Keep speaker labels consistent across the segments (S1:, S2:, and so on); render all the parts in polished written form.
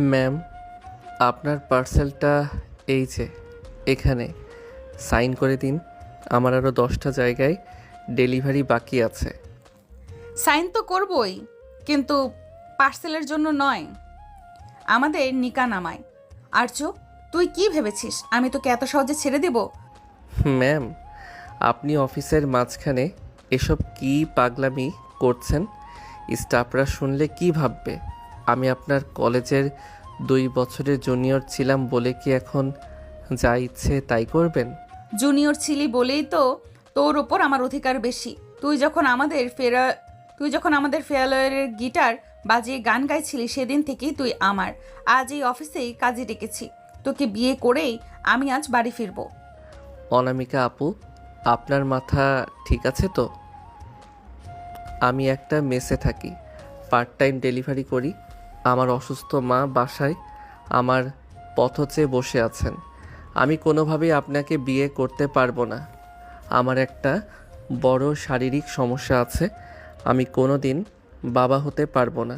S1: Ma'am, আপনার পার্সেলটা এই যে এখানে সাইন করে দিন। আমার আরও 10টা জায়গায় ডেলিভারি বাকি আছে।
S2: সাইন তো করবই, কিন্তু পার্সেলের জন্য নয়, আমাদের নিকা নামায়। আর্য, তুই কি ভেবেছিস আমি তোকে এত সহজে ছেড়ে দেব?
S1: ম্যাম, আপনি অফিসের মাঝখানে এসব কী পাগলামি করছেন? স্টাফরা শুনলে কি ভাববে? আমি আপনার কলেজের 2 বছরের জুনিয়র ছিলাম বলে কি এখন যা ইচ্ছে তাই করবেন?
S2: জুনিয়র ছিলি বলেই তো তোর ওপর আমার অধিকার বেশি। তুই যখন আমাদের ফেয়ারওয়েলের গিটার বাজিয়ে গান গাইছিলি সেদিন থেকেই তুই আমার। আজ এই অফিসেই কাজে ডেকেছি, তোকে বিয়ে করেই আমি আজ বাড়ি ফিরবো।
S1: অনামিকা আপু, আপনার মাথা ঠিক আছে তো? আমি একটা মেসে থাকি, পার্ট টাইম ডেলিভারি করি। আমার অসুস্থ মা বাসায় আমার পথ চেয়ে বসে আছেন। আমি কোনোভাবেই আপনাকে বিয়ে করতে পারবো না। আমার একটা বড় শারীরিক সমস্যা আছে। আমি কোনো দিন বাবা হতে পারবো না।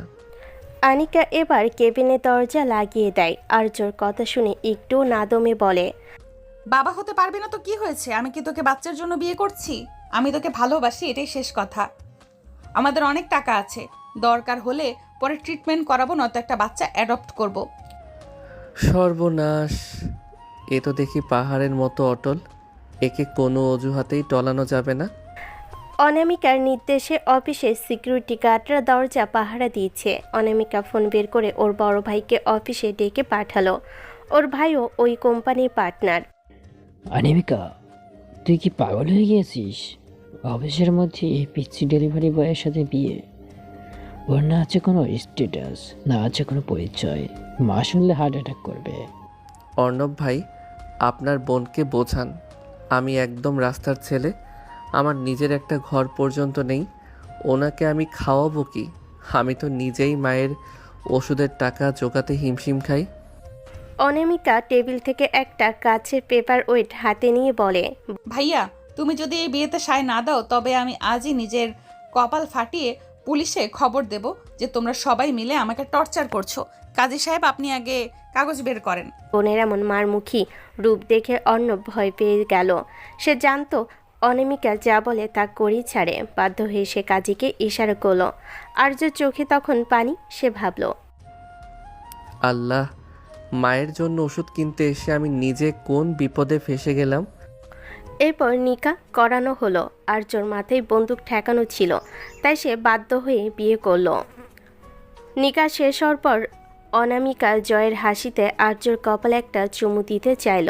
S3: আনিকা এবার কেবিনের দরজা লাগিয়ে দেয়। আর্যর কথা শুনে একটু না দমে বলে,
S2: বাবা হতে পারবি না তো কি হয়েছে? আমি কি তোকে বাচ্চার জন্য বিয়ে করছি? আমি তোকে ভালোবাসি, এটাই শেষ কথা। আমাদের অনেক টাকা আছে, দরকার হলে পরে ট্রিটমেন্ট করাবো, নয়তো একটা বাচ্চা অ্যাডপ্ট করব।
S1: সর্বনাশ! এ তো দেখি পাহাড়ের মতো অটল। একে কোনো অজুহাতেই টলানো যাবে না।
S3: অনামিকার নির্দেশে অফিসের সিকিউরিটি গার্ডরা দরজা পাহারা দিয়েছে। অনামিকা ফোন বের করে ওর বড় ভাইকে অফিসে ডেকে পাঠালো। ওর ভাইও ওই কোম্পানির পার্টনার।
S4: অনামিকা, তুই কি পাগল হয়ে গিয়েছিস? অফিসের মধ্যে এই পিচ্ছি ডেলিভারি বয়ের সাথে বিয়ে? ওর না আছে কোনো স্ট্যাটাস, না আছে কোনো পরিচয়। মা শুনলে হার্ট অ্যাটাক করবে।
S1: অর্ণব ভাই, আপনার বোনকে বোঝান, আমি একদম রাস্তার ছেলে। আমার নিজের একটা ঘর পর্যন্ত নেই। ওনাকে আমি খাওয়াবো কি? আমি তো নিজেই মায়ের ওষুধের টাকা জোগাতে হিমশিম খাই।
S3: অনামিকা টেবিল থেকে একটা কাচের পেপার ওয়েট হাতে নিয়ে বলে,
S2: ভাইয়া, তুমি যদি এই বিয়েতে সায় না দাও তবে আমি আজই নিজের কপাল ফাটিয়ে পুলিশে খবর দেব যে তোমরা সবাই মিলে আমাকে টর্চার করছো। কাজী সাহেব, আপনি আগে কাগজ বের করেন।
S3: বোনের এমন মারমুখী রূপ দেখে অর্ণব ভয় পেয়ে গেল। সে জানতো অনামিকা যা বলে তা করেই ছাড়ে। বাধ্য হয়ে সে কাজীকে ইশারা করলো। আর্যর চোখে তখন পানি। সে ভাবল,
S1: আল্লাহ, মায়ের জন্য ওষুধ কিনতে এসে আমি নিজে কোন বিপদে ফেসে গেলাম।
S3: এরপর নিকা করানো হলো। আর্যর মাথায় বন্দুক ঠেকানো ছিল, তাই সে বাধ্য হয়ে বিয়ে করলো। নিকা শেষ হওয়ার পর অনামিকা জয়ের হাসিতে আর্যর কপালে একটা চুমু দিতে চাইল,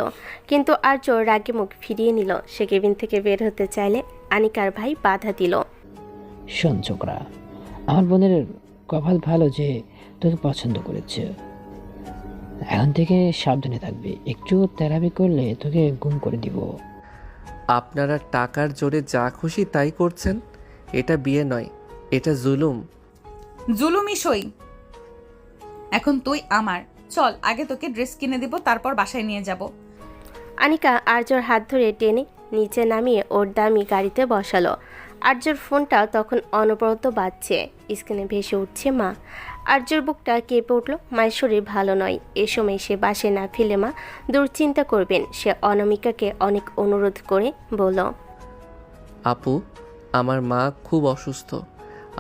S3: কিন্তু আর্য রাগে মুখ ফিরিয়ে নিল। সে কেবিন থেকে বের হতে চাইলে আনিকার ভাই বাধা দিল।
S4: শোন ছোকরা, আমার বোনের কপাল ভালো যে তোকে পছন্দ করেছে। এখন থেকে সাবধানে থাকবি, একটু তেরাবি করলে তোকে গুম করে দিব।
S1: আপনারা টাকার জোরে যা খুশি তাই করছেন। এটা বিয়ে নয়, এটা জুলুম।
S2: জুলুমি সই। এখন তুই আমার। চল, আগে তোকে ড্রেস কিনে দিব, তারপর বাসায় নিয়ে যাব।
S3: আনিকা আর্যর হাত ধরে টেনে নিচে নামিয়ে ওর দামি গাড়িতে বসালো। আর্যর ফোনটা তখন অনবরত বাজছে। স্ক্রিনে ভেসে উঠছে মা। আর্যর বুকটা কেঁপে উঠল। মায়ের শরীর ভালো নয়। এ সময় সে বাসে না ফিরে মা দুশ্চিন্তা করবেন। সে অনামিকাকে অনেক অনুরোধ করে বলল,
S1: আপু, আমার মা খুব অসুস্থ।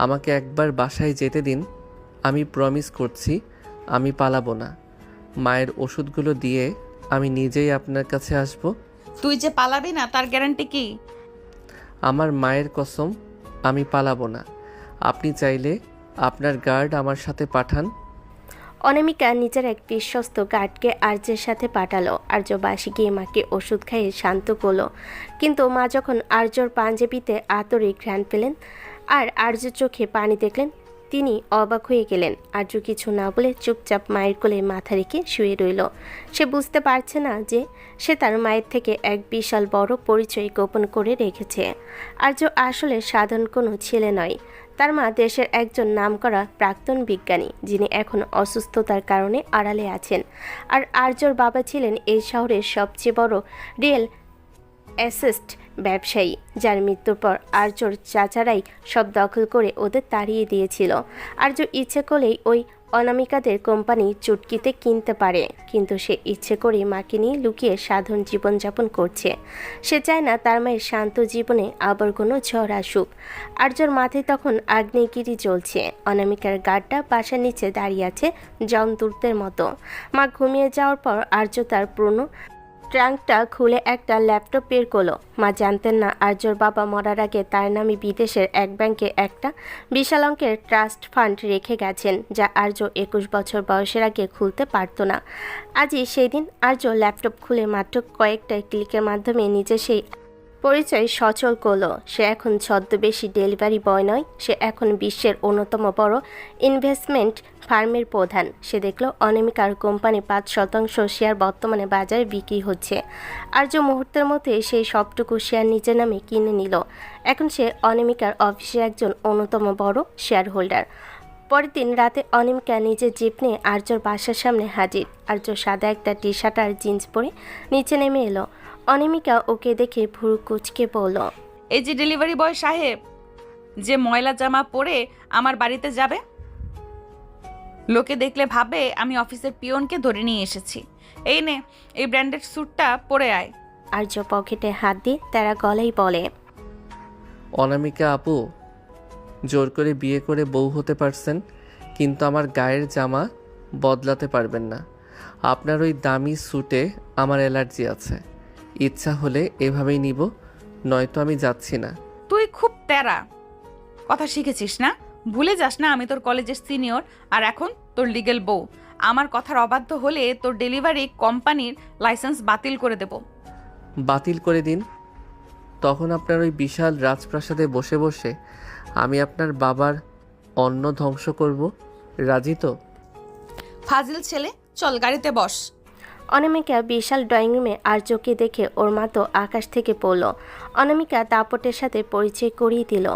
S1: আমাকে একবার বাসায় যেতে দিন। আমি প্রমিস করছি আমি পালাবো না। মায়ের ওষুধগুলো দিয়ে আমি নিজেই আপনার কাছে আসব।
S2: তুই যে পালাবি না তার গ্যারান্টি কি?
S1: আমার মায়ের কসম, আমি পালাবো না। আপনি চাইলে আপনার গার্ড আমার সাথে পাঠান।
S3: অনামিকা নিজের এক বিশ্বস্ত গার্ডকে আর্যের সাথে পাঠালো। আর্য বাসে গিয়ে মাকে ওষুধ খাইয়ে শান্ত করলো। কিন্তু মা যখন আর্যর পাঞ্জাবিতে আতরে ঘ্রাণ পেলেন আর আর্যর চোখে পানি দেখলেন, তিনি অবাক হয়ে গেলেন। আর্য কিছু না বলে চুপচাপ মায়ের কোলে মাথা রেখে শুয়ে রইল। সে বুঝতে পারছে না যে সে তার মায়ের থেকে এক বিশাল বড় পরিচয় গোপন করে রেখেছে। আর্য আসলে সাধারণ কোনো ছেলে নয়। তার মা দেশের একজন নামকরা প্রাক্তন বিজ্ঞানী, যিনি এখন অসুস্থতার কারণে আড়ালে আছেন। আর আর্যর বাবা ছিলেন এই শহরের সবচেয়ে বড় রিয়েল অ্যাসেট ব্যবসায়ী, যার মৃত্যুর পর আর্যর চাচারাই সব দখল করে ওদের তাড়িয়ে দিয়েছিল। আর্য ইচ্ছে করলেই ওই অনামিকাদের কোম্পানি চুটকিতে কিনতে পারে, কিন্তু সে ইচ্ছে করে মাকে নিয়ে লুকিয়ে সাধারণ জীবনযাপন করছে। সে চায় না তার মায়ের শান্ত জীবনে আবার কোনো ঝড় আসুক। আর্যর মাথায় তখন আগ্নেয়গিরি জ্বলছে। অনামিকার গাড়টা বাসার নিচে দাঁড়িয়ে আছে জমদূতের মতো। মা ঘুমিয়ে যাওয়ার পর আর্য তার পুরনো ট্রাঙ্কটা খুলে একটা ল্যাপটপ বের করলো। মা জানতেন না আর্যর বাবা মরার আগে তার নামে বিদেশের এক ব্যাংকে একটা বিশাল অঙ্কের ট্রাস্ট ফান্ড রেখে গেছেন, যা আর্য 21 বছর বয়সের আগে খুলতে পারত না। আজই সেই দিন। আর্য ল্যাপটপ খুলে মাত্র কয়েকটা ক্লিকের মাধ্যমে নিজে সেই পরিচয় সচল করলো। সে এখন ছদ্মবেশী ডেলিভারি বয় নয়, সে এখন বিশ্বের অন্যতম বড় ইনভেস্টমেন্ট ফার্মের প্রধান। সে দেখল অনামিকার কোম্পানি 5% শেয়ার বর্তমানে বাজারে বিক্রি হচ্ছে। আর্য মুহূর্তের মধ্যে সেই সবটুকু শেয়ার নিজের নামে কিনে নিল। এখন সে অনামিকার অফিসের একজন অন্যতম বড় শেয়ার হোল্ডার। পরের দিন রাতে অনামিকা নিজের জিপ নিয়ে আর্যর বাসার সামনে হাজির। আর্য সাদা একটা টি শার্ট আর জিন্স পরে নিচে নেমে এলো। অনামিকা ওকে দেখে ভুরু কুচকে বলল,
S2: এই যে ডেলিভারি বয় সাহেব, যে ময়লা জামা পরে আমার বাড়িতে যাবে, লোকে দেখলে ভাবে আমি অফিসের পিয়নকে ধরে নিয়ে এসেছি। এই নে, এই ব্র্যান্ডেড স্যুটটা পরে আয়।
S3: আর্য পকেটে হাত দিয়ে তারা গলেই বলে,
S1: অনামিকা আপু, জোর করে বিয়ে করে বউ হতে পারছেন, কিন্তু আমার গায়ের জামা বদলাতে পারবেন না। আপনার ওই দামি স্যুটে আমার অ্যালার্জি আছে। ইচ্ছা হলে এভাবেই নিব, নয়তো আমি যাচ্ছি না।
S2: তুই খুব তেরা কথা শিখেছিস না? ভুলে যাস না আমি তোর কলেজের সিনিয়র, আর এখন তোর লিগ্যাল বউ। আমার কথার অবাধ্য হলে তোর ডেলিভারি কোম্পানির লাইসেন্স বাতিল করে দেব।
S1: বাতিল করে দিন, তখন আপনার ওই বিশাল রাজপ্রাসাদে বসে বসে আমি আপনার বাবার অন্ন ধ্বংস করব। রাজি তো?
S2: ফাজিল ছেলে, চল গাড়িতে বস।
S3: অনামিকা বিশাল ড্রয়িং রুমে আর্যকে দেখে ওর মা তো আকাশ থেকে পড়ল। অনামিকা দাপটের সাথে পরিচয় করিয়ে দিল।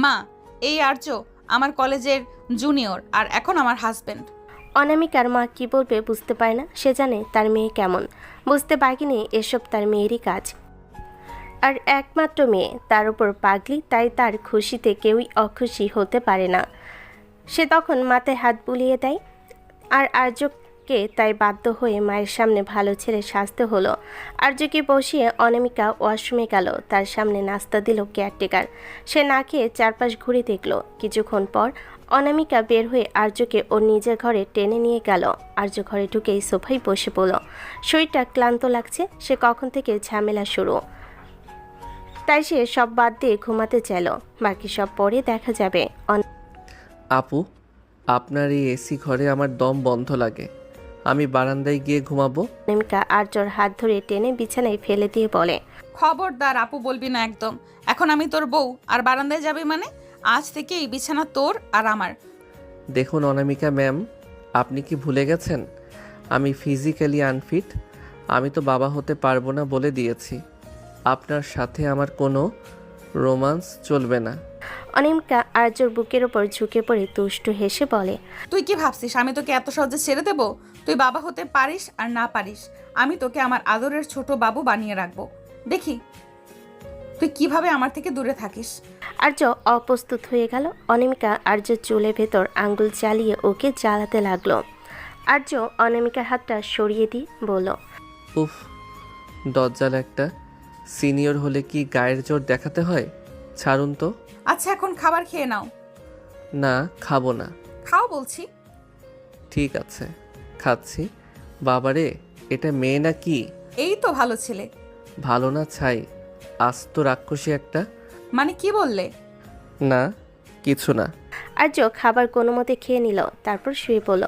S2: মা, এই আর্য আমার কলেজের জুনিয়র, আর এখন আমার হাজবেন্ড।
S3: অনামিকার মা কি বলবে বুঝতে পারে না। সে জানে তার মেয়ে কেমন, বুঝতে পারেনি এসব তার মেয়েরই কাজ। আর একমাত্র মেয়ে, তার উপর পাগলি, তাই তার খুশিতে কেউই অখুশি হতে পারে না। সে তখন মাথায় হাত বুলিয়ে দেয়। আর আর্যকে তাই বাধ্য হয়ে মায়ের সামনে ভালো ছেলে সাজতে হলো। আর্যকে বসিয়ে অনামিকা ওয়াশরুমে গেল। তার সামনে নাস্তা দিল কেয়ারটেকার। সে না খেয়ে চারপাশ ঘুরে দেখল। কিছুক্ষণ পর অনামিকা বের হয়ে আর্যকে ওর নিজের ঘরে টেনে নিয়ে গেল। আর্য ঘরে ঢুকেই সোফায় বসে পড়ল। শরীরটা ক্লান্ত লাগছে। সে কখন থেকে ঝামেলা শুরু, তাই সে সব বাদ দিয়ে ঘুমাতে চাইল। বাকি সব পরে দেখা যাবে।
S1: আপু, আপনার এই এসি ঘরে আমার দম বন্ধ লাগে, আমি বারান্দায় গিয়ে ঘুমাবো।
S3: অনামিকা আর্যর হাত ধরে টেনে বিছানায় ফেলে দিয়ে বলে,
S2: খবরদার আপু বলবি না একদম। এখন আমি তোর বউ, আর বারান্দায় যাবি মানে? আজ থেকে এই বিছানা তোর আর আমার।
S1: দেখুন অনামিকা ম্যাম, আপনি কি ভুলে গেছেন আমি ফিজিক্যালি আনফিট? আমি তো বাবা হতে পারবো না বলে দিয়েছি। আপনার সাথে আমার কোনো রোমান্স চলবে না।
S3: অনামিকা আর্যর বুকের ওপর ঝুঁকে পড়ে দুষ্টু হেসে বলে,
S2: তুই কি ভাবছিস আমি তোকে এত সহজে ছেড়ে দেব? তুই বাবা হতে পারিস আর না পারিস, আমি তোকে আমার আদরের ছোট বাবু বানিয়ে রাখবো। দেখি তুই কিভাবে আমার থেকে দূরে থাকিস।
S3: আর্য অপ্রস্তুত হয়ে গেল। অনামিকা আর্যর চুলের ভেতর আঙ্গুল চালিয়ে ওকে জ্বালাতে লাগলো। আর্য অনামিকার হাতটা সরিয়ে দিয়ে বলল,
S1: উফ, দজ্জাল একটা। সিনিয়র হলে কি গায়ের জোর দেখাতে হয়? ছাড়ুন তো।
S2: আচ্ছা এখন খাবার খেয়ে নাও।
S1: না, খাবো না।
S2: খাও বলছি।
S1: ঠিক আছে, খাচ্ছি। বাবারে, এটা মেয়ে না কি?
S2: এই তো ভালো ছেলে।
S1: ভালো না ছাই, আস্ত রাক্ষসী একটা।
S2: মানে কি বললে?
S1: না, কিছু না।
S3: আর্য খাবার কোনো মতে খেয়ে নিল, তারপর শুয়ে পড়ল।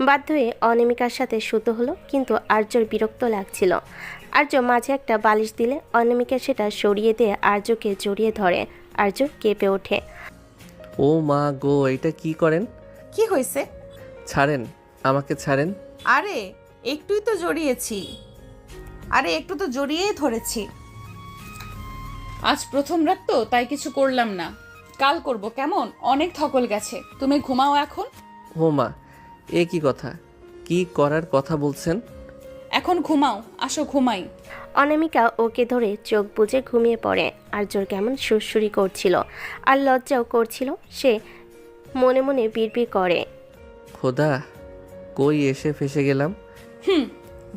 S3: বাধ্য হয়ে অনামিকার সাথে শুতে হলো, কিন্তু আর্যর বিরক্ত লাগছিল। আর্য মাঝে একটা বালিশ দিলে অনামিকা সেটা সরিয়ে দিয়ে আর্যকে জড়িয়ে ধরে। আর্য কেঁপে ওঠে।
S1: ও মা গো, এটা কি করেন?
S2: কি হয়েছে?
S1: ছাড়েন, আমাকে ছাড়েন।
S2: আরে একটুই তো জড়িয়েছি, আরে একটু তো জড়িয়েই ধরেছি। আজ প্রথম রাত তো, তাই কিছু করলাম না। কাল করব কেমন? অনেক ধকল গেছে। তুমি ঘুমাও এখন।
S1: ও মা, এ কি কথা? কি করার কথা বলছেন?
S2: এখন ঘুমাও, আসো ঘুমাই।
S3: অনামিকা ওকে ধরে চোখ বুজে ঘুমিয়ে পড়ে। আর্যর কেমন সুরসুরি করছিল আর লজ্জাও করছিল। সে মনে মনে বিড়বিড় করে,
S1: খোদা, কই এসে ফেসে গেলাম।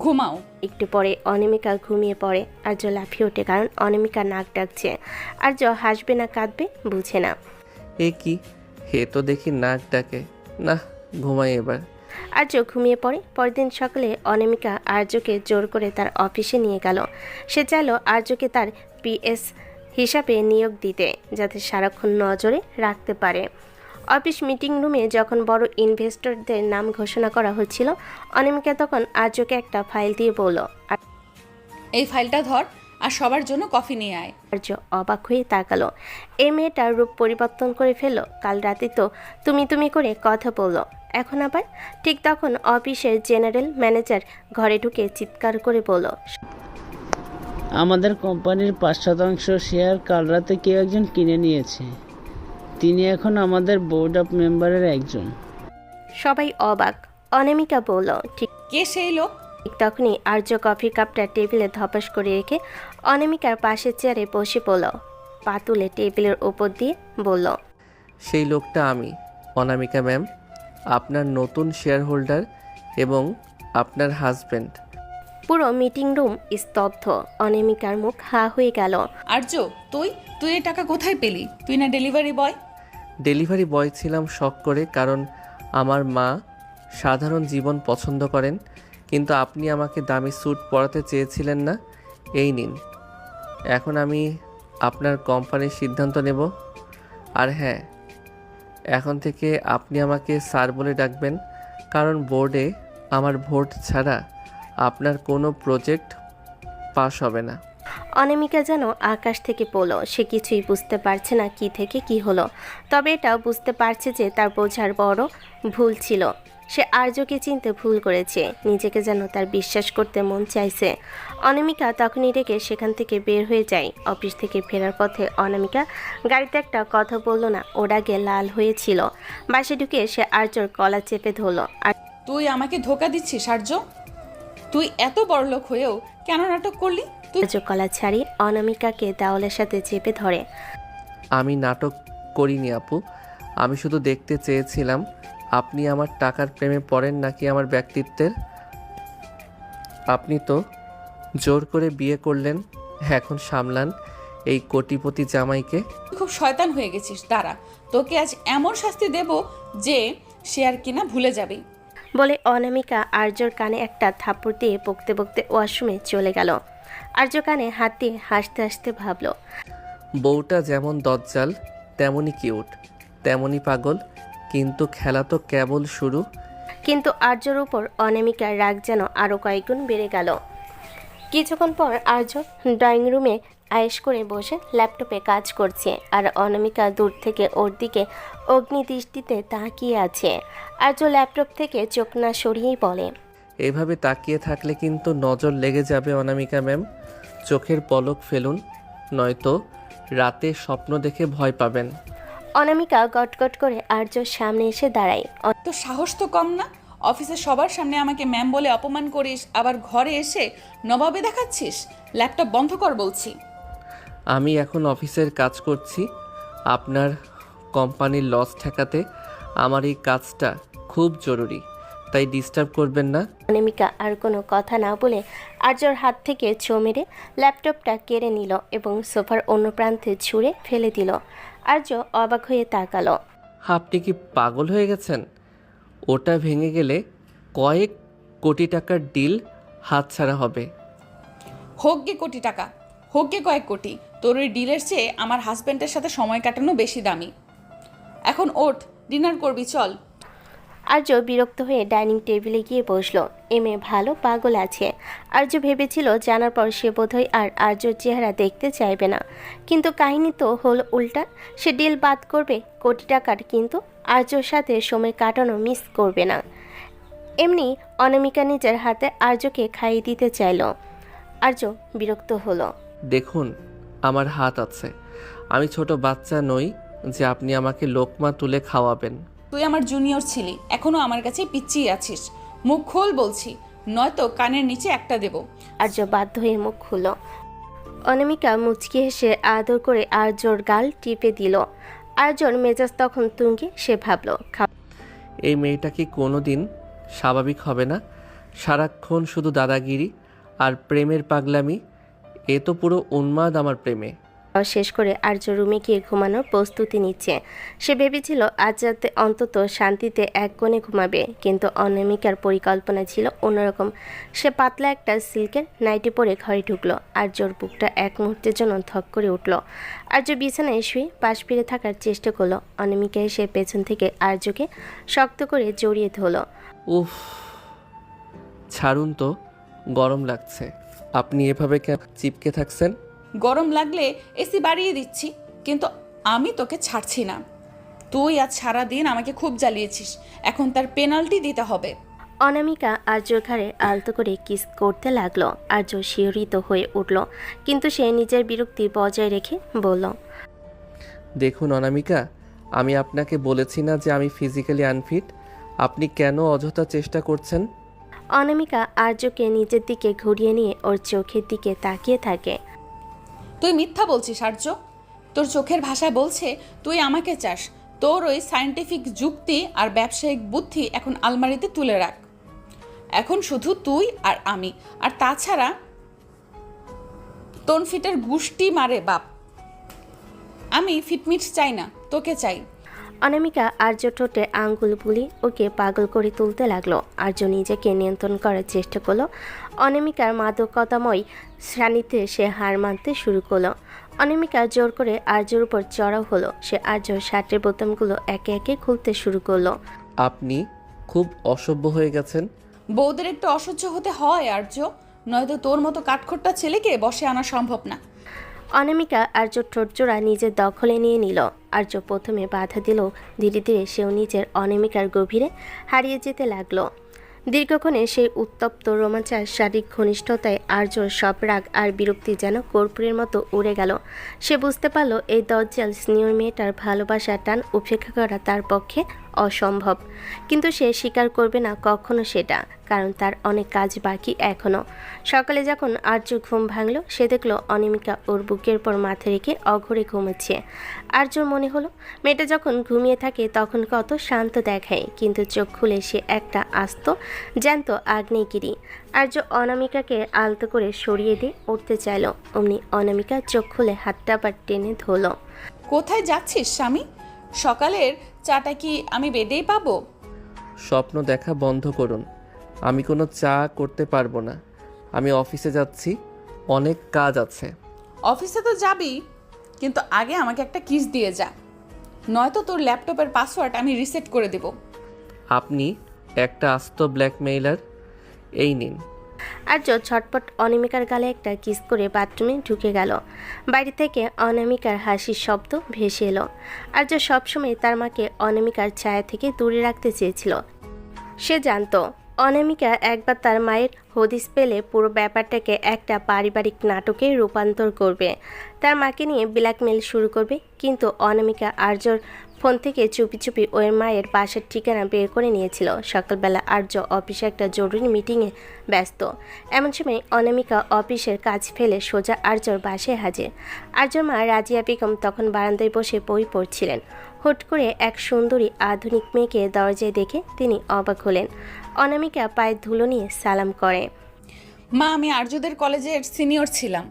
S2: ঘুমাও।
S3: একটু পরে অনামিকা ঘুমিয়ে পড়ে। আর্য লাফিয়ে ওঠে, কারণ অনামিকা নাক ডাকছে। আর্য হাসবে না কাঁদবে বুঝে না।
S1: এ কি, হে তো দেখি নাক ডাকে না। ঘুমাই এবার।
S3: আর্য ঘুমিয়ে পড়ে। পরের দিন সকালে অনামিকা আর্যকে জোর করে তার অফিসে নিয়ে গেল। সে চাইল আর্যকে তার পিএস হিসাবে নিয়োগ দিতে, যাতে সারাক্ষণ নজরে রাখতে পারে। অফিস মিটিং রুমে যখন বড় ইনভেস্টরদের নাম ঘোষণা করা হচ্ছিল, অনামিকা তখন আর্যকে একটা ফাইল দিয়ে বলল,
S2: এই ফাইলটা ধর আর সবার জন্য কফি নিয়ে আয়।
S3: আর্য অবাক হয়ে তাকালো। এই মেয়েটার রূপ পরিবর্তন করে ফেললো। কাল রাতে তো তুমি করে কথা বললো, এখন আবার? ঠিক তখন অফিসের জেনারেল ম্যানেজার ঘরে ঢুকে চিৎকার করে বলল,
S5: আমাদের কোম্পানির 5% শেয়ার কাল রাতে কেউ একজন কিনে নিয়েছে। তিনি এখন আমাদের বোর্ড অফ মেম্বারের একজন।
S3: সবাই অবাক। অনামিকা বলল, ঠিক
S2: কে সেই লোক?
S3: তখনই আর্য কফির কাপটা টেবিলে ধপাস করে রেখে অনামিকার পাশের চেয়ারে বসে পড়ল। পা তুলে টেবিলের ওপর দিয়ে বলল,
S1: সেই লোকটা আমি, অনামিকা ম্যাম, আপনার নতুন শেয়ার হোল্ডার এবং আপনার হাজব্যান্ড।
S3: পুরো মিটিং রুম স্তব্ধ। অনামিকার মুখ হা হয়ে গেল।
S2: আর্য, তুই এই টাকা কোথায় পেলি? তুই না ডেলিভারি বয়?
S1: ডেলিভারি বয় ছিলাম শখ করে, কারণ আমার মা সাধারণ জীবন পছন্দ করেন, কিন্তু আপনি আমাকে দামি স্যুট পরাতে চেয়েছিলেন না। এই নিন, এখন আমি আপনার কোম্পানির সিদ্ধান্ত নেব। আর হ্যাঁ, এখন থেকে আপনি আমাকে স্যার বলে ডাকবেন, কারণ বোর্ডে আমার ভোট ছাড়া আপনার কোনো প্রজেক্ট পাস হবে না।
S3: অনামিকা যেন আকাশ থেকে পড়ল। সে কিছুই বুঝতে পারছে না কি থেকে কি হলো, তবে এটাও বুঝতে পারছে যে তার বোঝার বড় ভুল ছিল। সে আর্যকে চিনতে ভুল করেছে। নিজেকে যেন তার বিশ্বাস করতে মন চাইছে। অনামিকা তখনই রেগে সেখান থেকে বের হয়ে যায়। অফিস থেকে ফেরার পথে অনামিকা গাড়িতে একটা কথা বলল না। ওর আগে লাল হয়েছিল। বাসে ঢুকে সে আর্যর গলা চেপে ধরল। আর
S2: তুই আমাকে ধোকা দিচ্ছিস আর্য? তুই এত বড়লোক হয়েও কেন নাটক করলি? তুই
S3: আর্য গলা ছাড়িয়ে অনামিকাকে দেওয়ালের সাথে চেপে ধরে।
S1: আমি নাটক করিনি আপু, আমি শুধু দেখতে চেয়েছিলাম আপনি আমার টাকার প্রেমে পড়েন নাকি আমার ব্যক্তিত্বের। আপনি তো জোর করে বিয়ে করলেন, এখন সামলান এই কোটিপতি জামাইকে।
S2: খুব শয়তান হয়ে গেছিস। দাঁড়া, তোকে আজ এমন শাস্তি দেব যে সে আর কিনা ভুলে যাবে।
S3: বলে অনামিকা আর্যর কানে একটা থাপ্পড় দিয়ে বকতে বকতে ওয়াশরুমে চলে গেল। আর্য কানে হাত দিয়ে হাসতে হাসতে ভাবল,
S1: বউটা যেমন দজ্জাল, তেমনই কিউট, তেমনই পাগল, কিন্তু খেলা তো কেবল শুরু।
S3: কিন্তু আর্যর উপর অনামিকার রাগ যেন আরও কয়েকগুণ বেড়ে গেল। কিছুক্ষণ পর আর্য ড্রয়িং রুমে আয়েশ করে বসে ল্যাপটপে কাজ করছে, আর অনামিকা দূর থেকে ওর দিকে অগ্নিদৃষ্টিতে তাকিয়ে আছে। আর্য ল্যাপটপ থেকে চোখ না সরিয়েই বলে,
S1: এভাবে তাকিয়ে থাকলে কিন্তু নজর লেগে যাবে অনামিকা ম্যাম। চোখের পলক ফেলুন, নয়তো রাতে স্বপ্ন দেখে ভয় পাবেন।
S3: অনামিকা গটগট করে আর্যর সামনে এসে দাঁড়ায়।
S2: তো সাহস তো কম না? অফিসের সবার সামনে আমাকে ম্যাম বলে অপমান করিস, আবার ঘরে এসে নবাবে দেখাচ্ছিস। ল্যাপটপ বন্ধ কর বলছি।
S1: আমি এখন অফিসের কাজ করছি, আপনার কোম্পানির লস ঠেকাতে আমার এই কাজটা খুব জরুরি, তাই ডিস্টার্ব করবেন না।
S3: অনামিকা আর কোনো কথা না বলে আর্যর হাত থেকে ছো মেরে ল্যাপটপটা কেড়ে নিল এবং সোফার অন্য প্রান্তে ছুঁড়ে ফেলে দিল। আর্য অবাক হয়ে তাকালো।
S1: আপনি কি পাগল হয়ে গেছেন? ওটা ভেঙে গেলে কয়েক কোটি টাকার ডিল হাতছাড়া হবে।
S2: হোক গে কোটি টাকা, হোক গে কয়েক কোটি, তোর ওই ডিলের চেয়ে আমার হাজব্যান্ডের সাথে সময় কাটানো বেশি দামি। এখন ওঠ, ডিনার করবি, চল।
S3: আর্য বিরক্ত হয়ে ডাইনিং টেবিলে গিয়ে বসলো। এ মেয়ে ভালো পাগল আছে। আর্য ভেবেছিল জানার পর সে বোধহয় আর আর্যর চেহারা দেখতে চাইবে না, কিন্তু কাহিনী তো হলো উল্টা। সে ডিল বাদ করবে কোটি টাকার, কিন্তু আর্যর সাথে সময় কাটানো মিস করবে না। এমনি অনামিকা নিজের হাতে আর্যকে খাইয়ে দিতে চাইল। আর্য বিরক্ত হলো।
S1: দেখুন, আমার হাত আছে, আমি ছোট বাচ্চা নই যে আপনি আমাকে লোকমা তুলে খাওয়াবেন।
S2: তুই আমার জুনিয়র ছিলি, এখনো আমার কাছে পিচ্চিই আছিস। মুখ খোল বলছি, নয়তো কানের নিচে একটা দেব।
S3: আর্য বাধ্য হয়ে মুখ খুলল। অনামিকা মুচকি হেসে আদর করে আর্যর গাল টিপে দিল। আর্যর মেজাজ তখন তুঙ্গে। সে ভাবল,
S1: এই মেয়েটা কি কোনো দিন স্বাভাবিক হবে না? সারাক্ষণ শুধু দাদাগিরি আর প্রেমের পাগলামি। এ তো পুরো উন্মাদ আমার প্রেমে।
S3: শেষ করে আর্য রুমে গিয়ে ঘুমানোর প্রস্তুতি নিচ্ছে। সে ভেবেছিল আজ রাতে অন্তত শান্তিতে এক কোণে ঘুমাবে, কিন্তু অনামিকার পরিকল্পনা ছিল অন্যরকম। সে পাতলা একটা সিল্কের নাইটি পরে ঘরে ঢুকলো। আর্যর বুকটা এক মুহূর্তের জন্য ধক করে উঠল। আর্য বিছানায় শুয়ে পাশ ফিরে থাকার চেষ্টা করলো। অনামিকা এসে পেছন থেকে আর্যকে শক্ত করে জড়িয়ে ধরলো।
S1: উফ, ছাড়ুন তো, গরম লাগছে। আপনি এভাবে কেন চিপকে থাকছেন?
S2: গরম লাগলে এসি বাড়িয়ে দিচ্ছি, কিন্তু আমি তোকে ছাড়ছি না। তুই আজ সারাদিন আমাকে খুব জ্বালিয়েছিস, এখন তার পেনাল্টি দিতে হবে।
S3: অনামিকা আর্যর ঘাড়ে আলতো করে কিস করতে লাগলো। আর্য শিহরিত হয়ে উঠল, কিন্তু সে নিজের বিরক্তি বজায় রেখে বলল,
S1: দেখুন অনামিকা, আমি আপনাকে বলেছি না যে আমি ফিজিক্যালি আনফিট? আপনি কেন অযথা চেষ্টা করছেন?
S3: অনামিকা আর্যকে নিজের দিকে ঘুরিয়ে নিয়ে ওর চোখের দিকে তাকিয়ে থাকে।
S2: তুই মিথ্যা বলছিস আর্য। তোর চোখের ভাষা বলছে তুই আমাকে চাস। তোর ওই সায়েন্টিফিক যুক্তি আর ব্যবসায়িক বুদ্ধি এখন আলমারিতে তুলে রাখ। এখন শুধু তুই আর আমি, আর তাছাড়া তনফিটের গুষ্টি মারে বাপ। আমি ফিটমিট চাই না, তোকে চাই।
S3: অনামিকা আর্য ঠোঁটে আঙ্গুল বুলি ওকে পাগল করে তুলতে লাগলো। আর্য নিজেকে নিয়ন্ত্রণ করার চেষ্টা করলো। অনামিকার মাদকতাময় সান্নিধ্যে সে হার মানতে শুরু করলো। অনামিকা জোর করে আর্যর উপর চড়াও হলো। সে আর্যর শার্টের বোতামগুলো একে একে খুলতে শুরু করলো।
S1: আপনি খুব অসভ্য হয়ে গেছেন।
S2: বউদের একটু অসহ্য হতে হয় আর্য, নয়তো তোর মতো কাঠখোট্টা ছেলেকে বশে আনা সম্ভব না।
S3: অনামিকা আর্য ঠোঁটজোড়া নিজের দখলে নিয়ে নিল। আর্য প্রথমে বাধা দিল, ধীরে ধীরে সেও নিজের অনামিকার গভীরে হারিয়ে যেতে লাগলো। দীর্ঘক্ষণে সেই উত্তপ্ত রোমাঞ্চার শারীরিক ঘনিষ্ঠতায় আর্যর সব রাগ আর বিরক্তি যেন কর্পূরের মতো উড়ে গেল। সে বুঝতে পারল এই দজ্জাল স্নেহর মেয়েটার ভালোবাসার টান উপেক্ষা করা তার পক্ষে অসম্ভব। কিন্তু সে স্বীকার করবে না কখনো সেটা, কারণ তার অনেক কাজ বাকি এখনও। সকালে যখন আর্য ঘুম ভাঙল, সে দেখল অনামিকা ওর বুকের পর মাথা রেখে অঘরে ঘুমোচ্ছে। আর্যর মনে হলো মেয়েটা যখন ঘুমিয়ে থাকে তখন কত শান্ত দেখায়, কিন্তু চোখ খুলে সে একটা আস্ত জ্যান্ত আগ্নেয়গিরি। আর্য অনামিকাকে আলতো করে সরিয়ে দিয়ে উঠতে চাইল, অমনি অনামিকা চোখ খুলে হাতটা আবার টেনে ধরল।
S2: কোথায় যাচ্ছিস স্বামী? সকালের চাটা কি আমি বেডেই পাবো?
S1: স্বপ্ন দেখা বন্ধ করুন। আমি কোনো চা করতে পারবো না। আমি অফিসে যাচ্ছি, অনেক কাজ আছে।
S2: অফিসে তো যাবি, কিন্তু আগে আমাকে একটা কিস দিয়ে যা, নয়তো তোর ল্যাপটপের পাসওয়ার্ড আমি রিসেট করে দেব।
S1: আপনি একটা আস্ত ব্ল্যাকমেইলার। এই নিন।
S3: আর্য ছটপট অনামিকার গালে একটা কিস করে বাথরুমে ঢুকে গেল। বাইরে থেকে অনামিকার হাসির শব্দ ভেসে এলো। আর্য সবসময় তার মাকে অনামিকার ছায়া থেকে দূরে রাখতে চেয়েছিল। সে জানতো অনামিকা একবার তার মায়ের হদিস পেলে পুরো ব্যাপারটাকে একটা পারিবারিক নাটকে রূপান্তর করবে, তার মাকে নিয়ে ব্ল্যাকমেল শুরু করবে। কিন্তু অনামিকা আর্যর ফোন থেকে চুপি চুপি ওর মায়ের বাসার ঠিকানা বের করে নিয়েছিল। সকালবেলা আর্য অফিসে একটা জরুরি মিটিংয়ে ব্যস্ত। এমন সময় অনামিকা অফিসের কাজ ফেলে সোজা আর্যর বাসায় হাজির। আর্যর মা রাজিয়া বেগম তখন বারান্দায় বসে বই পড়ছিলেন। হুট করে এক সুন্দরী আধুনিক মেয়েকে দরজায় দেখে তিনি অবাক হলেন। অনামিকা পায়ে ধুলো নিয়ে সালাম করে।
S2: মা, আমি আর্যদের কলেজের সিনিয়র ছিলাম,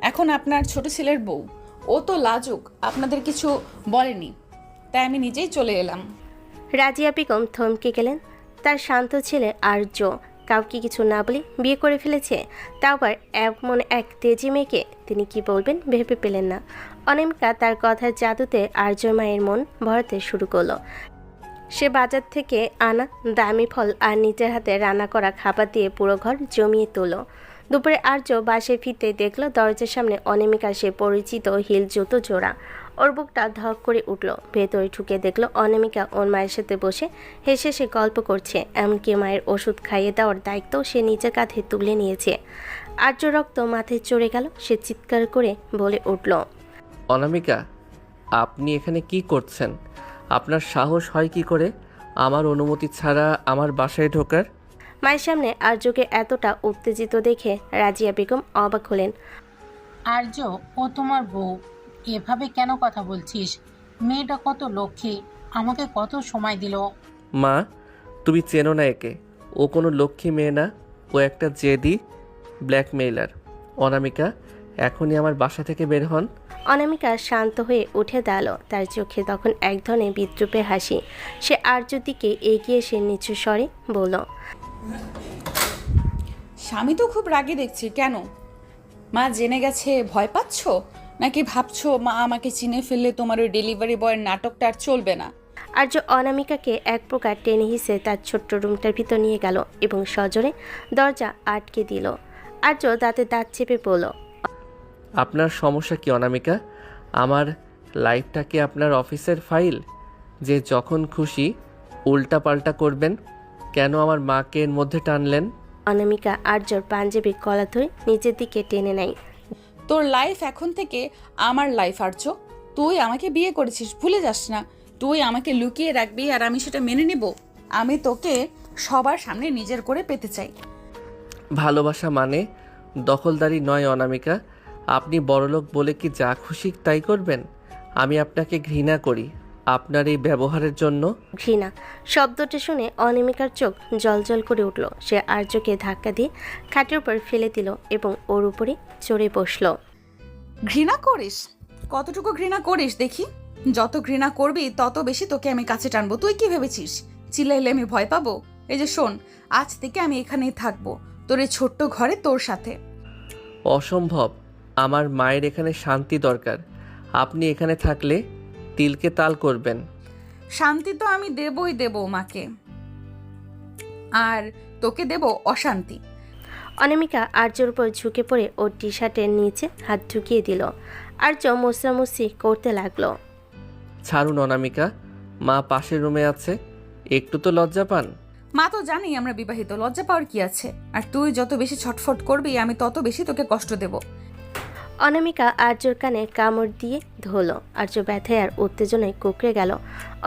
S2: এখন আপনার ছোট ছেলের বউ। ও তো লাজুক, আপনাদের কিছু বলেনি, তাই আমি নিজেই চলে এলাম।
S3: রাজিয়া বেগম থমকে গেলেন। তার শান্ত ছেলে আর্য কাউকে কিছু না বলে বিয়ে করে ফেলেছে, তাও আবার এমন এক তেজি মেয়েকে। তিনি কি বলবেন ভেবে পেলেন না। অনামিকা তার কথার জাদুতে আর্যর মায়ের মন ভরাতে শুরু করলো। সে বাজার থেকে আনা দামি ফল আর নিজের হাতে রান্না করা খাবার দিয়ে পুরো ঘর জমিয়ে তোলো। দুপুরে আর্য বাসায় ফিরতে দেখলো দরজার সামনে অনামিকার সে পরিচিত হিল জুতো জোড়া। ওর বুকটা ধক করে উঠল। ভেতরে ঢুকে দেখলো অনামিকা ওর মায়ের সাথে বসে হেসে সে গল্প করছে, এমনকি মায়ের ওষুধ খাইয়ে দেওয়ার দায়িত্ব সে নিজের কাঁধে তুলে নিয়েছে। আর্য রক্ত মাথায় চড়ে গেল। সে চিৎকার করে বলে উঠল,
S1: অনামিকা, আপনি এখানে কি করছেন? আপনার সাহস হয় কি করে আমার অনুমতি ছাড়া আমার বাসায় ঢোকার?
S3: মায়ের সামনে আর্যকে এতটা উত্তেজিত দেখে রাজিয়া বেগম অবাক হলেন।
S6: আর্য, ও তোমার বউ, এভাবে কেন কথা বলছিস? মেয়েটা কত লক্ষ্মী, আমাকে কত সময় দিল।
S1: মা, তুমি চেনো না একে, ও কোনো লক্ষ্মী মেয়ে না, ও একটা জেদি ব্ল্যাকমেইলার। অনামিকা, এখনই আমার বাসা থেকে বের হন।
S3: অনামিকা শান্ত হয়ে উঠে দাঁড়ালো। তার চোখে তখন এক ধরনের বিদ্রুপের হাসি। সে আর্যর দিকে এগিয়ে এসে নিচু স্বরে বলল,
S2: স্বামী তো খুব রাগী দেখছি, কেন? মা জেনে গেছে ভয় পাচ্ছ, নাকি ভাবছো মা আমাকে চিনে ফেললে তোমার ওই ডেলিভারি বয়ের নাটকটা আর চলবে না?
S3: আর্য অনামিকাকে এক প্রকার টেনে হিসে তার ছোট্ট রুমটার ভিতর নিয়ে গেল এবং সজোরে দরজা আটকে দিল। আর্য দাঁতে দাঁত চেপে বলল,
S1: আপনার সমস্যা কি অনামিকা? আমার লাইফটা কি আপনার অফিসের ফাইল যে যখন খুশি উল্টা পাল্টা করবেন? কেন আমার মাকে এর মধ্যে টানলেন?
S3: অনামিকা আর্যর পাঞ্জাবির কলা ধরে নিচের দিকে টেনে নেয়।
S2: তোর লাইফ এখন থেকে আমার লাইফ আর্য। তুই আমাকে বিয়ে করেছিস, ভুলে যাস না। তুই আমাকে লুকিয়ে রাখবি আর আমি সেটা মেনে নেব। আমি তোকে সবার সামনে নিজের করে পেতে চাই।
S1: ভালোবাসা মানে দখলদারি নয় অনামিকা। আপনি বড়লোক বলে কি যা খুশি তাই করবেন? আমি আপনাকে ঘৃণা করি আপনার এই ব্যবহারের জন্য।
S3: ঘৃণা শব্দটা শুনে অনামিকার চোখ জলজল করে উঠল। সে আর্যকে ধাক্কা দিয়ে খাটের উপর ফেলে দিল এবং ওর উপরে চড়ে বসল।
S2: ঘৃণা করিস? কতটুকু ঘৃণা করিস দেখি। যত ঘৃণা করবি তত বেশি তোকে আমি কাছে টানবো। তুই কি ভেবেছিস চিল্লাইলে আমি ভয় পাবো? এই যে শোন, আজ থেকে আমি এখানেই থাকবো, তোর এই ছোট্ট ঘরে তোর সাথে।
S1: অসম্ভব, আমার মায়ের এখানে শান্তি দরকার। আপনি এখানে থাকলে তিলকে তাল করবেন।
S2: শান্তি তো আমি দেবই দেব মাকে, আর তোকে দেব অশান্তি।
S3: অনামিকা আর্যর উপর ঝুঁকে পড়ে ওর টি শার্টের নিচে হাত ঢুকিয়ে দিল। আর্য মুসরামুসি করতে লাগলো।
S1: ছাড়ুন অনামিকা, মা পাশের রুমে আছে, একটু তো লজ্জা পান।
S2: মা তো জানি আমরা বিবাহিত, লজ্জা পাওয়ার কি আছে? আর তুই যত বেশি ছটফট করবি আমি তত বেশি তোকে কষ্ট দেব।
S3: অনামিকা আর্যর কানে কামড় দিয়ে ধরল। আর্য ব্যথায় আর উত্তেজনায় কুঁকড়ে গেল।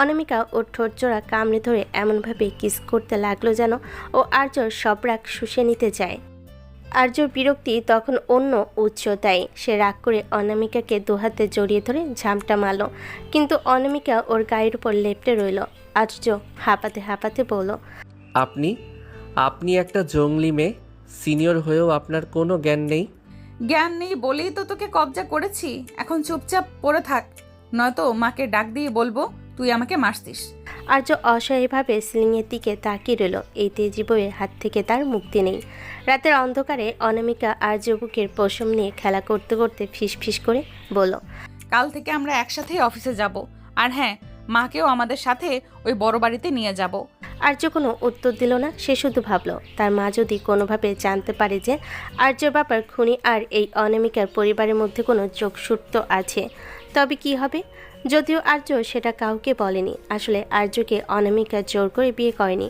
S3: অনামিকা ওর ঠোঁটজোড়া কামড়ে ধরে এমনভাবে কিস করতে লাগলো যেন ও আর্যর সব রাগ শুষে নিতে চায়। আর্যর বিরক্তি তখন অন্য উচ্চতায়। সে রাগ করে অনামিকাকে দুহাতে জড়িয়ে ধরে ঝামটা মারল, কিন্তু অনামিকা ওর গায়ের উপর লেপ্টে রইল। আর্য হাঁপাতে হাঁপাতে বলল,
S1: আপনি আপনি একটা জঙ্গলি মেয়ে, সিনিয়র হয়েও আপনার কোনো জ্ঞান নেই।
S2: জ্ঞান নেই বলেই তো তোকে কবজা করেছি। এখন চুপচাপ পড়ে থাক, নয়তো মাকে ডাক দিয়ে বলবো তুই আমাকে মারছিস।
S3: আর্য অসহায়ভাবে সিলিংয়ের দিকে তাকিয়ে রইল। এই তেজি বইয়ের হাত থেকে তার মুক্তি নেই। রাতের অন্ধকারে অনামিকা আর্য বুকের পশম নিয়ে খেলা করতে করতে ফিসফিস করে বলল,
S2: কাল থেকে আমরা একসাথেই অফিসে যাব, আর হ্যাঁ, মাকেও আমাদের সাথে ওই বড় বাড়িতে নিয়ে যাব।
S3: আর্য কোনো উত্তর দিল না। সে শুধু ভাবল, তার মা যদি কোনোভাবে জানতে পারে যে আর্যর বাবার খুনি আর এই অনামিকার পরিবারের মধ্যে কোনো যোগসূত্র আছে, তবে কি হবে? যদিও আর্য সেটা কাউকে বলেনি। আসলে আর্যকে অনামিকা জোর করে বিয়ে করেনি,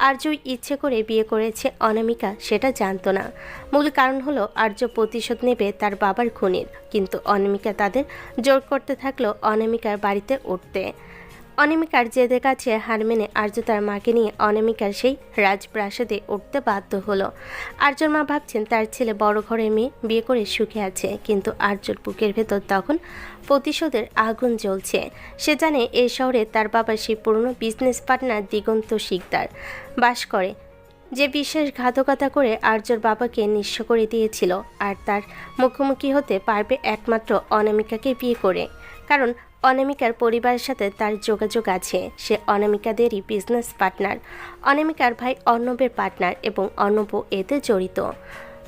S3: আর্যই ইচ্ছে করে বিয়ে করেছে। অনামিকা সেটা জানতো না। মূল কারণ হলো আর্য প্রতিশোধ নেবে তার বাবার খুনির, কিন্তু অনামিকা তাদের জোর করতে থাকলো অনামিকার বাড়িতে উঠতে। অনামিকার জেদের কাছে হার মেনে আর্য তার মাকে নিয়ে অনামিকার সেই রাজপ্রাসাদে উঠতে বাধ্য হলো। আর্যর মা ভাবছেন তার ছেলে বড় ঘরের মেয়ে বিয়ে করে সুখে আছে, কিন্তু আর্যর বুকের ভেতর তখন প্রতিশোধের আগুন জ্বলছে। সে জানে এই শহরে তার বাবার সেই পুরনো বিজনেস পার্টনার দিগন্ত শিকদার বাস করে, যে বিশ্বাসঘাতকতা করে আর্যর বাবাকে নিঃস্ব করে দিয়েছিল। আর তার মুখোমুখি হতে পারবে একমাত্র অনামিকাকে বিয়ে করে, কারণ অনামিকার পরিবারের সাথে তার যোগাযোগ আছে। সে অনামিকাদেরই বিজনেস পার্টনার, অনামিকার ভাই অর্ণবের পার্টনার, এবং অর্ণব এতে জড়িত।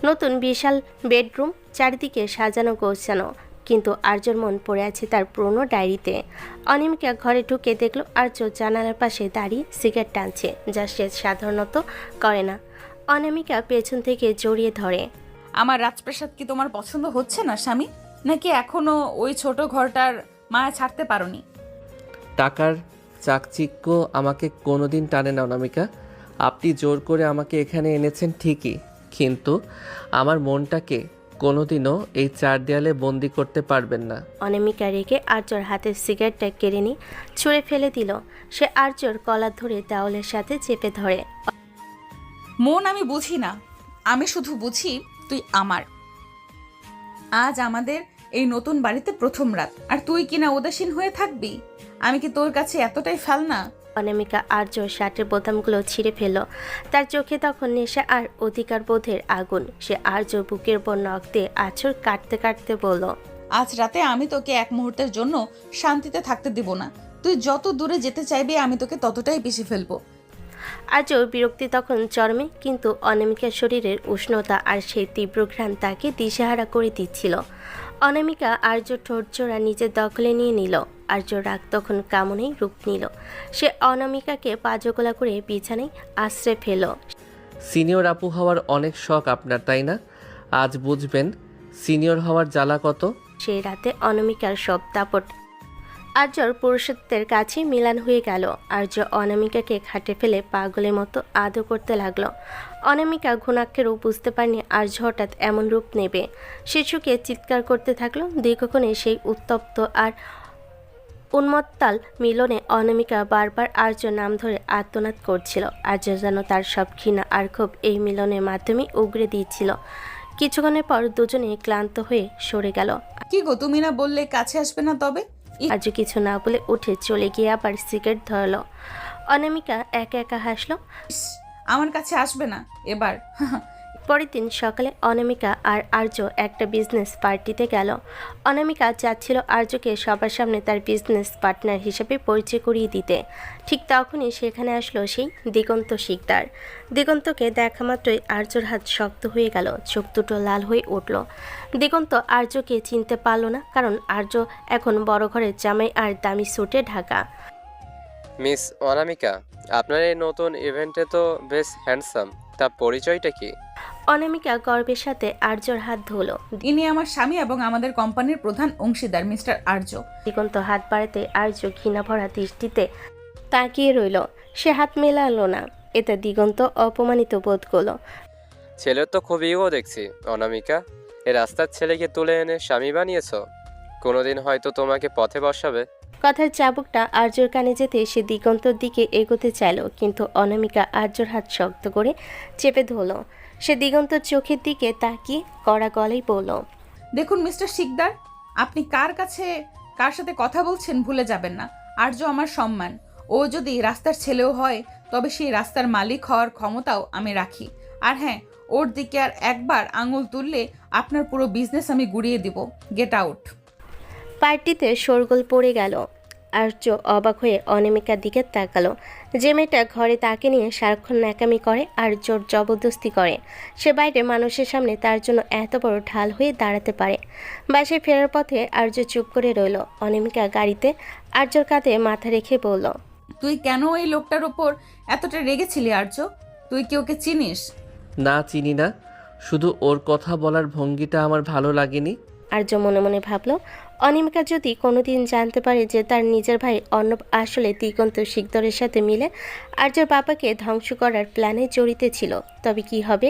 S3: নতুন বিশাল বেডরুম, চারিদিকে সাজানো গোছানো, কিন্তু আর্যর মন পড়ে আছে তার পুরনো ডায়েরিতে। অনামিকা ঘরে ঢুকে দেখল আর্য জানালার পাশে দাঁড়িয়ে সিগারেট টানছে, যা সে সাধারণত করে না। অনামিকা পেছন থেকে জড়িয়ে ধরে।
S2: আমার রাজপ্রাসাদ কি তোমার পছন্দ হচ্ছে না স্বামী? নাকি এখনো ওই ছোট ঘরটার মায়া ছাড়তে পারোনি?
S1: টাকার চাকচিক্য আমাকে কোনোদিন টানে না অনামিকা। আপনি জোর করে আমাকে এখানে এনেছেন ঠিকই, কিন্তু আমার মনটাকে কোনোদিনও এই চার দেয়ালে বন্দি করতে পারবেন না।
S3: অনামিকা রেখে আর্যর হাতের সিগারেটটা কেড়ে নিয়ে ছুঁড়ে ফেলে দিল। সে আর্যর কলার ধরে দেওয়ালের সাথে চেপে ধরে।
S2: মন আমি বুঝি না, আমি শুধু বুঝি তুই আমার। আজ আমাদের এই নতুন বাড়িতে প্রথম রাত, আর তুই কিনা উদাসীন হয়ে থাকবি? আমি কি তোর কাছে এতটাই ফেলনা
S3: অনামিকা আর্য শার্টের বোতামগুলো ছিঁড়ে ফেলল। তার চোখে তখন নেশা আর অধিকার বোধের আগুন। সে আর্য বুকের উপর নখ দিয়ে আঁচড় কাটতে কাটতে বলল,
S2: আজ রাতে আমি তোকে এক মুহূর্তের জন্য শান্তিতে থাকতে দিব না। তুই যত দূরে যেতে চাইবি আমি তোকে ততটাই পিষে ফেলবো।
S3: আজও বিরক্তি তখন চরমে, কিন্তু অনামিকার শরীরের উষ্ণতা আর সেই তীব্র ঘ্রাণ তাকে দিশেহারা করে দিচ্ছিল। অনামিকা আর্য ঠোঁটজোড়া নিজের দখলে নিয়ে নিল। আর্য রাগ তখন কামনেই রূপ নিল। সে অনামিকাকে পাজকোলা করে বিছানায় আশ্রে ফেল।
S1: সিনিয়র আপু হওয়ার অনেক শখ আপনার, তাই না? আজ বুঝবেন সিনিয়র হওয়ার জ্বালা কত।
S3: সেই রাতে অনামিকার সব দাপট আর্যর পুরুষত্বের কাছে মিলান হয়ে গেল। আর্য অনামিকাকে খাটে ফেলে পাগলের মতো আদর করতে লাগলো। অনামিকা ঘুণাক্ষেরও বুঝতে পারেনি আর্য হঠাৎ এমন রূপ নেবে। শিশুকে চিৎকার করতে থাকলো। দীর্ঘক্ষণে সেই উত্তপ্ত আর উন্মত্তাল মিলনে অনামিকা বারবার আর্য নাম ধরে আর্তনাদ করছিল। আর্য যেন তার সব ঘৃণা আর ক্ষোভ এই মিলনের মাধ্যমে উগরে দিয়েছিল। কিছুক্ষণের পর দুজনে ক্লান্ত হয়ে সরে গেল।
S2: কি গো, তুমি না বললে কাছে আসবে না? তবে
S3: আজ কিছু না বলে উঠে চলে গিয়ে আবার সিগারেট ধরলো। অনামিকা একা একা হাসলো।
S2: ইস, আমার কাছে আসবে না এবার।
S3: পরের দিন সকালে অনামিকা আর আর্য একটা বিজনেস পার্টিতে গেল। অনামিকা চাচ্ছিল আর্যকে সবার সামনে তার বিজনেস পার্টনার হিসেবে পরিচয় করিয়ে দিতে। ঠিক তখনই সেখানে আসলো সেই দিগন্ত শিকদার। দিগন্তকে দেখা মাত্রই আর্যর হাত শক্ত হয়ে গেল, চোখ দুটো লাল হয়ে উঠল। দিগন্ত আর্যকে চিনতে পারল না, কারণ আর্য এখন বড় ঘরের জামাই আর দামি স্যুটে ঢাকা।
S7: মিস অনামিকা, আপনার এই নতুন ইভেন্টে তো বেশ হ্যান্ডসাম, তা পরিচয়টা কি?
S3: অনামিকা গর্বের সাথে আর্যর হাত ধরল।
S2: ইনি আমার স্বামী এবং আমাদের কোম্পানির প্রধান অংশীদার মিস্টার আর্য।
S3: দিগন্ত হাত বাড়াতে আর্য ঘৃণা ভরা দৃষ্টিতে তাকিয়ে রইল। সে হাত মেলালো না। এতে দিগন্ত অপমানিত বোধ করলো।
S7: ছেলের তো খুবই ইগো দেখছি অনামিকা। এ রাস্তার ছেলেকে তুলে এনে স্বামী বানিয়েছো, কোনোদিন হয়তো তোমাকে পথে বসাবে।
S3: কথার চাবুকটা আর্যর কানে যেতে সে দিগন্তর দিকে এগোতে চাইল, কিন্তু অনামিকা আর্যর হাত শক্ত করে চেপে ধরল। সে দিগন্তর চোখের দিকে তাকিয়ে কড়া গলায় বলল,
S2: দেখুন মিস্টার শিকদার, আপনি কার সাথে কথা বলছেন ভুলে যাবেন না। আর্য আমার সম্মান। ও যদি রাস্তার ছেলেও হয় তবে সেই রাস্তার মালিক হওয়ার ক্ষমতাও আমি রাখি। আর হ্যাঁ, ওর দিকে আর একবার আঙুল তুললে আপনার পুরো বিজনেস আমি গুড়িয়ে দিব। Get out.
S3: পার্টিতে শোরগোল পড়ে গেল। আর্য অবাক হয়ে অনামিকার দিকে তাকালো। যে মেয়েটা ঘরে তাকে নিয়ে সারাক্ষণ ন্যাকামি করে আর জোর জবরদস্তি করে, সে বাইরে মানুষের সামনে তার জন্য এত বড় ঢাল হয়ে দাঁড়াতে পারে। বাসায় ফেরার পথে আর্য চুপ করে রইল। অনামিকা গাড়িতে আর্যর কাঁধে মাথা রেখে বলল,
S2: তুই কেন এই লোকটার ওপর এতটা রেগেছিলি আর্য? তুই কি ওকে চিনিস?
S1: না, চিনি না, শুধু ওর কথা বলার ভঙ্গিটা আমার ভালো লাগেনি।
S3: আর্য মনে মনে ভাবল, অনামিকা যদি কোনোদিন জানতে পারে যে তার নিজের ভাই অর্ণব আসলে দিগন্ত শিকদরের সাথে মিলে আর্যর বাবাকে ধ্বংস করার প্ল্যানে জড়িত ছিল, তবে কি হবে?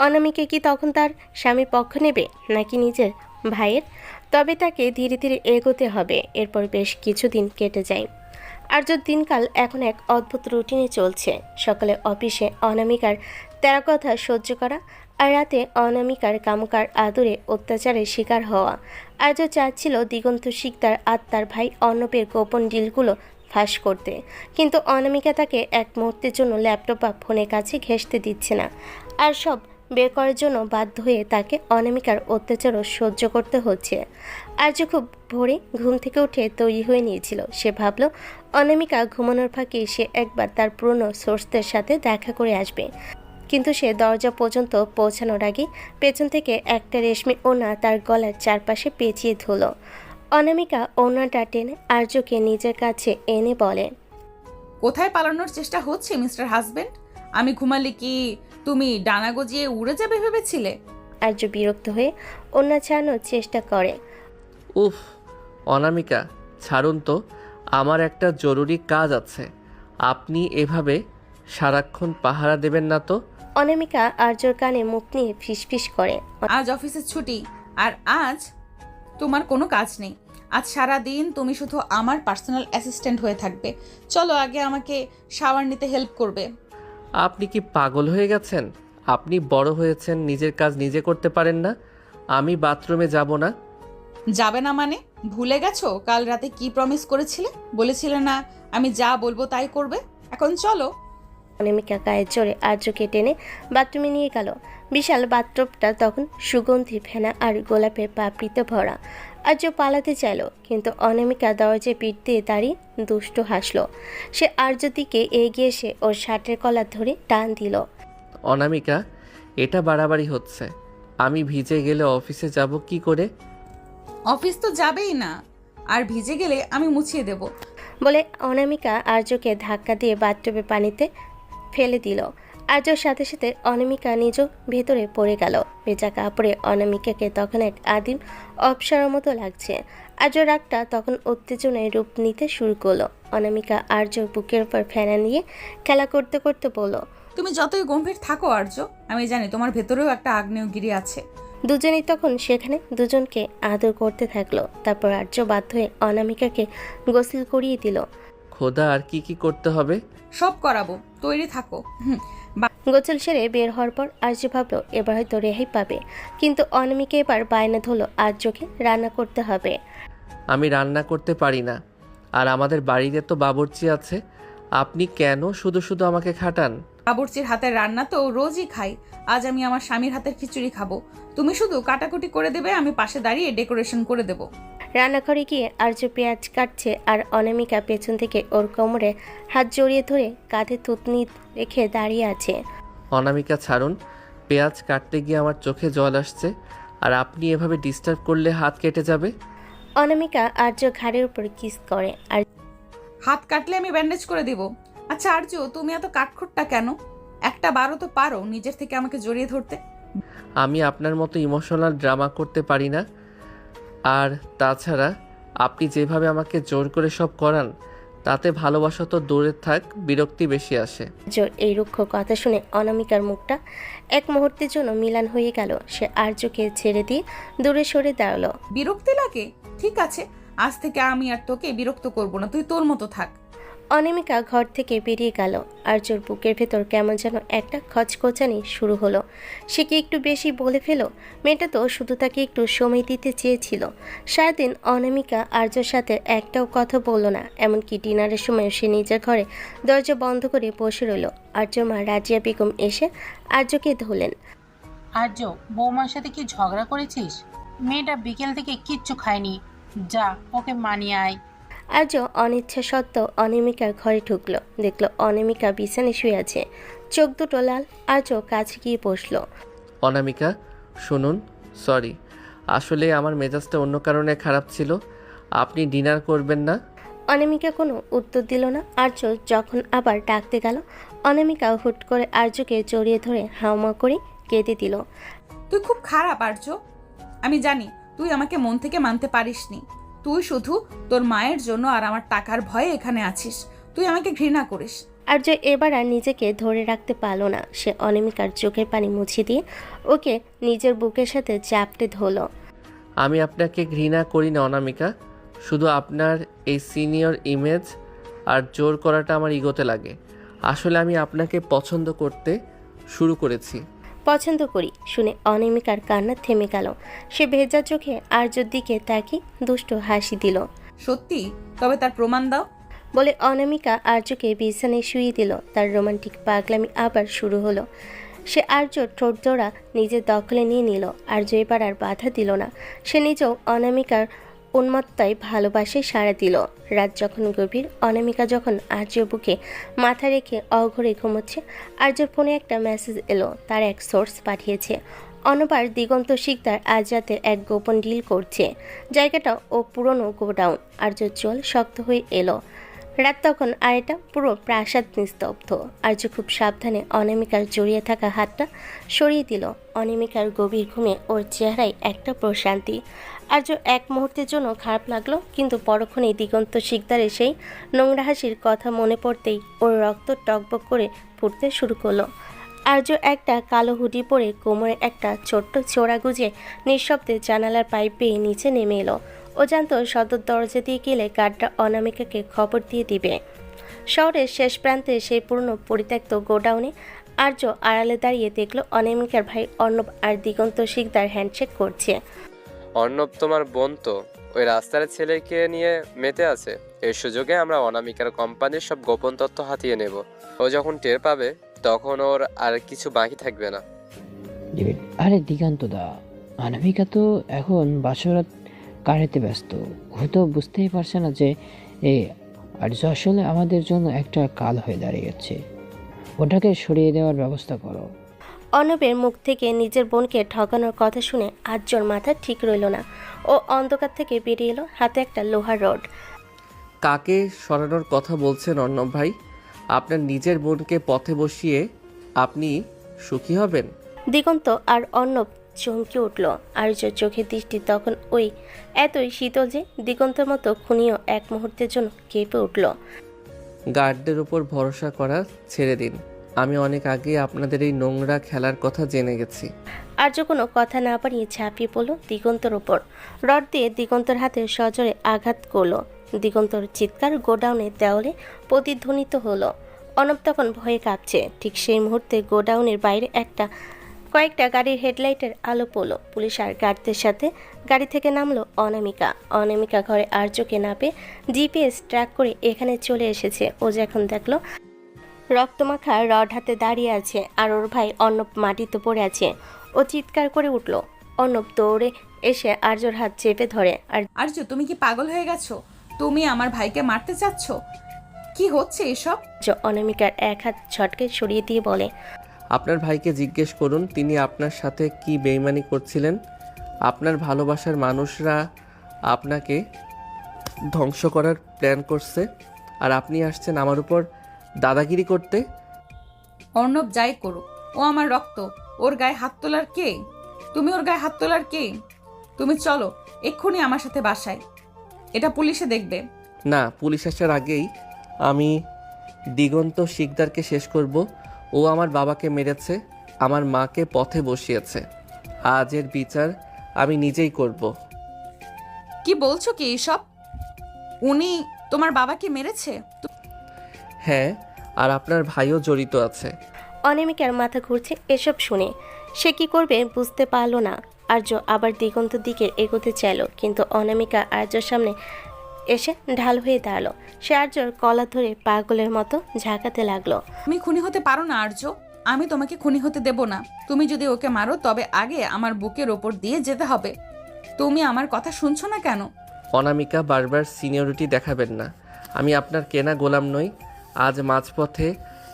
S3: অনামিকা কি তখন তার স্বামীর পক্ষ নেবে নাকি নিজের ভাইয়ের? তবে তাকে ধীরে ধীরে এগোতে হবে। এরপর বেশ কিছুদিন কেটে যায়। আর্যর দিনকাল এখন এক অদ্ভুত রুটিনে চলছে। সকালে অফিসে অনামিকার তেরা কথা সহ্য করা, আর রাতে অনামিকার কামকার আদরে অত্যাচারের শিকার হওয়া। আর্য চাচ্ছিল দিগন্ত শিকদার আর তার ভাই অর্ণবের গোপন ডিলগুলো ফাঁস করতে, কিন্তু অনামিকা তাকে এক মুহূর্তের জন্য ল্যাপটপ বা ফোনের কাছে ঘেঁষতে দিচ্ছে না। আর সব বের করার জন্য বাধ্য হয়ে তাকে অনামিকার অত্যাচারও সহ্য করতে হচ্ছে। আর্য খুব ভোরে ঘুম থেকে উঠে তৈরি হয়ে নিয়েছিল। সে ভাবল অনামিকা ঘুমানোর ফাঁকে সে একবার তার পুরনো সোর্সদের সাথে দেখা করে আসবে, কিন্তু সে দরজা পর্যন্ত পৌঁছানোর আগে পেছন থেকে একটা রেশমি ওড়না তার গলার চারপাশে পেঁচিয়ে ধরল। অনামিকা ওড়নাটা টেনে আর্যকে নিজের কাছে এনে বলে,
S2: কোথায় পালানোর চেষ্টা হচ্ছে মিস্টার হাজবেন্ড? আমি ঘুমালে কি তুমি ডানা গজিয়ে উড়ে যাবে ভেবেছিলে?
S3: আর্য বিরক্ত হয়ে ওড়না ছাড়ানোর চেষ্টা করে।
S1: উফ, অনামিকা ছাড়ুন তো, আমার একটা জরুরি কাজ আছে। আপনি এভাবে সারাক্ষণ পাহারা দেবেন না তো।
S3: অনামিকা আর্যর কানে মুখ নিয়ে ফিসফিস করে,
S2: আজ অফিসের ছুটি, আর আজ তোমার কোনো কাজ নেই। আজ সারা দিন তুমি শুধু আমার পার্সোনাল অ্যাসিস্ট্যান্ট হয়ে থাকবে। চলো আগে আমাকে শাওয়ার নিতে হেল্প করবে।
S1: আপনি কি পাগল হয়ে গেছেন? আপনি বড় হয়েছেন, নিজের কাজ নিজে করতে পারেন না? আমি বাথরুমে যাব না।
S2: যাবে না মানে? ভুলে গেছো কাল রাতে কি প্রমিস করেছিলে? বলেছিলে না আমি যা বলবো তাই করবে? এখন চলো।
S3: অনামিকা গায়ের জোরে আর্যকে টেনে বাথরুমে নিয়ে গেল। বিশাল বাথরুমটা তখন সুগন্ধি ফেনা আর গোলাপের পাপড়িতে ভরা। আর্য পালাতে চাইল, কিন্তু অনামিকা দরজায় পিঠ দিয়ে দাঁড়িয়ে দুষ্টু হাসলো। সে আর্যর দিকে এগিয়ে এসে ওর শার্টের কলার ধরে টান দিল।
S1: অনামিকা, এটা বাড়াবাড়ি হচ্ছে। আমি ভিজে গেলে অফিসে যাব কি করে?
S2: অফিস তো যাবেই না, আর ভিজে গেলে আমি মুছিয়ে দেব।
S3: বলে অনামিকা আর্যকে ধাক্কা দিয়ে বাথটবে পানিতে ফেলে দিল। আর্যর সাথে সাথে অনামিকা নিজও ভেতরে পড়ে গেল। ভেজা কাপড়ে অনামিকাকে তখন এক আদিম অপসরার মতো লাগছে। আর্য রাগটা তখন উত্তেজনায় রূপ নিতে শুরু করলো। অনামিকা আর্যর বুকের উপর ফেনা নিয়ে খেলা করতে করতে বলল,
S2: তুমি যতই গম্ভীর থাকো আর্য, আমি জানি তোমার ভেতরেও একটা আগ্নেয়গিরি আছে।
S3: দুজনেই তখন সেখানে দুজনকে আদর করতে থাকলো। তারপর আর্য বাধ্য হয়ে অনামিকাকে গোসল করিয়ে দিল।
S1: খোদা, আর কি কি করতে হবে?
S2: সব করাবো, তৈরি থাকো।
S3: গোসল সেরে বের হওয়ার পর আর্য ভাবলো এবার হয়তো রেহাই পাবে, কিন্তু অনামিকা এবার বায়না ধরলো আর্যকে রান্না করতে হবে।
S1: আমি রান্না করতে পারি না, আর আমাদের বাড়িতে তো বাবুর্চি আছে। আপনি কেন শুধু শুধু আমাকে খাটান?
S2: বাবুর্চির হাতের রান্না তো রোজই খাই। আজ আমি আমার স্বামীর হাতের খিচুড়ি খাবো। তুমি শুধু কাটাকুটি করে দেবে, আমি পাশে দাঁড়িয়ে ডেকোরেশন করে দেবো।
S3: রান্নাঘরে গিয়ে আর্য পেঁয়াজ কাটছে, আর অনামিকা পেছন থেকে ওর কোমরে হাত জড়িয়ে ধরে কাঁধে থুতনি রেখে দাঁড়িয়ে আছে।
S1: অনামিকা, ছাড়ুন। পেঁয়াজ কাটতে গিয়ে আমার চোখে জল আসছে, আর আপনি এভাবে ডিস্টার্ব করলে হাত কেটে যাবে।
S3: অনামিকা আর্য ঘাড়ের উপর কিস করে। আর
S2: হাত কাটলে আমি ব্যান্ডেজ করে দিব। আচ্ছা আর্য, তুমি এত কাঠখোট্টা কেন? একটা বারও তো পারো নিজের থেকে আমাকে জড়িয়ে ধরতে।
S1: আমি আপনার মতো ইমোশনাল ড্রামা করতে পারি না। আর তাছাড়া আপনি যেভাবে আমাকে জোর করে সব করান, তাতে ভালোবাসা তো দূরে থাক, বিরক্তি বেশি আসে।
S3: আর্যর এই রুক্ষ কথা শুনে অনামিকার মুখটা এক মুহূর্তের জন্য মিলান হয়ে গেল। সে আর্যকে ছেড়ে দিয়ে দূরে সরে দাঁড়ালো।
S2: বিরক্তি লাগে? ঠিক আছে, আজ থেকে আমি আর তোকে বিরক্ত করব না, তুই তোর মতো থাক।
S3: অনামিকা ঘর থেকে বেরিয়ে গেল। আর্যর বুকের ভেতর কেমন যেন একটা খচখচানি শুরু হলো। সে কি একটু বেশি বলে ফেলো? মেয়েটা তো শুধু তাকে একটু সময় দিতে চেয়েছিল। সারাদিন অনামিকা আর্যর সাথে একটাও কথা বলল না। এমনকি ডিনারের সময় সে নিজের ঘরে দরজা বন্ধ করে বসে রইল। আর্যর মা রাজিয়া বেগম এসে আর্যকে ধরলেন।
S6: আর্য, বৌমার সাথে কি ঝগড়া করেছিস? মেয়েটা বিকেল থেকে কিচ্ছু খায়নি, যা ওকে মানিয়ে আয়।
S3: আর্য অনিচ্ছা সত্ত্বেও অনামিকার ঘরে ঢুকলো। দেখলো অনামিকা বিছানে শুয়ে আছে, চোখ দুটো লাল। আর্য কাছে গিয়ে বসলো।
S1: অনামিকা, শুনুন, সরি, আসলে আমার মেজাজটা অন্য কারণে খারাপ ছিল। আপনি ডিনার করবেন না?
S3: অনামিকা কোনো উত্তর দিল না। আর্য যখন আবার ডাকতে গেল, অনামিকা হুট করে আর্যকে জড়িয়ে ধরে হাওমা করে কেঁদে দিল।
S2: তুই খুব খারাপ আর্য। আমি জানি তুই আমাকে মন থেকে মানতে পারিসনি। তুই শুধু তোর মায়ের জন্য আর আমার টাকার ভয়ে এখানে আছিস। তুই আমাকে ঘৃণা করিস।
S3: আর্য এবার আর নিজেকে ধরে রাখতে পারল না। সে অনামিকার চোখের পানি মুছে দিয়ে ওকে নিজের বুকের সাথে চাপটে ধরল।
S1: আমি আপনাকে ঘৃণা করি না অনামিকা, শুধু আপনার এই সিনিয়র ইমেজ আর জোর করাটা আমার ইগোতে লাগে। আসলে আমি আপনাকে পছন্দ করতে শুরু করেছি।
S3: পছন্দ করি শুনে অনামিকার কান্না থেমে গেল। সে ভেজা চোখে আর্যর দিকে তাকিয়ে দুষ্ট হাসি দিল।
S2: সত্যি? তবে তার প্রমাণ দাও।
S3: বলে অনামিকা আর্যকে বিছানায় শুয়ে দিল। তার রোমান্টিক পাগলামি আবার শুরু হলো। সে আর্যর ঠোঁট জোড়া নিজের দখলে নিয়ে নিল। আর্য এবার আর বাধা দিল না। সে নিজেও অনামিকার উন্মত্তায় ভালোবাসে সাড়া দিল। রাত যখন গভীর, অনামিকা যখন আর্যর বুকে মাথা রেখে অঘরে ঘুমোচ্ছে, আর্যর ফোনে একটা মেসেজ এলো। তার এক সোর্স পাঠিয়েছে, অনবার দিগন্ত শিকদার আজ রাতে এক গোপন ডিল করছে। জায়গাটা ও পুরনো গোডাউন। আর্যর চোল শক্ত হয়ে এলো। রাত তখন, আর এটা পুরো প্রাসাদ নিস্তব্ধ। আর্য খুব সাবধানে অনামিকার জড়িয়ে থাকা হাতটা সরিয়ে দিল। অনামিকার গভীর ঘুমে ওর চেহারায় একটা প্রশান্তি। আর্য এক মুহূর্তের জন্য খারাপ লাগলো, কিন্তু পরক্ষণেই দিগন্ত শিকদারের সেই নোংরা হাসির কথা মনে পড়তেই ওর রক্ত টকবক করে ফুটতে শুরু করলো। আর্য একটা কালো হুডি পরে কোমরে একটা ছোট্ট ছোড়া গুজে নিঃশব্দে জানালার পাইপ বেয়ে নিচে নেমে এলো। ও জানতো সদর দরজা দিয়ে গেলে গার্ডরা অনামিকাকে খবর দিয়ে দিবে। শহরের শেষ প্রান্তে সেই পুরনো পরিত্যক্ত গোডাউনে আর্য আড়ালে দাঁড়িয়ে দেখলো অনামিকার ভাই অর্ণব আর দিগন্ত শিকদার হ্যান্ডশেক করছে।
S7: অর্ণব তোমার বোন তো? ওই রাস্তার ছেলেকে নিয়ে মেতে আছে। এই সুযোগে আমরা অনামিকার কোম্পানির সব গোপন তথ্য হাতিয়ে নেব। ও যখন টের পাবে তখন ওর আর কিছু বাকি থাকবে না।
S4: ডেভিড, আরে দিগান্ত দা, অনামিকা তো এখন বাসরাত কাটাতে ব্যস্ত। ও তো বুঝতেই পারছে না যে এই আর্য আসলে আমাদের জন্য একটা কাল হয়ে দাঁড়িয়েছে। ওটাকে সরিয়ে দেওয়ার ব্যবস্থা করো।
S3: অর্ণবের মুখ থেকে নিজের বোনকে ঠকানোর কথা শুনে আর্যর মাথা ঠিক রইল না। ও অন্ধকার থেকে বেরিয়ে এলো, হাতে একটা লোহার রড।
S1: কাকে সরানোর কথা বলছেন অর্ণব ভাই? আপনার নিজের বোনকে পথে বসিয়ে আপনি সুখী হবেন?
S3: দিগন্ত আর অর্ণব চমকে উঠল। আর্যর চোখের দৃষ্টি তখন ওই এতই শীতল যে দিগন্তের মতো খুনিও এক মুহূর্তের জন্য কেঁপে উঠল।
S1: গার্ডদের উপর ভরসা করা ছেড়ে দিন। আমি অনেক আগেই আপনাদের এই নোংরা খেলার কথা জেনে গেছি।
S3: আর্য কোনো কথা না পারিয়ে ঝাঁপিয়ে পড়ল দিগন্তর ওপর। রড দিয়ে দিগন্তর হাতে সজোরে আঘাত করলো। দিগন্তর চিৎকার গোডাউনের দেওয়ালে প্রতিধ্বনিত হলো। অর্ণব তখন ভয়ে কাঁপছে। ঠিক সেই মুহূর্তে গোডাউনের বাইরে কয়েকটা গাড়ির হেডলাইটের আলো পড়ল। পুলিশ আর গার্ডদের সাথে গাড়ি থেকে নামলো অনামিকা। অনামিকা ঘরে আর্যকে না পেয়ে জিপিএস ট্র্যাক করে এখানে চলে এসেছে। ও যখন দেখলো রক্তমাখা রড হাতে দাঁড়িয়ে আছে আর ওর ভাই অর্ণব মাটিতে পড়ে আছে, ও চিৎকার করে উঠল। অর্ণব দৌড়ে এসে আর্যর হাত চেপে ধরে। আর
S2: আর্য, তুমি কি পাগল হয়ে গেছো? তুমি আমার ভাইকে মারতে চাচ্ছ? কি হচ্ছে এসব?
S3: অনামিকার এক হাত ছটকে সরিয়ে দিয়ে বলে,
S1: আপনার ভাইকে জিজ্ঞেস করুন তিনি আপনার সাথে কি বেইমানি করছিলেন। আপনার ভালোবাসার মানুষরা আপনাকে ধ্বংস করার প্ল্যান করছে, আর আপনি আসছেন আমার উপর দাদাগিরি করতে।
S2: অর্ণব যাই করুক, ও আমার রক্ত। ওর গায়ে হাত তোলার কে? তুমি ওর গায়ে হাত তোলার কে? তুমি চলো এক্ষুনি আমার সাথে বাসায়, এটা পুলিশে দেখবে।
S1: না, পুলিশ আসার আগেই আমি দিগন্ত শিকদারকে শেষ করব। ও আমার বাবাকে মেরেছে, আমার মাকে পথে বসিয়েছে। আজ এর বিচার আমি নিজেই করব।
S2: কি বলছো কি এসব? উনি তোমার বাবাকে মেরেছে?
S1: হ্যাঁ, আর আপনার ভাইও জড়িত আছে।
S3: অনামিকার মাথা ঘুরছে এসব শুনে। সে কি করবে বুঝতে পারল না। আর্য আবার দিগন্তর দিকে এগোতে চাইল, কিন্তু অনামিকা আর্যর সামনে এসে ঢাল হয়ে দাঁড়ালো। সে আর্যর কলা ধরে পাগলের মতো ঝাঁকাতে লাগলো।
S2: তুমি খুনি হতে পারো না আর্য, আমি তোমাকে খুনি হতে দেব না। তুমি যদি ওকে মারো তবে আগে আমার বুকের ওপর দিয়ে যেতে হবে। তুমি আমার কথা শুনছো না কেন?
S1: অনামিকা, বারবার সিনিয়রিটি দেখাবেন না। আমি আপনার কেনা গোলাম নই। আজ মাঝপথে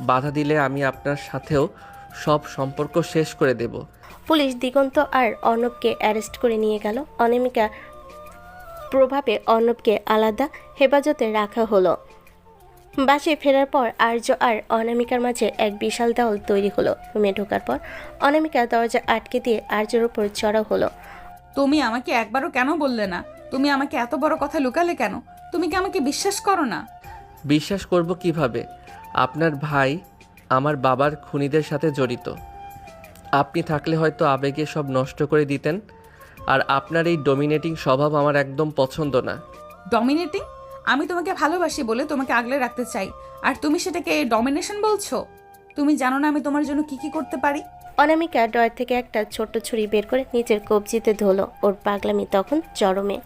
S1: বাধা দিলে আমি আপনার সাথেও সব সম্পর্ক শেষ করে দেব।
S3: পুলিশ দিগন্ত আর অর্ণবকে অ্যারেস্ট করে নিয়ে গেল। অনামিকা প্রভাবে অর্ণবকে আলাদা হেফাজতে রাখা হলো। বাসে ফেরার পর আর্য আর অনামিকার মাঝে এক বিশাল দেওয়াল তৈরি হলো। রুমে ঢোকার পর অনামিকা দরজা আটকে দিয়ে আর্যের উপর চড়াও হলো।
S2: তুমি আমাকে একবারও কেন বললে না? তুমি আমাকে এত বড় কথা লুকালে কেন? তুমি কি আমাকে বিশ্বাস করো না?
S1: বিশ্বাস করব কিভাবে? আপনার ভাই আমার বাবার খুনিদের সাথে জড়িত। আপনি থাকলে হয়তো আবেগে সব নষ্ট করে দিতেন। আর আপনার এই ডমিনেটিং স্বভাব আমার একদম পছন্দ না।
S2: ডমিনেটিং? আমি তোমাকে ভালোবাসি বলে তোমাকে আগলে রাখতে চাই, আর তুমি সেটাকে ডমিনেশন বলছো? তুমি জানো না আমি তোমার জন্য কি কি করতে পারি?
S3: অনামিকা ড্রয়ার থেকে একটা ছোট্ট ছুরি বের করে নিজের কবজিতে ধরলো। ওর পাগলামি তখন চরমে।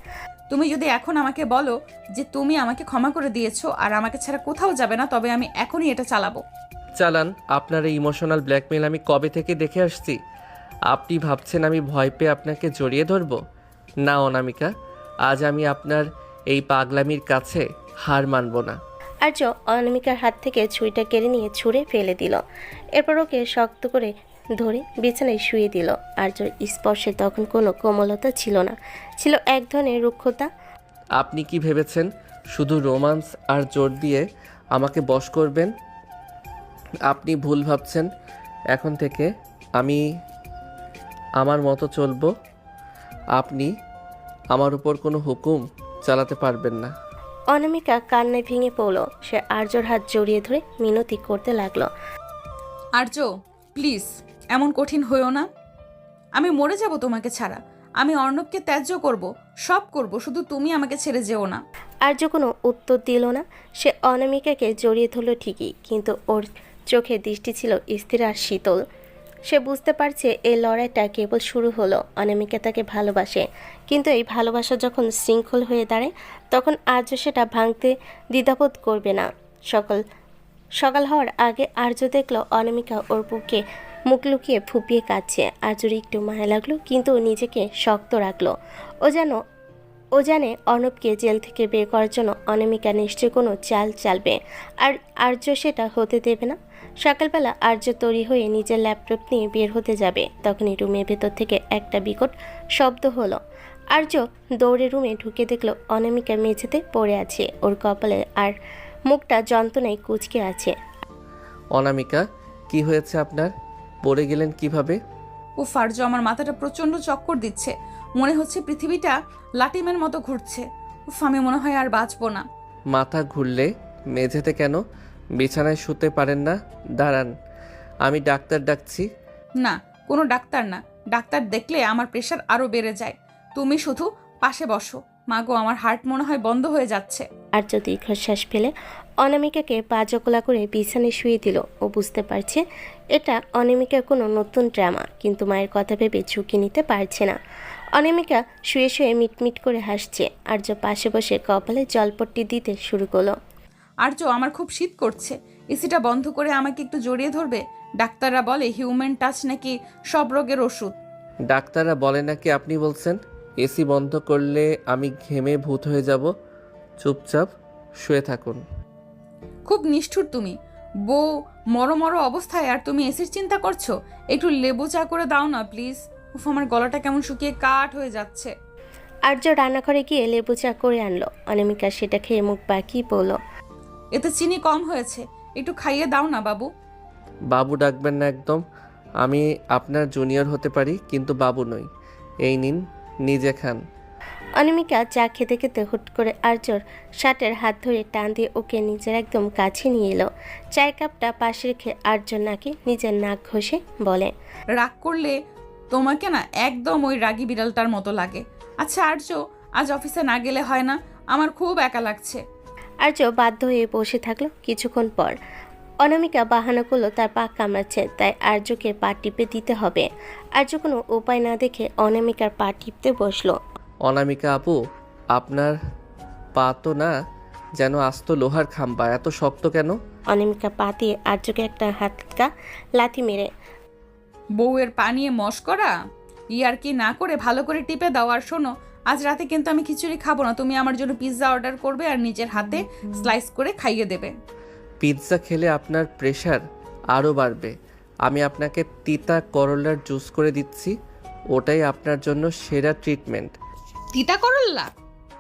S2: তুমি যদি এখন আমাকে বলো যে তুমি আমাকে ক্ষমা করে দিয়েছো আর আমাকে ছাড়া কোথাও যাবে না, তবে আমি এখনই এটা চালাবো।
S1: চালান। আপনার এই ইমোশনাল ব্ল্যাকমেল আমি কবে থেকে দেখে আসছি। আপনি ভাবছেন আমি ভয় পেয়ে আপনাকে জড়িয়ে ধরব? না অনামিকা, আজ আমি আপনার এই পাগলামির কাছে হার মানব না।
S3: আর্য অনামিকার হাত থেকে ছুরিটা কেড়ে নিয়ে ছুঁড়ে ফেলে দিল। এরপর ওকে শক্ত করে ধরে বিছানায় শুয়ে দিল। আর্যর স্পর্শে তখন কোনো কোমলতা ছিল না, ছিল এক ধরনের রুক্ষতা।
S1: আপনি কি ভেবেছেন শুধু রোমান্স আর জোর দিয়ে আমাকে বশ করবেন? আপনি ভুল ভাবছেন। এখন থেকে আমি আমার মতো চলবো। আপনি আমার উপর কোনো হুকুম চালাতে পারবেন না।
S3: অনামিকা কান্নায় ভেঙে পড়ল। সে আর্যর হাত জড়িয়ে ধরে মিনতি করতে লাগলো।
S2: আর্য, প্লিজ এমন কঠিন হয়েও না। আমি মরে যাব তোমাকে ছাড়া। আমি অর্ণবকে ত্যায্য করব, সব করব, শুধু তুমি আমাকে ছেড়ে যেও না।
S3: আর্য কোনো উত্তর দিল না। সে অনামিকাকে জড়িয়ে ধরল ঠিকই, কিন্তু ওর চোখে দৃষ্টি ছিল স্থির আর শীতল। সে বুঝতে পারছে এই লড়াইটা কেবল শুরু হলো। অনামিকা তাকে ভালোবাসে, কিন্তু এই ভালোবাসা যখন শৃঙ্খল হয়ে দাঁড়ায় তখন আর্য সেটা ভাঙতে দ্বিধাবোধ করবে না। সকাল হওয়ার আগে আর্য দেখলো অনামিকা ওর বুকে মুখ লুকিয়ে ফুপিয়ে কাঁদছে। আর্যর একটু মায়া লাগলো, কিন্তু নিজেকে শক্ত রাখলো। ও জানে অর্ণবকে জেল থেকে বের করার জন্য অনামিকা নিশ্চয়ই কোনো চাল চালবে, আর আর্য সেটা হতে দেবে না। সকালবেলা আর্য তৈরি হয়ে নিজের ল্যাপটপ নিয়ে বের হতে যাবে, তখনই রুমের ভেতর থেকে একটা বিকট শব্দ হলো। আর্য দৌড়ে রুমে ঢুকে দেখলো অনামিকা মেঝেতে পড়ে আছে, ওর কপালে আর মুখটা যন্ত্রণায় কুঁচকে আছে।
S1: অনামিকা, কি হয়েছে আপনার? পড়ে গেলেন কিভাবে?
S2: উফ আর্য, আমার মাথাটা প্রচন্ড চক্কর দিচ্ছে, মনে হচ্ছে পৃথিবীটা লাটিমের মতো ঘুরছে। উফ, আমি মনে হয় আর বাঁচবো না।
S1: মাথা ঘুরলে মেঝেতে কেন? বিছানায় শুতে পারেন না? দাঁড়ান, আমি ডাক্তার ডাকছি।
S2: না, কোনো ডাক্তার না, ডাক্তার দেখলে আমার প্রেশার আরো বেড়ে যায়। তুমি শুধু পাশে বসো। মাগো, আমার হার্ট মনে হয় বন্ধ হয়ে যাচ্ছে।
S3: আর্য দীর্ঘশ্বাস ফেলে অনামিকাকে পা জকলা করে বিছানায় শুয়ে দিল। ও বুঝতে পারছে এটা অনামিকার কোনো নতুন ড্রামা, কিন্তু মায়ের কথা ভেবে ঝুঁকি নিতে পারছে না। অনামিকা শুয়ে শুয়ে মিটমিট করে হাসছে। আর্য পাশে বসে কপালে জলপট্টি দিতে শুরু করলো।
S2: আর্য, আমার খুব শীত করছে, এসিটা বন্ধ করে আমাকে একটু জড়িয়ে ধরবে? ডাক্তাররা বলে হিউম্যান টাচ নাকি সব রোগের ওষুধ।
S1: ডাক্তাররা বলে নাকি আপনি বলছেন? এসি বন্ধ করলে আমি ঘেমে ভূত হয়ে যাব। চুপচাপ শুয়ে থাকুন।
S2: খুব নিষ্ঠুর তুমি। বউ মরো অবস্থায় আর তুমি এসির চিন্তা করছো? একটু লেবু চা করে দাও না প্লিজ। উফ, আমার গলাটা কেমন শুকিয়ে কাঠ হয়ে যাচ্ছে।
S3: আর্য রান্নাঘরে গিয়ে লেবু চা করে আনলো। অনামিকা সেটা খেয়ে মুখ বাঁকিয়ে বলল,
S2: এতে চিনি কম হয়েছে, একটু খাইয়ে দাও না বাবু।
S1: বাবু ডাকবেন না একদম। আমি আপনার জুনিয়র হতে পারি, কিন্তু বাবু নই। এই নিন, নিজে খান।
S3: অনামিকা চা খেতে খেতে হুট করে আর্যর শার্টের হাত ধরে টান দিয়ে ওকে নিজের একদম কাছে নিয়ে এলো। চায়ের কাপটা পাশে রেখে আর্য নাকি নিজের নাক ঘষে বলে,
S2: রাগ করলে তোমাকে না একদম ওই রাগী বিড়ালটার মতো লাগে। আচ্ছা আর্য, আজ অফিসে না গেলে হয় না? আমার খুব একা লাগছে।
S3: আর্য বাধ্য হয়ে বসে থাকলো। কিছুক্ষণ পর অনামিকা বাহানা করলো তার পা কামড়াচ্ছে, তাই আর্যকে পা টিপে দিতে হবে। আর্য কোনো উপায় না দেখে অনামিকার পা টিপতে বসলো।
S1: অনামিকা আপু, আপনার পা তো না যেন আস্ত লোহার খাম্বা, এত শক্ত কেন?
S3: অনামিকা পা দিয়ে আর্যকে একটা হাতকা লাথি মেরে,
S2: বউয়ের পা নিয়ে মশকরা ইয়ার কি না করে ভালো করে টিপে দাও। আর শোনো, আজ রাতে কিন্তু আমি খিচুড়ি খাবো না, তুমি আমার জন্য পিৎজা অর্ডার করবে আর নিজের হাতে স্লাইস করে খাইয়ে দেবে।
S1: পিৎজা খেলে আপনার প্রেশার আরও বাড়বে। আমি আপনাকে তিতা করলার জুস করে দিচ্ছি, ওটাই আপনার জন্য সেরা ট্রিটমেন্ট।
S2: তিতা করল্লা?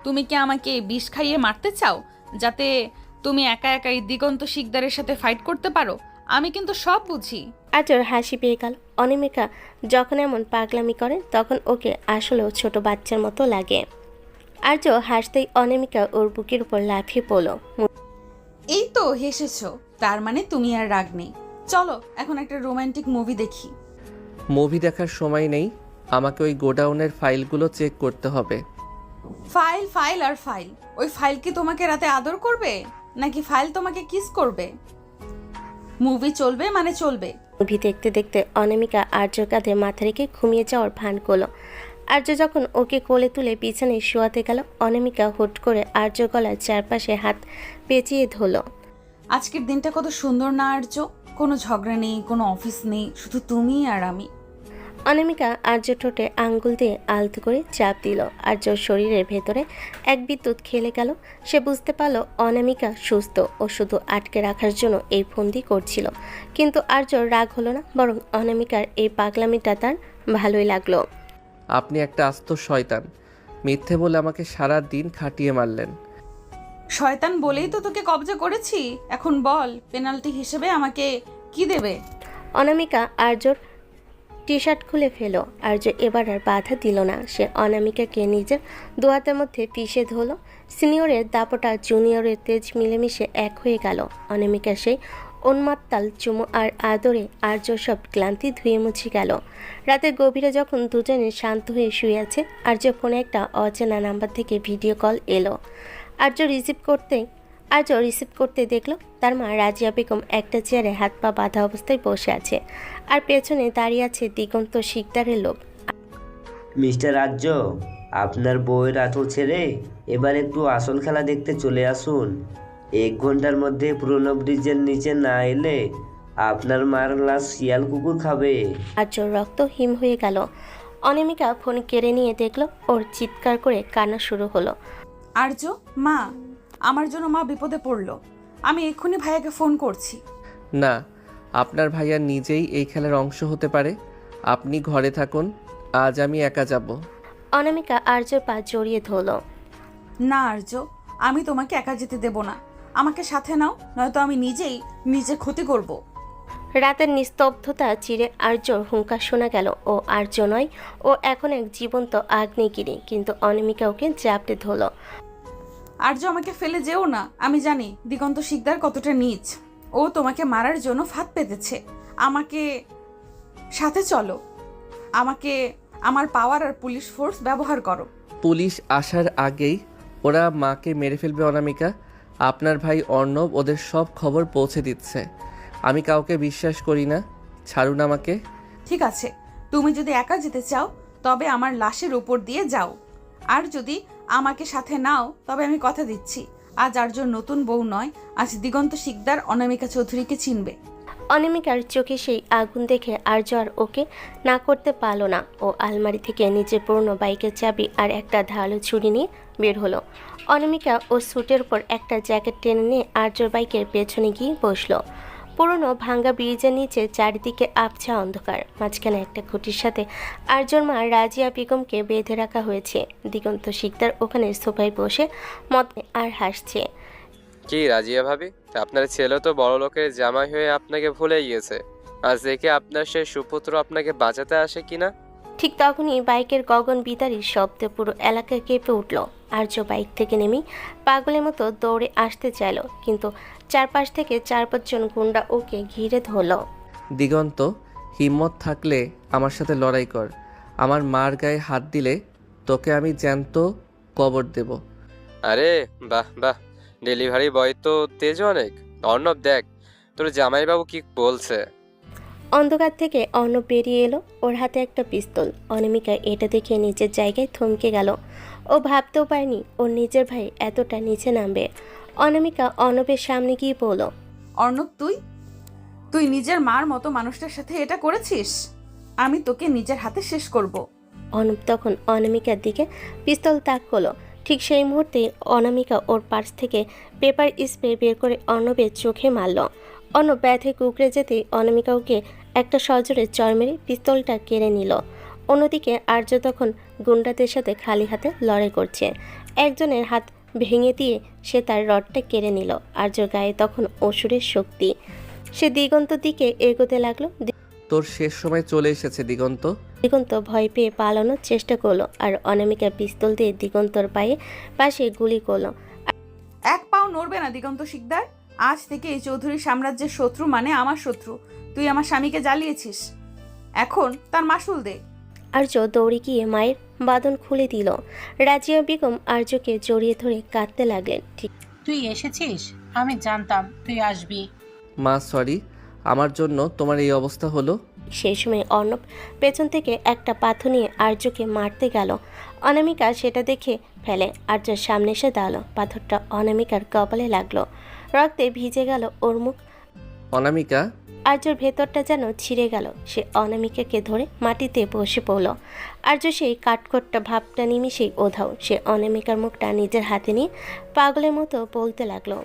S2: তুমি কি আমাকে বিষ খাইয়ে মারতে চাও, যাতে তুমি একা একাই দিগন্ত শিকদারের সাথে ফাইট করতে পারো? আমি কিন্তু সব বুঝি।
S3: আর্যর হাসি পেয়ে গেল। অনামিকা যখন এমন পাগলামি করে তখন ওকে আসলেও ছোট বাচ্চার মতো লাগে। আর্য হাসতেই অনামিকা ওর বুকের উপর লাফিয়ে পড়ল।
S2: এই তো হেসেছো, তার মানে তুমি আর রাগ নেই। চলো এখন একটা রোমান্টিক মুভি দেখি।
S1: মুভি দেখার সময় নেই, আমাকে ওই গোডাউনের ফাইলগুলো চেক করতে হবে।
S2: ফাইল ফাইল আর ফাইল? ওই ফাইল কি তোমাকে রাতে আদর করবে, নাকি ফাইল তোমাকে কিস করবে? মুভি চলবে মানে চলবে।
S3: মুভি দেখতে দেখতে অনামিকা আর্যর কাঁধে মাথা রেখে ঘুমিয়ে যাওয়ার ভান করলো। আর্য যখন ওকে কোলে তুলে বিছানায় শোয়াতে গেল, অনামিকা হুট করে আর্য গলার চারপাশে হাত পেঁচিয়ে ধরল।
S2: আজকের দিনটা কত সুন্দর না আর্য? কোনো ঝগড়া নেই, কোনো অফিস নেই, শুধু তুমি আর আমি।
S3: অনামিকা আর্য ঠোঁটে আঙ্গুল দিয়ে আলতো করে চাপ দিল। আর্যর শরীরের ভেতরে এক বিদ্যুৎ খেলে গেল। সে বুঝতে পারল অনামিকা সুস্থ, ও শুধু আটকে রাখার জন্য এই ফন্দি করছিল। কিন্তু আর্যর রাগ হলো না, বরং অনামিকার এই পাগলামিটা তার ভালোই লাগলো।
S1: আপনি একটা আস্ত শয়তান, মিথ্যে বলে আমাকে সারা দিন খাটিয়ে মারলেন।
S2: শয়তান বলেই তো তোকে কবজা করেছি। এখন বল, পেনাল্টি হিসেবে আমাকে কি দেবে?
S3: অনামিকা আর্যর টি শার্ট খুলে ফেলো। আর্য এবার আর বাধা দিল না। সে অনামিকাকে নিজের দোয়াতের মধ্যে পিষে ধরল। সিনিয়রের দাপটা জুনিয়রের তেজ মিলেমিশে এক হয়ে গেল। অনামিকা সেই উন্মাত্তাল চুমু আর আদরে আর্য সব ক্লান্তি ধুয়ে মুছে গেল। রাতের গভীরে যখন দুজনে শান্ত হয়ে শুয়ে আছে, আর্য ফোনে একটা অচেনা নাম্বার থেকে ভিডিও কল এলো। আর্য রিসিভ করতে দেখল তার মা রাজিয়া বেগম একটা চেয়ারে হাত পা বাঁধা অবস্থায় বসে আছে। আর পেছনে দাঁড়িয়ে আছে দিগন্ত শিকদারের লোক।
S8: মিস্টার রাজ্য, আপনার বউয়ের আঁচল ছেড়ে এবার একটু আসল খেলা দেখতে চলে আসুন। 1 ঘন্টার মধ্যে পুরনো ব্রিজের নিচে না এলে আপনার মার লাশ শিয়াল কুকুর খাবে।
S3: আর্যর রক্ত হিম হয়ে গেল। অনামিকা ফোন কেড়ে নিয়ে দেখলো ওর চিৎকার করে কান্না শুরু হলো।
S2: আর্য, মা, আমার জন্য মা বিপদে পড়লো। আমি এক্ষুনি ভাইয়াকে ফোন করছি।
S1: না, আপনার ভাইয়া নিজেই এই খেলার অংশ হতে পারে। আপনি ঘরে থাকুন, আজ আমি একা যাব।
S3: অনামিকা আর্যর পা জড়িয়ে ধরল।
S2: না আর্য, আমি তোমাকে একা যেতে দেব না। আমাকে সাথে নাও, নয়তো আমি নিজেই নিজে ক্ষতি করব।
S3: রাতের নিস্তব্ধতা চিরে আর্যর হুঙ্কার শোনা গেল। ও আর্য নয়, ও এখন এক জীবন্ত আগ্নেয়গিরি। কিন্তু অনামিকা ওকে জাপটে ধরল।
S2: আর্য, আমাকে ফেলে যেও না। আমি জানি দিগন্ত শিকদার কতটা নীচ। ও তোমাকে মারার জন্য ফাঁদ পেতেছে। আমাকে সাথে চলো। আমাকে আমার পাওয়ার আর পুলিশ ফোর্স ব্যবহার করো।
S1: পুলিশ আসার আগেই ওরা মাকে মেরে ফেলবে অনামিকা। আপনার ভাই অর্ণব ওদের সব খবর পৌঁছে দিচ্ছে। আমি কাউকে বিশ্বাস করি না, ছাড়ুন আমাকে।
S2: ঠিক আছে, তুমি যদি একা যেতে চাও তবে আমার লাশের উপর দিয়ে যাও। আর যদি আমাকে সাথে নাও তবে আমি কথা দিচ্ছি, আজ আর্যর নতুন বউ নয়, আজ দিগন্ত শিকদার অনামিকা চৌধুরীকে চিনবে।
S3: অনামিকার চোখে সেই আগুন দেখে আর্য আর ওকে না করতে পারল না। ও আলমারি থেকে নিজের পুরনো বাইকের চাবি আর একটা ধারালো ছুরি নিয়ে বের হলো। অনামিকা ও স্যুটের উপর একটা জ্যাকেট টেনে নিয়ে আর্যর বাইকের পেছনে গিয়ে বসলো। পুরনো ভাঙ্গা ব্রিজের নিচে চারিদিকে আবছা অন্ধকার। মাঝখানে একটা খুঁটির সাথে আর্যর মা রাজিয়া বেগমকে বেঁধে রাখা হয়েছে। দিগন্ত শিকদার ওখানে সোফায় বসে মদ আর হাসছে।
S7: কি রাজিয়া ভাবি, আপনার ছেলে তো বড় লোকের জামাই হয়ে আপনাকে ভুলে গিয়েছে। আজ দেখে আপনার সে সুপুত্র আপনাকে বাঁচাতে আসে কিনা।
S3: ঠিক তখনই বাইকের গগন বিতাড়ির শব্দে পুরো এলাকা কেঁপে উঠল। আর্য বাইক থেকে নেমেই পাগলের মতো দৌড়ে আসতে চাইল, কিন্তু চারপাশ থেকে 4-5 জন গুন্ডা ওকে ঘিরে ধরল।
S1: দিগন্ত, হিম্মত থাকলে আমার সাথে লড়াই কর। আমার মার গায়ে হাত দিলে তোকে আমি জ্যান্ত কবর দেব।
S7: আরে বাহ বাহ, ডেলিভারি বয় তো তেজ অনেক। অর্ণব, দেখ তোর জামাইবাবু কি বলছে।
S3: অন্ধকার থেকে অর্ণব বেরিয়ে এলো, ওর হাতে একটা পিস্তল। অনামিকা এটা দেখে নিজের জায়গায় থমকে গেল। ও ভাবতেও পারেনি ওর নিজের ভাই এতটা নিচে নামবে। অনামিকা অর্ণবের সামনে গিয়ে বলল,
S2: অর্ণব, তুই নিজের মার মতো মানুষটার সাথে এটা করেছিস? আমি তোকে নিজের হাতে শেষ করব।
S3: অর্ণব তখন অনামিকার দিকে পিস্তল তাক করলো। ঠিক সেই মুহূর্তে অনামিকা ওর পার্স থেকে পেপার স্প্রে বের করে অর্ণবের চোখে মারল। অর্ণব ব্যথায় কুকড়ে যেতেই অনামিকা ওকে একটা সজোরে চড় মেরে পিস্তলটা কেড়ে নিল। অন্যদিকে আর্য তখন গুন্ডাদের সাথে খালি হাতে লড়াই করছে। একজনের হাত ভেঙে দিয়ে সে তার রডটা কেড়ে নিল। আর্যর গায়ে তখন অসুরের শক্তি। সে দিগন্তর দিকে এগোতে লাগলো।
S1: তোর শেষ সময় চলে এসেছে দিগন্ত।
S3: দিগন্ত ভয় পেয়ে পালানোর চেষ্টা করলো, আর অনামিকা পিস্তল দিয়ে দিগন্তর পাশে গুলি করলো।
S2: এক পাও নড়বে না দিগন্ত শিকদার। আজ থেকে এই চৌধুরী সাম্রাজ্যের শত্রু মানে আমার শত্রু। তুই আমার স্বামীকে জ্বালিয়েছিস, এখন তার মাসুল দে।
S3: আর্য দৌড়ে গিয়ে মায়ের বাঁধন খুলে দিল। রাজিয়া বেগম আর্যকে জড়িয়ে ধরে কাঁদতে লাগলেন। ঠিক
S6: তুই এসেছিস, আমি জানতাম তুই আসবি।
S1: মা সরি, আমার জন্য তোমার এই অবস্থা হলো।
S3: সেই সময় অর্ণব পেছন থেকে একটা পাথর নিয়ে আর্যকে মারতে গেল। অনামিকা সেটা দেখে ফেলে আর্যর সামনে এসে দাঁড়ালো। পাথরটা অনামিকার কপালে লাগলো। রক্তে ভিজে গেল ওর মুখ।
S1: অনামিকা,
S3: আর্যর ভেতরটা যেন ছিঁড়ে গেল। সে অনামিকাকে ধরে মাটিতে বসে পড়ল। আর্য সেই কাঠখোট্টা ভাবটা নিমিশেই ওধাও। সে অনামিকার মুখটা নিজের হাতে নিয়ে পাগলের মতো বলতে লাগলো,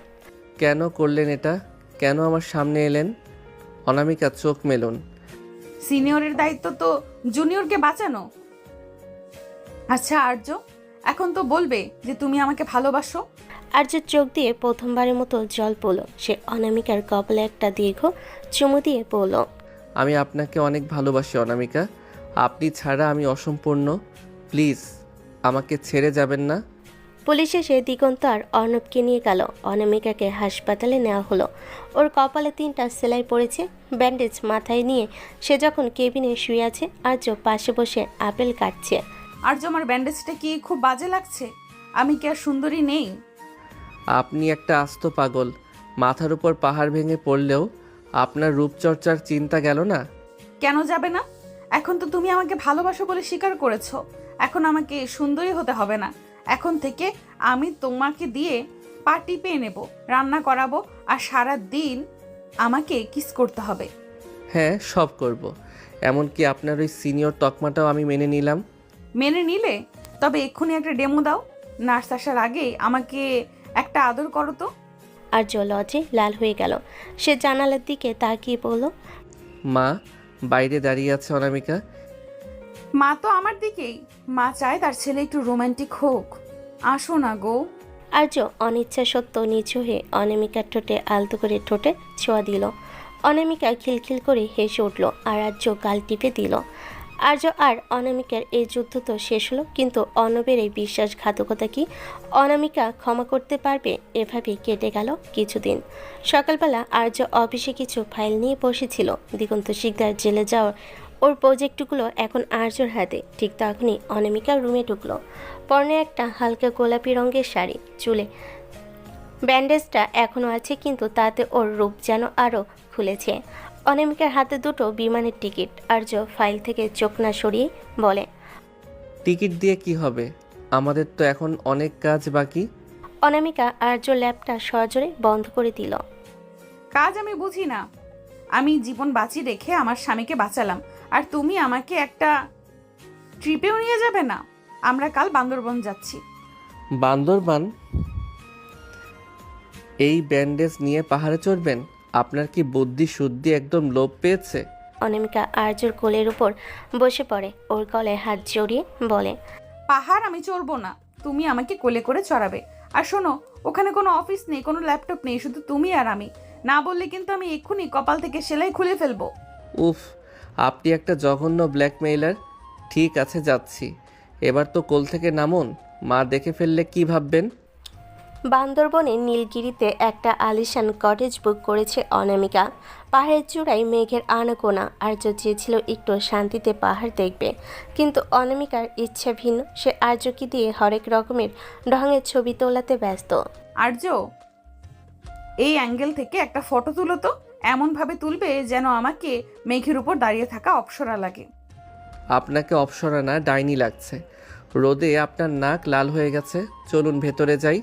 S1: কেন করলেন এটা? কেন আমার সামনে এলেন? অনামিকা, চোখ মেলুন।
S2: সিনিয়রের দায়িত্ব তো জুনিয়রকে বাঁচানো। আচ্ছা আর্য, এখন তো বলবে যে তুমি আমাকে ভালোবাসো।
S3: আর্যের চোখ দিয়ে প্রথমবারের মতো জল পড়ল। সে অনামিকার কপালে একটা দীর্ঘ চুমু দিয়ে পড়ল,
S1: আমি আপনাকে অনেক ভালোবাসি অনামিকা। আপনি ছাড়া আমি অসম্পূর্ণ। প্লিজ আমাকে ছেড়ে যাবেন না।
S3: পুলিশ এসে দিগন্ত আর অর্ণবকে নিয়ে গেল। অনামিকাকে হাসপাতালে নেওয়া হলো। ওর কপালে 3টা সেলাই পড়েছে, ব্যান্ডেজ মাথায় নিয়ে সে যখন কেবিনে শুয়ে আছে, আর্য পাশে বসে আপেল কাটছে।
S2: আর্য, আমার ব্যান্ডেজটা কি খুব বাজে লাগছে? আমি কি আর সুন্দরী নেই?
S1: আপনি একটা আস্ত পাগল। মাথার উপর পাহাড় ভেঙে পড়লেও আপনার রূপচর্চার চিন্তা গেল না।
S2: কেন যাবে না? এখন তো তুমি আমাকে ভালোবাসো বলে স্বীকার করেছো। এখন আমাকে সুন্দরী হতে হবে না। এখন থেকে আমি তোমাকে দিয়ে পা টিপে নেব, রান্না করাবো, আর সারা দিন আমাকে কিস করতে হবে।
S1: হ্যাঁ, সব করব। এমনকি আপনার ওই সিনিয়র তকমাটাও আমি মেনে নিলাম।
S2: মেনে নিলে? তবে এক্ষুনি একটা ডেমো দাও। নার্স আসার আগে আমাকে একটা আদর করো তো।
S3: আর্য লজ্জে লাল হয়ে গেল। সে জানালার দিকে তাকিয়ে বলল,
S1: মা বাইরে দাঁড়িয়ে আছে অনামিকা।
S2: মা তো আমার দিকেই। মা চায় তার ছেলে একটু রোমান্টিক হোক। আসো না গো।
S3: আর্য অনিচ্ছা সত্ত্বেও নিচু হয়ে অনামিকার ঠোঁটে আলতো করে ঠোঁটে ছোঁয়া দিল। অনামিকা খিলখিল করে হেসে উঠল আর আর্য গাল টিপে দিল। আর্য আর অনামিকার এই যুদ্ধ তো শেষ হলো, কিন্তু অর্ণবের এই বিশ্বাসঘাতকতা কি অনামিকা ক্ষমা করতে পারবে? এভাবেই কেটে গেল কিছুদিন। সকালবেলা আর্য অফিসে কিছু ফাইল নিয়ে বসেছিল। দিগন্ত শিকদার জেলে যাওয়ার ওর প্রজেক্টগুলো এখন আর্যর হাতে। ঠিক তখনই অনামিকা রুমে ঢুকলো। পরনে একটা হালকা গোলাপি রঙের শাড়ি, চুলে ব্যান্ডেজটা এখনও আছে, কিন্তু তাতে ওর রূপ যেন আরও খুলেছে। অনামিকার হাতে দুটো বিমানের টিকিট। আর্য ফাইল থেকে চোখ না সরিয়ে বলে,
S1: টিকিট দিয়ে কি হবে? আমাদের তো এখন অনেক কাজ বাকি।
S3: অনামিকা আর্য ল্যাপটা সজোরে বন্ধ করে দিল।
S2: কাজ আমি বুঝি না। আমি জীবন বাঁচি রেখে আমার স্বামীকে বাঁচালাম, আর তুমি আমাকে একটা ট্রিপেও নিয়ে যাবে না? আমরা কাল বান্দরবন যাচ্ছি।
S1: বান্দরবান? এই ব্যান্ডেজ নিয়ে পাহাড়ে চড়বেন? আপনার কি বুদ্ধি শুদ্ধি একদম লোপ পেয়েছে?
S3: অনামিকা আর্যর কোলের উপর বসে পড়ে, ওর গলায় হাত জড়িয়ে বলে,
S2: পাহাড় আমি চড়বো না, তুমি আমাকে কোলে করে চড়াবে। আর শোনো, ওখানে কোনো অফিস নেই, কোনো ল্যাপটপ নেই, শুধু তুমি আর আমি। না বললে কিন্তু আমি এক্ষুনি কপাল থেকে সেলাই খুলে ফেলবো।
S1: উফ, আপনি একটা জঘন্য ব্ল্যাকমেইলার। ঠিক আছে, যাচ্ছি। এবার তো কোল থেকে নামুন, মা দেখে ফেললে কি ভাববেন?
S3: বান্দরবনের নীলগিরিতে একটা আলিশান কটেজ বুক করেছে অনামিকা। পাহাড়ের চূড়ায় মেঘের আনাগোনা। আর্য চেয়েছিল একটু শান্তিতে পাহাড় দেখবে, কিন্তু অনামিকার ইচ্ছা ভিন্ন। সে আর্যকে দিয়ে হরেক রকমের ঢঙের ছবি তোলাতে ব্যস্ত।
S2: আর্য, এই অ্যাঙ্গেল থেকে একটা ফটো তুলো তো। এমনভাবে তুলবে যেন আমাকে মেঘের উপর দাঁড়িয়ে থাকা অপ্সরা লাগে।
S1: আপনাকে অপসরা না, ডাইনি লাগছে। রোদে আপনার নাক লাল হয়ে গেছে। চলুন ভেতরে যাই।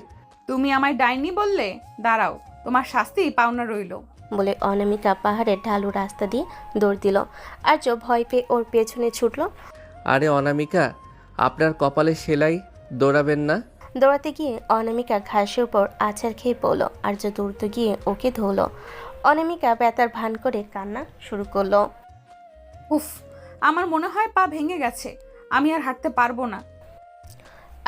S2: তুমি আমায় ডাইনি বললে? দাঁড়াও, তোমার শাস্তি পাওনা রইল।
S3: বলে অনামিকা পাহাড়ের ঢালু রাস্তা দিয়ে দৌড় দিল। আর্য ভয় পেয়ে ওর পেছনে ছুটল।
S1: আরে অনামিকা, আপনার কপালে সেলাই, দৌড়াবেন না।
S3: দৌড়াতে গিয়ে অনামিকা ঘাসের উপর আছাড় খেয়ে পড়ল। আর্য দ্রুত গিয়ে ওকে ধরল। অনামিকা ব্যথার ভান করে কান্না শুরু করলো।
S2: উফ, আমার মনে হয় পা ভেঙে গেছে, আমি আর হাঁটতে পারবো না।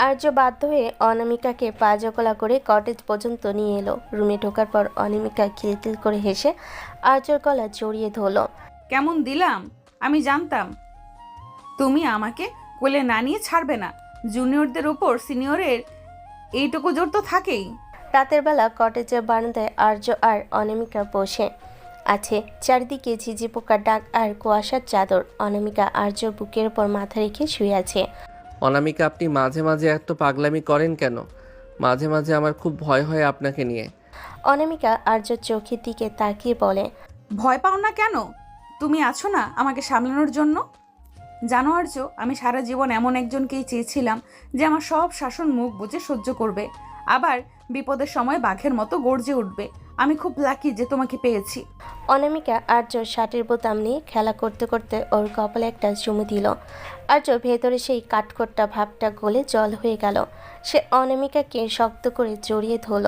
S3: আর্য বাধ্য হয়ে অনামিকাকে পা জকলা করে কটেজ পর্যন্ত নিয়ে এলো। রুমে ঢোকার পর অনামিকা খিলখিল করে হেসে আর্যর গলা জড়িয়ে ধরল।
S2: কেমন দিলাম? আমি জানতাম তুমি আমাকে কোলে না নিয়ে ছাড়বে না। জুনিয়রদের উপর সিনিয়রের এইটুকু জোর তো থাকেই।
S3: রাতের বেলা কটেজের বারান্দায় আর্য আর অনামিকা বসে আছে। চারিদিকে ঝিঝি পোকার ডাক আর কুয়াশার চাদর। অনামিকা আর্যর বুকের উপর মাথা রেখে শুয়ে আছে।
S1: অনামিকা, আপনি মাঝে মাঝে এত পাগলামি করেন কেন? মাঝে মাঝে আমার খুব ভয় হয় আপনাকে নিয়ে।
S3: অনামিকা আর্যর চোখের দিকে তাকিয়ে বলে,
S2: ভয় পাও না কেন? তুমি আছো না আমাকে সামলানোর জন্য। জানো আর্য, আমি সারা জীবন এমন একজনকেই চেয়েছিলাম যে আমার সব শাসন মুখ বুজে সহ্য করবে, আবার বিপদের সময় বাঘের মতো গর্জে উঠবে। আমি খুব লাকি যে তোমাকে পেয়েছি।
S3: অনামিকা আর্য শার্টের বোতাম নিয়ে খেলা করতে করতে ওর কপালে একটা চুমু দিল। আর্য ভেতরে সেই কাঠখোট্টা ভাবটা গলে জল হয়ে গেল। সে অনামিকাকে শক্ত করে জড়িয়ে ধরল।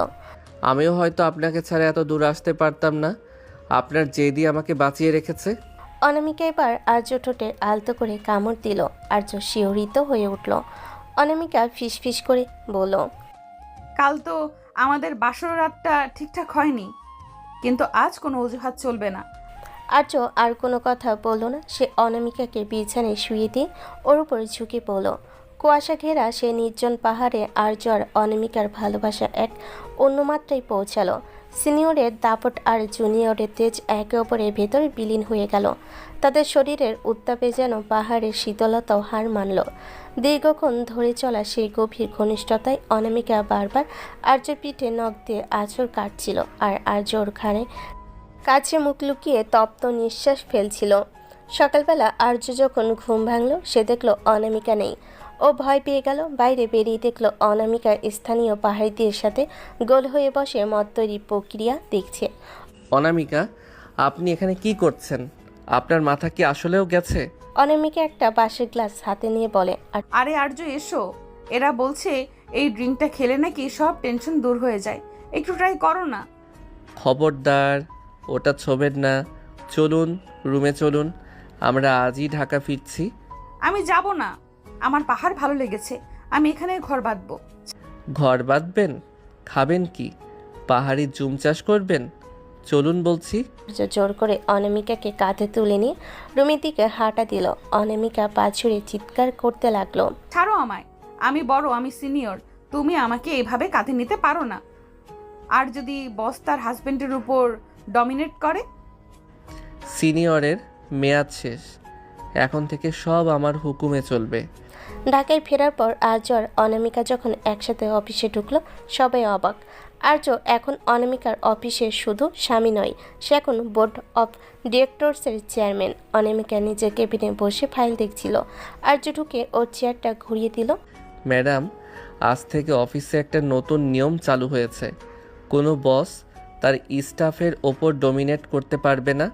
S1: আমিও হয়তো আপনাকে ছাড়া এত দূর আসতে পারতাম না। আপনার জেদি আমাকে বাঁচিয়ে রেখেছে।
S3: অনামিকা এবার আর্য ঠোঁটে আলতো করে কামড় দিল। আর্য শিহরিত হয়ে উঠল। অনামিকা ফিসফিস করে বলল,
S2: কাল তো আমাদের বাসর রাতটা ঠিকঠাক হয়নি, কিন্তু আজ কোনো অজুহাত চলবে না।
S3: আর্য আর কোনো কথা বলল না। সে অনামিকাকে বিছানায় শুয়ে দিয়ে ওর উপর ঝুঁকে পড়ল। কুয়াশা ঘেরা সে নির্জন পাহাড়ে আর্য আর অনামিকার ভালোবাসা এক অন্য মাত্রায় পৌঁছালো। সিনিয়রের দাপট আর জুনিয়রের তেজ একে অপরের ভেতরে বিলীন হয়ে গেল। তাদের শরীরের উত্তাপে যেন পাহাড়ের শীতলতাও হার মানল। দীর্ঘক্ষণ ধরে চলা সেই গভীর ঘনিষ্ঠতায় অনামিকা বারবার আর্যর পিঠে নখ দিয়ে আঁচড় কাটছিল, আর আর্য ওর ঘাড়ে কাছে মুখ লুকিয়ে তপ্ত নিঃশ্বাস ফেলছিল। সকালবেলা আর্য যখন ঘুম ভাঙল সে দেখল অনামিকা নেই। ও ভয় পেয়ে গেল। বাইরে বেরিয়ে দেখল অনামিকা স্থানীয় পাহাড়িদের সাথে গোল হয়ে বসে মদ তৈরি প্রক্রিয়া দেখছে।
S1: অনামিকা, আপনি এখানে কি করছেন? আপনার মাথা কি আসলেও গেছে?
S3: অনামিকা একটা বাঁশের গ্লাস হাতে নিয়ে বলে, আর
S2: আরে আর্য এসো, এরা বলছে এই ড্রিঙ্কটা খেলে নাকি সব টেনশন দূর হয়ে যায়, একটু ট্রাই করো না।
S1: খবরদার, ওটা ছোবেন না। চলুন রুমে চলুন, আমরা আজই ঢাকা ফিরছি।
S2: আমি যাব না, আমার পাহাড় ভালো লেগেছে, আমি এখানে ঘর বাঁধবো।
S1: ঘর বাঁধবেন? খাবেন কি? পাহাড়ি জুম চাষ করবেন? চলুন বলছি।
S3: আর্য জোর করে অনামিকাকে কাঁধে তুলে নিয়ে রুমের দিকে হাঁটা দিল। অনামিকা পা ছুড়ে চিৎকার করতে লাগলো।
S2: ছাড়ো আমায়, আমি বড়, আমি সিনিয়র, তুমি আমাকে এইভাবে কাঁধে নিতে পারো না। আর যদি বস তার হাজবেন্ডের উপর ডমিনেট করে?
S1: সিনিয়রের মেয়াদ শেষ, এখন থেকে সব আমার হুকুমে চলবে।
S3: ঢাকায় ফেরার পর আর্য আর অনামিকা যখন একসাথে অফিসে ঢুকলো সবাই অবাক। আর্য এখন অনামিকার অফিসের শুধু স্বামী নয়, সে এখন বোর্ড অফ ডিরেক্টরসের চেয়ারম্যান। অনামিকা নিজের কেবিনে বসে ফাইল দেখছিল। আর্য ঢুকে ওর চেয়ারটা ঘুরিয়ে দিল।
S1: ম্যাডাম, আজ থেকে অফিসে একটা নতুন নিয়ম চালু হয়েছে। কোনো বস তার স্টাফের ওপর ডমিনেট করতে পারবে না।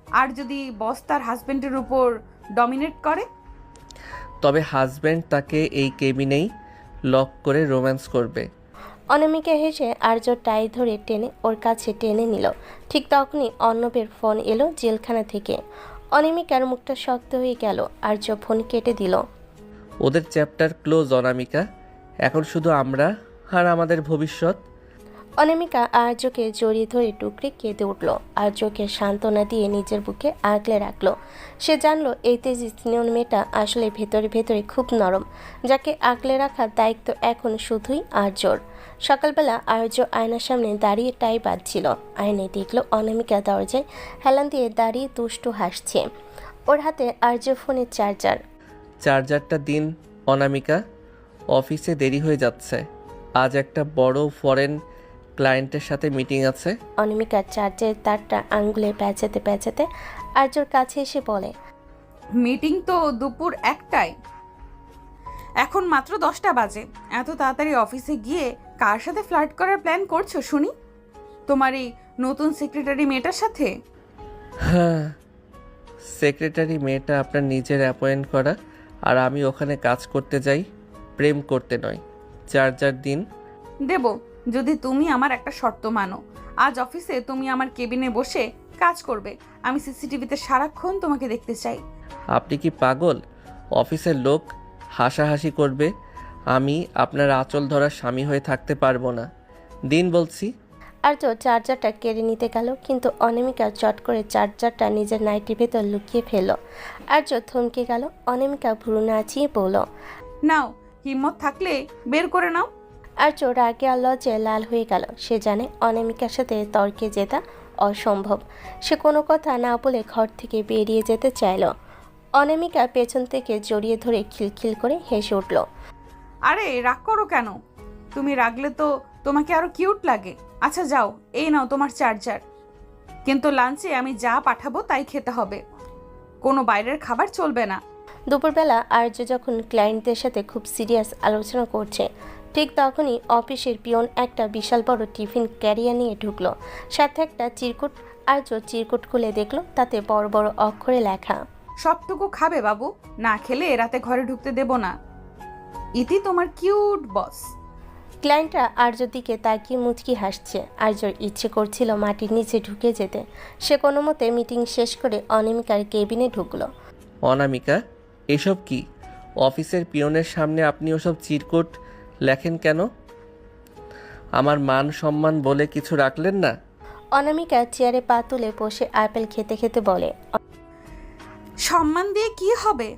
S2: আর যদি বস তার হাজবেন্ডের উপর ডমিনেট করে?
S1: তবে হাজব্যান্ড তাকে এই কেবিনেই লক করে রোম্যান্স করবে।
S3: অনামিকা হেসে আর্য টাই ধরে টেনে ওর কাছে টেনে নিল। ঠিক তখনই অর্ণবের ফোন এলো জেলখানা থেকে। অনামিকার মুখটা শক্ত হয়ে গেল। আর্য ফোন কেটে দিল।
S1: ওদের চ্যাপ্টার ক্লোজ অনামিকা, এখন শুধু আমরা আর আমাদের ভবিষ্যৎ।
S3: অনামিকা আর্যকে জড়িয়ে ধরে টুকরে কেঁদে উঠল। আর্যকে সান্ত্বনা দিয়ে নিজের বুকে আগলে রাখলো। সে জানলো এই তেজি সিনিয়র মেয়েটা আসলে ভেতরে ভেতরে খুব নরম, যাকে আগলে রাখার দায়িত্ব এখন শুধুই আর্যর। সকালবেলা আর্য আয়নার সামনে দাঁড়িয়ে টাই বাঁধছিল। আয়নায় দেখলো অনামিকা দরজায় হেলান দিয়ে দাঁড়িয়ে দুষ্টু হাসছে। ওর হাতে আর্য ফোনের চার্জার।
S1: চার্জারটা দিন অনামিকা, অফিসে দেরি হয়ে যাচ্ছে। আজ একটা বড় ফরেন ক্লায়েন্টের সাথে মিটিং আছে।
S3: অনামিকার চার্জারের তারটা আঙ্গুলে প্যাঁচাতে প্যাঁচাতে আর্যর কাছে এসে বলে,
S2: মিটিং তো দুপুর 1টায়, এখন মাত্র 10টা বাজে। এত তাড়াতাড়ি অফিসে গিয়ে কার সাথে ফ্লার্ট করার প্ল্যান করছো শুনি? তোমার এই নতুন সেক্রেটারি মেয়েটার সাথে?
S1: হ্যাঁ, সেক্রেটারি মেয়েটা আপনার নিজের অ্যাপয়েন্ট করা, আর আমি ওখানে কাজ করতে যাই, প্রেম করতে নয়। চার্জার দিন।
S2: দেব, যদি তুমি আমার একটা শর্ত মানো। আজ অফিসে তুমি আমার কেবিনে বসে কাজ করবে, আমি সিসিটিভিতে সারাক্ষণ তোমাকে দেখতে চাই।
S1: আপনি কি পাগল? অফিসের লোক হাসাহাসি করবে, আমি আপনার আঁচল ধরার স্বামী হয়ে থাকতে পারবো না। দিন বলছি।
S3: আর্য চার্জারটা কেড়ে নিতে গেল, কিন্তু অনামিকা চট করে চার্জারটা নিজের নাইটির ভেতর লুকিয়ে ফেলল। আর্য থমকে গেল। অনামিকা ভ্রু নাচিয়ে বলল,
S2: নাও, হিম্মত থাকলে বের করে নাও।
S3: আর্য রাগে আর লজ্জায় লাল হয়ে গেল। সে জানে অনামিকার সাথে তর্কে জেতা অসম্ভব। সে কোনো কথা না বলে ঘর থেকে বেরিয়ে যেতে চাইল। অনামিকা পেছন থেকে জড়িয়ে ধরে খিলখিল করে হেসে উঠল।
S2: আরে রাগ করো কেন? তুমি রাগলে তো তোমাকে আরো কিউট লাগে। আচ্ছা যাও, এই নাও তোমার চার্জার, কিন্তু লাঞ্চে আমি যা পাঠাবো তাই খেতে হবে, কোনো বাইরের খাবার চলবে না।
S3: দুপুরবেলা আর্য যখন ক্লায়েন্টদের সাথে খুব সিরিয়াস আলোচনা করছে, ঠিক তখনই অফিসের পিয়ন একটা বিশাল বড় টিফিন ক্যারিয়ার নিয়ে ঢুকলো। সাথে একটা চিরকুট। আর্য চিরকুট খুলে দেখলো তাতে বড় বড় অক্ষরে লেখা,
S2: সবটুকু খাবে বাবু, না খেলে রাতে ঘরে ঢুকতে দেব না। ইতি তোমার কিউট বস।
S3: ক্লায়েন্টরা আর্যর দিকে তাকিয়ে মুচকি হাসছে। আর্যর ইচ্ছে করছিল মাটির নিচে ঢুকে যেতে। সে কোনো মতে মিটিং শেষ করে অনামিকার কেবিনে ঢুকলো।
S1: অনামিকা, এসব কি? অফিসের পিয়নের সামনে আপনি ওসব চিরকুট লেখেন কেন? আমার মান সম্মান বলে কিছু রাখলেন না?
S3: অনামিকা চেয়ারে পা তুলে বসে আপেল খেতে খেতে বলে,
S2: সম্মান দিয়ে কি হবে,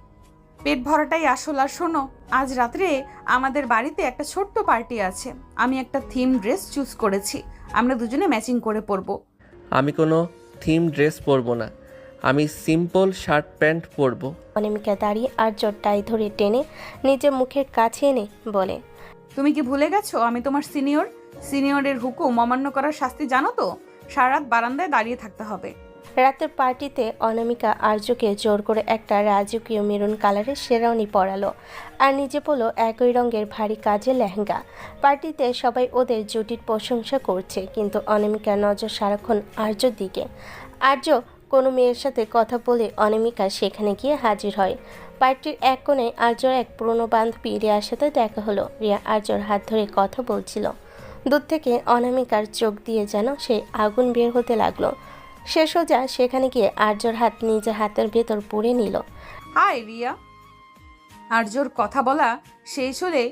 S2: পেট ভরাটাই আসল। আর শোনো, আজ রাত্রে আমাদের বাড়িতে একটা ছোট্ট পার্টি আছে। আমি একটা থিম ড্রেস চুজ করেছি, আমরা দুজনে ম্যাচিং করে পরবো।
S1: আমি কোনো থিম ড্রেস পরবো না, আমি সিম্পল শার্ট প্যান্ট পরবো।
S3: অনামিকা দাঁড়িয়ে আর্যর টাই ধরে টেনে নিজের মুখের কাছে এনে বলে,
S2: তুমি কি ভুলে গেছো আমি তোমার সিনিয়র? সিনিয়রের হুকুম অমান্য করার শাস্তি জানো তো? সারা রাত বারান্দায় দাঁড়িয়ে থাকতে হবে।
S3: রাতের পার্টিতে অনামিকা আর্যকে জোর করে একটা রাজকীয় মেরুন কালারের শেরওয়ানি পরালো আর নিজে পরলো একই রঙের ভারী কাজের লেহেঙ্গা। পার্টিতে সবাই ওদের জুটির প্রশংসা করছে, কিন্তু অনামিকার নজর সারাক্ষণ আর্যর দিকে। আর্য কোনো মেয়ের সাথে কথা বলে অনামিকা সেখানে গিয়ে হাজির হয়। পার্টির এক কোণে আর্যর এক পুরনো বান্ধবী রিয়ার সাথে দেখা হলো। রিয়া আর্যর হাত ধরে কথা বলছিল। দূর থেকে অনামিকার চোখ দিয়ে যেন সেই আগুন বের হতে লাগলো। সে সোজা সেখানে গিয়ে আর্যর হাত নিজের হাতের ভেতর পুরে নিল।
S2: হাই রিয়া। আর্যর কথা বলা শেষ হলে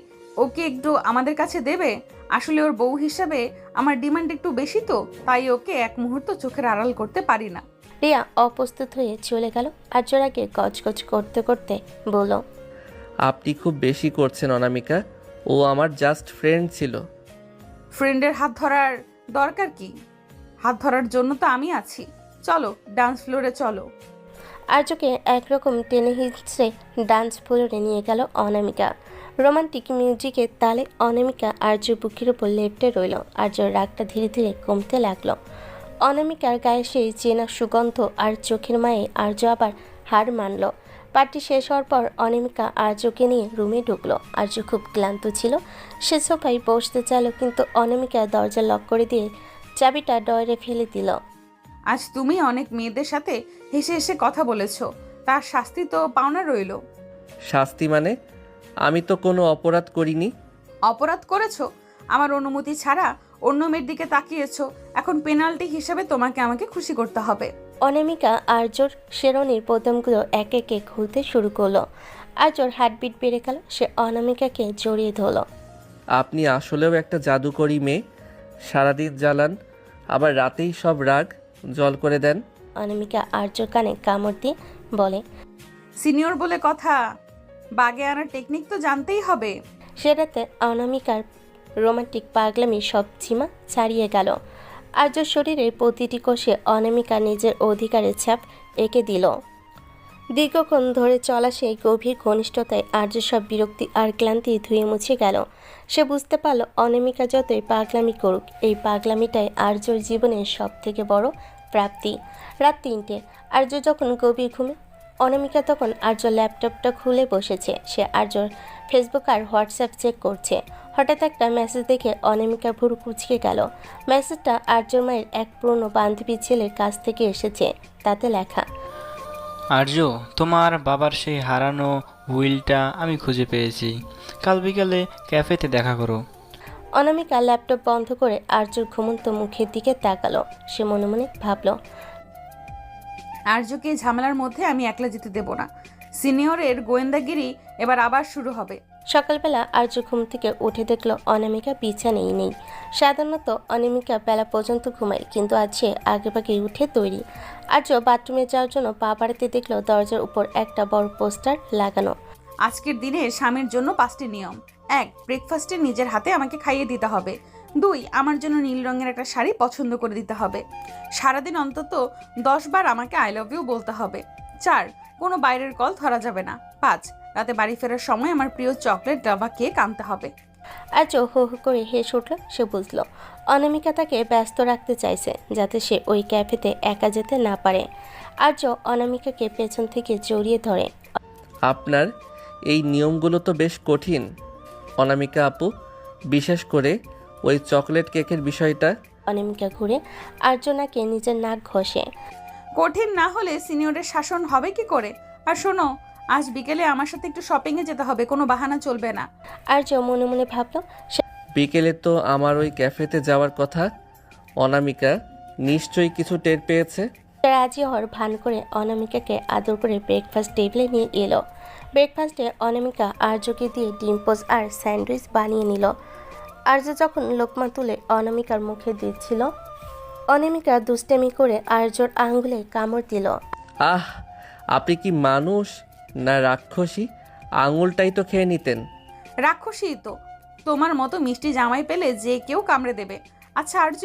S2: ওকে একটু আমাদের কাছে দেবে? আসলে ওর বউ হিসাবে আমার ডিমান্ড একটু বেশি, তো তাই ওকে এক মুহূর্ত চোখের আড়াল করতে পারি না।
S3: রিয়া অপ্রস্তুত হয়ে চলে গেল। আর্যর আগে গজগজ করতে করতে বলল,
S1: আপনি খুব বেশি করছেন অনামিকা, ও আমার জাস্ট ফ্রেন্ড ছিল।
S2: ফ্রেন্ডের হাত ধরার দরকার কি? হাত ধরার জন্য তো আমি আছি। চলো ডান্স ফ্লোরে চলো।
S3: আর্যকে একরকম টেনে হিঁচড়ে ডান্স ফ্লোরে নিয়ে গেল অনামিকা। রোমান্টিক মিউজিকের তালে অনামিকা আর্য বুকের উপর লেপ্টে রইল। আর্যর রাগটা ধীরে ধীরে কমতে লাগলো। অনামিকার গায়ে সেই চেনা সুগন্ধ আর চোখের মায়ে আর্য আবার হার মানল। পার্টি শেষ হওয়ার পর অনামিকা আর্যকে নিয়ে রুমে ঢুকলো। আর্য খুব ক্লান্ত ছিল, সে সোফায় বসতে চাইল, কিন্তু অনামিকা দরজা লক করে দিয়ে চাবিটা ডয়ারে ফেলে দিল।
S2: আজ তুমি অনেক মেয়েদের সাথে হেসে হেসে কথা বলেছ, তার শাস্তি তো পাওনা রইল।
S1: শাস্তি মানে? আমি তো কোনো অপরাধ করিনি।
S2: অপরাধ করেছো, আমার অনুমতি ছাড়া অন্য মেয়ের দিকে তাকিয়েছো। এখন পেনাল্টি হিসেবে তোমাকে আমাকে খুশি করতে হবে।
S3: অনামিকা আর্যর শেরওয়ানির বোতামগুলো এক একে খুলতে শুরু করলো। আর্যর হার্টবিট বেড়ে গেল। সে অনামিকাকে জড়িয়ে ধরল।
S1: আপনি আসলেও একটা জাদুকরি মেয়ে, সারাদিন জ্বালান, আবার রাতেই সব রাগ জল করে দেন।
S3: অনামিকা আর্যর কানে কামড় দিয়ে বলে,
S2: সিনিয়র বলে কথা, বাগে আনার টেকনিক তো জানতেই হবে।
S3: সে রাতে অনামিকার রোমান্টিক পাগলামি সব সীমা ছাড়িয়ে গেল। আর্যর শরীরের প্রতিটি কোষে অনামিকা নিজের অধিকারের ছাপ এঁকে দিল। দীর্ঘক্ষণ ধরে চলা সেই গভীর ঘনিষ্ঠতায় আর্য সব বিরক্তি আর ক্লান্তি ধুয়ে মুছে গেল। সে বুঝতে পারল অনামিকা যতই পাগলামি করুক, এই পাগলামিটাই আর্যর জীবনের সব থেকে বড় প্রাপ্তি। রাত ৩টে, আর্য যখন গভীর ঘুমে, অনামিকা তখন আর্যর ল্যাপটপটা খুলে বসেছে। সে আর্যর ফেসবুক আর হোয়াটসঅ্যাপ চেক করছে। হঠাৎ একটা মেসেজ দেখে অনামিকা ভুরু কুঁচকে গেল। মেসেজটা আর্যর মায়ের এক পুরনো বান্ধবী ছেলের কাছ থেকে এসেছে। তাতে লেখা,
S9: আর্য, তোমার বাবার সেই হারানো হুইলটা আমি খুঁজে পেয়েছি। কাল বিকালে ক্যাফেতে দেখা করো।
S3: অনামিকা ল্যাপটপ বন্ধ করে আর্যর ঘুমন্ত মুখের দিকে তাকালো। সে মনে মনে ভাবল,
S2: আর্যকে এই ঝামেলার মধ্যে আমি একলা যেতে দেব না। সিনিয়রের গোয়েন্দাগিরি এবার আবার শুরু হবে।
S3: সকালবেলা আর্য ঘুম থেকে উঠে দেখল অনামিকা বিছানেই নেই। সাধারণত অনামিকা বেলা পর্যন্ত ঘুমায়, কিন্তু আজ সে আগেভাগে উঠে তৈরি। আর্য বাথরুমে যাওয়ার জন্য পা বাড়াতে দেখল দরজার উপর একটা বড় পোস্টার লাগানো।
S2: আজকের দিনে স্বামীর জন্য 5টি নিয়ম। 1. ব্রেকফাস্টে নিজের হাতে আমাকে খাইয়ে দিতে হবে। 2. আমার জন্য নীল রঙের একটা শাড়ি পছন্দ করে দিতে হবে। সারাদিন অন্তত 10 বার আমাকে আই লাভ ইউ বলতে হবে। 4. কোনো বাইরের কল ধরা যাবে না। 5. রাতে বাড়ি ফেরার সময় আমার প্রিয় চকলেট ডাবা কেক আনতে হবে।
S3: আর্য হো হো করে হেসে উঠল। সে বুঝল অনামিকা তাকে ব্যস্ত রাখতে চাইছে, যাতে সে ওই ক্যাফেতে একা যেতে না পারে। আর্য অনামিকাকে পেছন থেকে জড়িয়ে ধরে।
S1: আপনার এই নিয়মগুলো তো বেশ কঠিন অনামিকা আপু, বিশেষ করে ওই চকলেট কেকের বিষয়টা।
S3: অনামিকা ঘুরে আর্য নাকে নিজের নাক ঘষে।
S2: কঠিন না হলে সিনিয়রের শাসন হবে কি করে? আর শোনো, আজ বিকেলে আমার সাথে একটু শপিংয়ে যেতে হবে, কোনো বাহানা চলবে না।
S3: আর্য মনে মনে ভাবল,
S1: বিকেলে তো আমার ওই ক্যাফেতে যাওয়ার কথা। অনামিকা নিশ্চয়ই কিছু টের পেয়েছে।
S3: রাজি হওয়ার ভান করে অনামিকাকে আদর করে ব্রেকফাস্ট টেবিলে নিয়ে এলো। ব্রেকফাস্টে অনামিকা আর্যকে দিয়ে ডিম পোজ আর স্যান্ডউইচ বানিয়ে নিল। আর্য যখন লোকমা তুলে অনামিকার মুখে দিচ্ছিল, অনামিকা দুষ্টামি করে আর্যর আঙ্গুলে কামড় দিল।
S1: আহ, আপনি কি মানুষ না রাক্ষসী? আঙুলটাই তো খেয়ে নিতেন।
S2: রাক্ষসী তো, তোমার মতো মিষ্টি জামাই পেলে যে কেউ কামড়ে দেবে। আচ্ছা আর্য,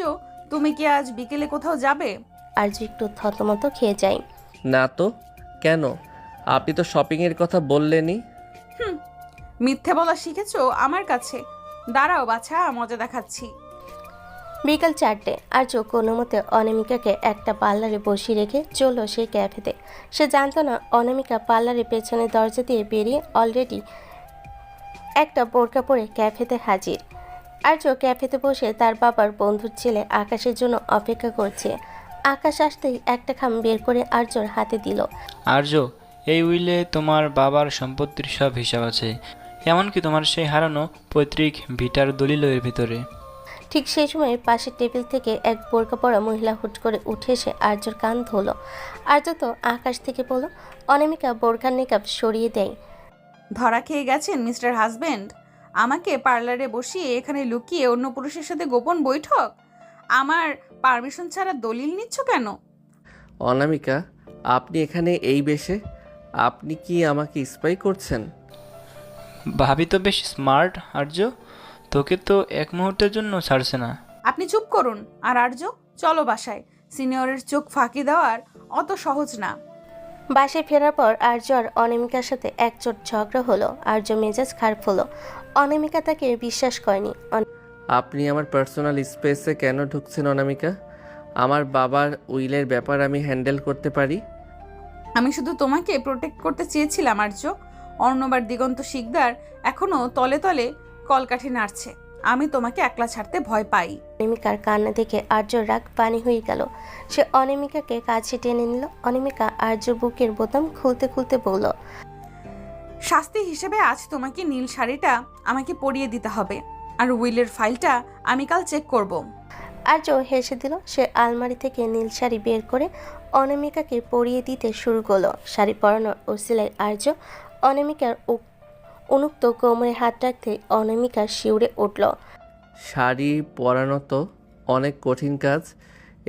S2: তুমি কি আজ বিকেলে কোথাও যাবে?
S3: আর্য একটু থতমত খেয়ে যায়।
S1: না তো, কেন? আপনি তো শপিংয়ের কথা বললেনই।
S2: মিথ্যে বলা শিখেছো আমার কাছে? দাঁড়াও বাছা, মজা দেখাচ্ছি।
S3: বিকাল 4টে আর্য কোনো মতে অনামিকাকে একটা পার্লারে বসিয়ে রেখে চলল সেই ক্যাফেতে। সে জানতো না অনামিকা পার্লারের পেছনে দরজা দিয়ে বেরিয়ে অলরেডি একটা বোরকা পরে ক্যাফেতে হাজির। আর্য ক্যাফেতে বসে তার বাবার বন্ধুর ছেলে আকাশের জন্য অপেক্ষা করছে। আকাশ আসতেই একটা খাম বের করে আর্যর হাতে দিল।
S9: আর্য, এই উইলে তোমার বাবার সম্পত্তির সব হিসাব আছে, এমনকি তোমার সেই হারানো পৈতৃক ভিটার দলিলও এর ভিতরে।
S3: ঠিক সেই সময় পাশের টেবিল থেকে এক বোরকা পরা মহিলা হুট করে উঠে এসে আর্যর কান ধরল। আর্য তো আকাশ থেকে বলল, অনামিকা বোরকার নেকাব সরিয়ে দেয়।
S2: ধরা খেয়ে গেছেন মিস্টার হাজবেন্ড? আমাকে পার্লারে বসিয়ে এখানে লুকিয়ে অন্য পুরুষের সাথে গোপন বৈঠক? আমার পারমিশন ছাড়া দলিল নিচ্ছ কেন?
S1: অনামিকা, আপনি এখানে এই বেশে? আপনি কি আমাকে স্পাই করছেন?
S9: ভাবি তো বেশ স্মার্ট আর্য, তোকে তো এক মুহূর্তের জন্য ছাড়ছে না।
S2: আপনি চুপ করুন। আর আর্য, চলো বাসায়। সিনিয়রের চোখ ফাঁকি দেওয়ার অত সহজ না।
S3: বাসায় ফেরার পর আর্য আর অনামিকার সাথে একচোট ঝগড়া হলো। আর্য মেজাজ খারাপ হলো। অনামিকা তাকে বিশ্বাস করেনি।
S1: আপনি আমার পার্সোনাল স্পেসে কেন ঢুকছেন অনামিকা? আমার বাবার উইলের ব্যাপার আমি হ্যান্ডেল করতে পারি।
S2: আমি শুধু তোমাকে প্রোটেক্ট করতে চেয়েছিলাম আর্য। অর্ণবার দিগন্ত শিকদার এখনো তলে তলে কলকাঠি নাড়ছে। আমি তোমাকে একলা ছাড়তে ভয় পাই।
S3: অনামিকার কান্না দেখে আর্যর রাগ পানি হয়ে গেল। সে অনামিকাকে কাছে টেনে নিল। অনামিকা আর্যর বুকের বোতাম খুলতে খুলতে বলল,
S2: শাস্তি হিসেবে আজ তোমাকে নীল শাড়িটা আমাকে পরিয়ে দিতে হবে। আর উইলের ফাইলটা আমি কাল চেক করব।
S3: আর্য হেসে দিল। সে আলমারি থেকে নীল শাড়ি বের করে অনামিকাকে পরিয়ে দিতে শুরু করলো। শাড়ি পরানোর ওসিলায় আর্য অনামিকার উন্মুক্ত কোমরে হাত রাখতে অনামিকা শিউরে উঠল।
S1: শাড়ি পরানো তো অনেক কঠিন কাজ,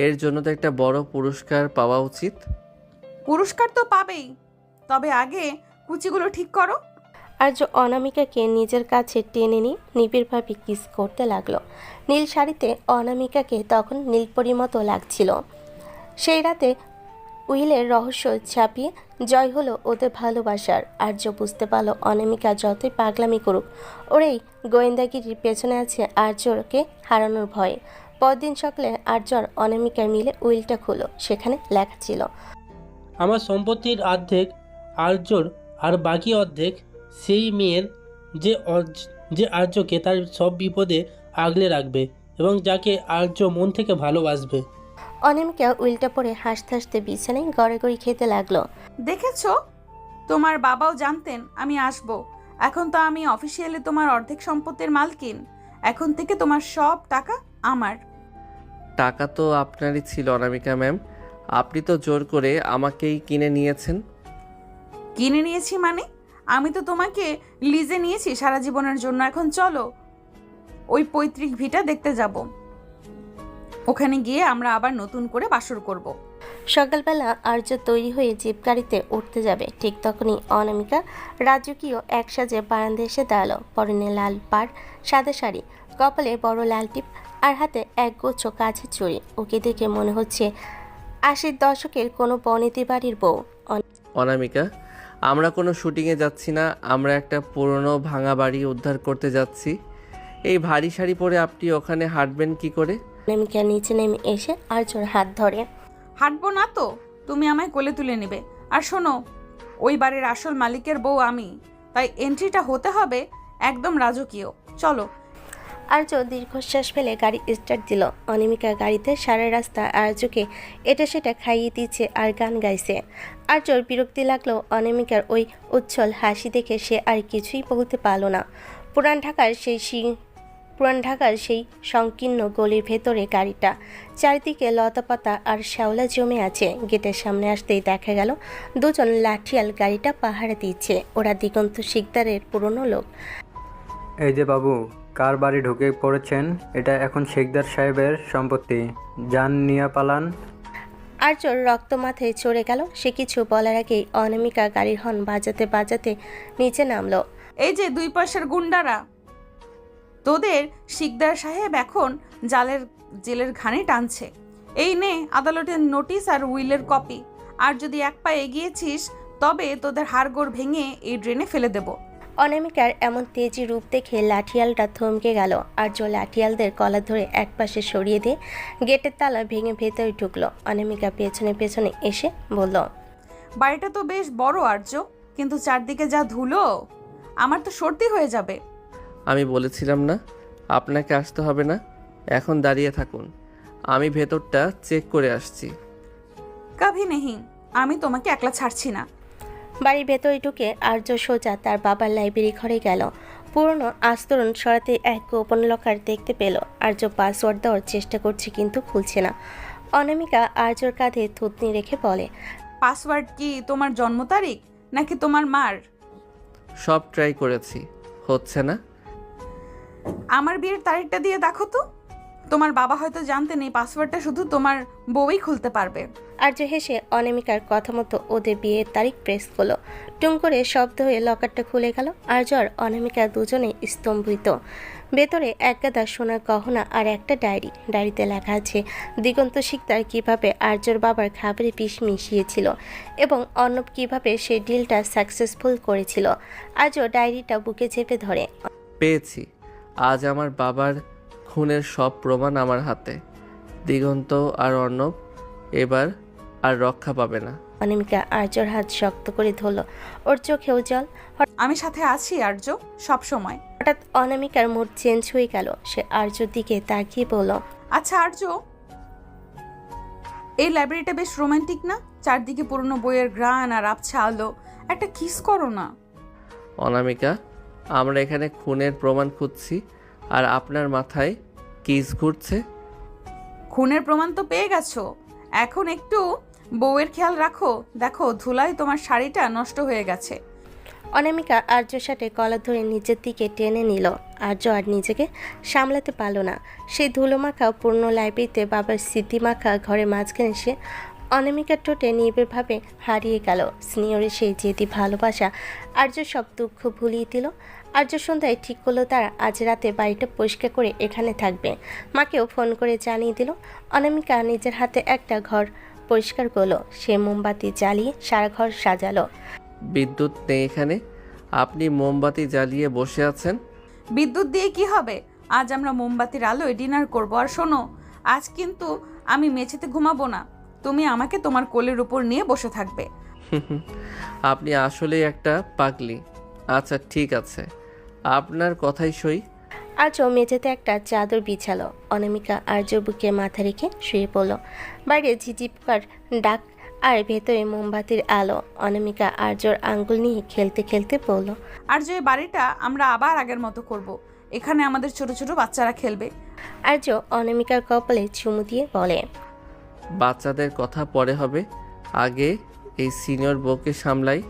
S1: এর জন্য তো একটা বড় পুরস্কার পাওয়া উচিত।
S2: পুরস্কার তো পাবেই, তবে আগে কুচিগুলো ঠিক করো।
S3: আর্য অনামিকাকে নিজের কাছে টেনে নিয়ে নিবিড়ভাবে কিস করতে লাগলো। নীল শাড়িতে অনামিকাকে তখন নীলপরির মতো লাগছিল। সেই রাতে উইলের রহস্য ছাপিয়ে জয় হলো ওদের ভালোবাসার। আর্য বুঝতে পারলো অনামিকা যতই পাগলামি করুক, ওর এই গোয়েন্দাগিরির পেছনে আছে আর্যকে হারানোর ভয়ে। পরদিন সকালে আর্য আর অনামিকা মিলে উইলটা খুলো। সেখানে লেখা ছিল,
S10: আমার সম্পত্তির অর্ধেক আর্যর আর বাকি অর্ধেক সেই মেয়ের যে আর্যকে তার সব বিপদে আগলে রাখবে এবং যাকে আর্য মন থেকে ভালোবাসবে।
S3: অনামিকা উইলটা পরে হাসতে হাসতে বিছানায় গড়াগড়ি খেতে লাগলো।
S2: দেখেছো, তোমার বাবাও জানতেন আমি আসব। এখন তো আমি অফিসিয়ালি তোমার অর্ধেক সম্পত্তির মালকিন। এখন থেকে তোমার সব টাকা আমার।
S1: টাকা তো আপনারই ছিল অনামিকা ম্যাম, আপনি তো জোর করে আমাকেই কিনে নিয়েছেন।
S2: কিনে নিয়েছি মানে? আমি তো তোমাকে লিজে নিয়েছি সারা জীবনের জন্য। এখন চলো ওই পৈতৃক ভিটা দেখতে যাব। ওখানে গিয়ে আমরা আবার নতুন করে বাসর করব।
S3: সকালবেলা আর্য তৈরি হয়ে জিপ গাড়িতে উঠতে যাবে। ঠিক তখনই অনামিকা রাজকীয় এক সাজে বারান্দায় এসে দাঁড়ালো। পরনে লাল পাড়, সাদা শাড়ি, কপালে বড় লাল টিপ আর হাতে একগুচ্ছ কাছের চুড়ি। ওকে দেখে মনে হচ্ছে 80 দশকের কোনো বনেদি বাড়ির বউ।
S1: অনামিকা, আমরা কোনো শুটিংয়ে যাচ্ছি না, আমরা একটা পুরনো ভাঙা বাড়ি উদ্ধার করতে যাচ্ছি। এই ভারী শাড়ি পরে আপনি ওখানে হাঁটবেন কি করে?
S3: অনামিকা নিচে নেমে এসে আর্যর হাত ধরে,
S2: হাঁটবো না তো তুমি আমায় কোলে তুলে নেবে। আর শোনো, ওই বাড়ির আসল মালিকের বউ আমি, তাই এন্ট্রিটা হতে হবে একদম রাজকীয়। চলো।
S3: আর্য দীর্ঘশ্বাস ফেলে গাড়ি স্টার্ট দিল। অনামিকা গাড়িতে সারা রাস্তা আর্যকে এটা সেটা খাইয়ে দিচ্ছে আর গান গাইছে। আর্যর বিরক্তি লাগলো অনামিকার ওই উচ্ছল হাসি দেখে। সে আর কিছুই বলতে পারল না। পুরান ঢাকার সেই সংকীর্ণ গলির ভেতরে গাড়িটা, চারিদিকে লতাপাতা আর শ্যাওলা জমে আছে। গেটের সামনে আসতেই দেখা গেল দুজন লাঠিয়াল গাড়িটা পাহারা দিচ্ছে। ওরা দিগন্ত শিকদারের পুরনো লোক।
S11: এই যে বাবু, কার বাড়ি ঢুকে পড়েছেন? এটা এখন শেখদার সাহেবের সম্পত্তি, যান নিয়ে পালান।
S3: আর্যর রক্ত মাথায় চড়ে গেল। সে কিছু বলার আগেই অনামিকা গাড়ির হর্ন বাজাতে বাজাতে নিচে নামলো।
S2: এই যে 2 পয়সার গুন্ডারা, তোদের শিকদার সাহেব এখন জেলের ঘানি টানছে। এই নে আদালতের নোটিশ আর উইলের কপি। আর যদি এক পা এগিয়েছিস তবে তোদের হাড়গোড় ভেঙে এই ড্রেনে ফেলে দেব।
S3: অনামিকার এমন তেজি রূপ দেখে লাঠিয়ালটা থমকে গেল। আর্য লাঠিয়ালদের কলা ধরে একপাশে সরিয়ে দিয়ে গেটের তালা ভেঙে ভেতরে ঢুকলো। অনামিকা পেছনে পেছনে এসে বলল,
S2: বাড়িটা তো বেশ বড় আর্য, কিন্তু চারদিকে যা ধুলো, আমার তো সর্দি হয়ে যাবে।
S1: আমি বলেছিলাম না আপনাকে আসতে হবে না, এখন দাঁড়িয়ে থাকুন, আমি ভেতরটা চেক করে আসছি।
S2: কাভি নেহি, আমি তোমাকে একলা ছাড়ছি না।
S3: বাড়ির ভেতরে ঢুকে আর্য সোজা তার বাবার লাইব্রেরি ঘরে গেল। পুরনো আস্তরণ সরাতে এক গোপন লকার দেখতে পেল। আর্য পাসওয়ার্ড দেওয়ার চেষ্টা করছে কিন্তু খুলছে না। অনামিকা আর্যর কাঁধে থুতনি রেখে বলে,
S2: পাসওয়ার্ড কি তোমার জন্ম তারিখ নাকি তোমার মার?
S1: সব ট্রাই করেছি, হচ্ছে না।
S2: আমার বিয়ের তারিখটা দিয়ে দেখো তো। তোমার বাবা হয়তো জানতে নেই পাসওয়ার্ডটা শুধু তোমার বউই খুলতে পারবে।
S3: আর্য হেসে অনামিকার কথা মতো ওদের বিয়ের তারিখ প্রেস করলো। টুম করে শব্দ হয়ে লকারটা খুলে গেল। আর্য আর অনামিকা দুজনে স্তম্ভিত। ভেতরে এক গাদা সোনার গহনা আর একটা ডায়েরিতে লেখা আছে দিগন্ত শিকদার কীভাবে আর্যর বাবার খাবারে বিষ মিশিয়েছিল এবং অর্ণব কীভাবে সেই ডিলটা সাকসেসফুল করেছিল। আর্য ডায়েরিটা বুকে চেপে ধরে।
S1: পেয়েছি, আজ আমার বাবার খুনের সব প্রমাণ আমার হাতে। দিগন্ত আর অর্ণব এবার আর রক্ষা পাবে না।
S3: অনামিকা আর্যর হাত শক্ত করে ধরল। ওর চোখেও জল।
S2: আমি সাথে আছি আর্য, সব সময়।
S3: হঠাৎ অনামিকার মুড চেঞ্জ হয়ে গেল। সে আর্যর দিকে তাকিয়ে বলল,
S2: আচ্ছা আর্য, এই লাইব্রেরিটা বেশ রোমান্টিক না? চারদিকে পুরনো বইয়ের ঘ্রাণ আর আবছা আলো। একটা কিস করো না।
S1: অনামিকা, আমরা এখানে খুনের প্রমাণ খুঁজছি আর আপনার মাথায় কিস ঘুরছে।
S2: খুনের প্রমাণ তো পেয়ে গেছো, এখন একটু বউয়ের খেয়াল রাখো। দেখো ধুলায় তোমার শাড়িটা নষ্ট হয়ে গেছে।
S3: অনামিকা আর্যর সাথে কলার ধরে নিচের দিকে টেনে নিল। আর্য আর নিজেকে সামলাতে পারল না। সেই ধুলোমাখা পূর্ণ লাইব্রেরিতে বাবার স্মৃতিমাখা ঘরের মাঝখানে সে অনামিকার ঠোঁটে নিবিড়ভাবে হারিয়ে গেল। সিনিয়রের সেই জেদি ভালোবাসা আর্য সব দুঃখ ভুলিয়ে দিল। আর্য সন্ধ্যায় ঠিক করলো তারা আজ রাতে বাড়িটা পরিষ্কার করে এখানে থাকবে। মাকেও ফোন করে জানিয়ে দিল। অনামিকা নিজের হাতে একটা ঘর পরিষ্কার করলো। সে মোমবাতি জ্বালিয়ে সারা ঘর সাজালো।
S1: বিদ্যুৎ নেই এখানে, আপনি মোমবাতি জ্বালিয়ে বসে আছেন।
S2: বিদ্যুৎ দিয়ে কি হবে? আজ আমরা মোমবাতির আলোয় ডিনার করবো। আর শোনো, আজ কিন্তু আমি মেঝেতে ঘুমাবো না, তুমি আমাকে তোমার কোলের উপর নিয়ে বসে থাকবে।
S1: আপনি আসলেই একটা পাগলি। আচ্ছা ঠিক আছে, আপনার কথাই সই।
S3: আর্য মেঝেতে একটা চাদর বিছালো। অনামিকা আর্যর বুকে মাথা রেখে শুয়ে পড়ল। বাইরে ঝিঝিপকার ডাক আর ভেতরে মোমবাতির আলো। অনামিকা আর্যর আঙ্গুল নিয়ে খেলতে খেলতে বলল,
S2: আর যে বাড়িটা আমরা আবার আগের মতো করব। এখানে আমাদের ছোট ছোট বাচ্চারা খেলবে।
S3: আর্য অনামিকার কপালে চুমু দিয়ে বলে,
S1: বাচ্চাদের কথা পরে হবে, আগে এই সিনিয়র বউকে সামলাই।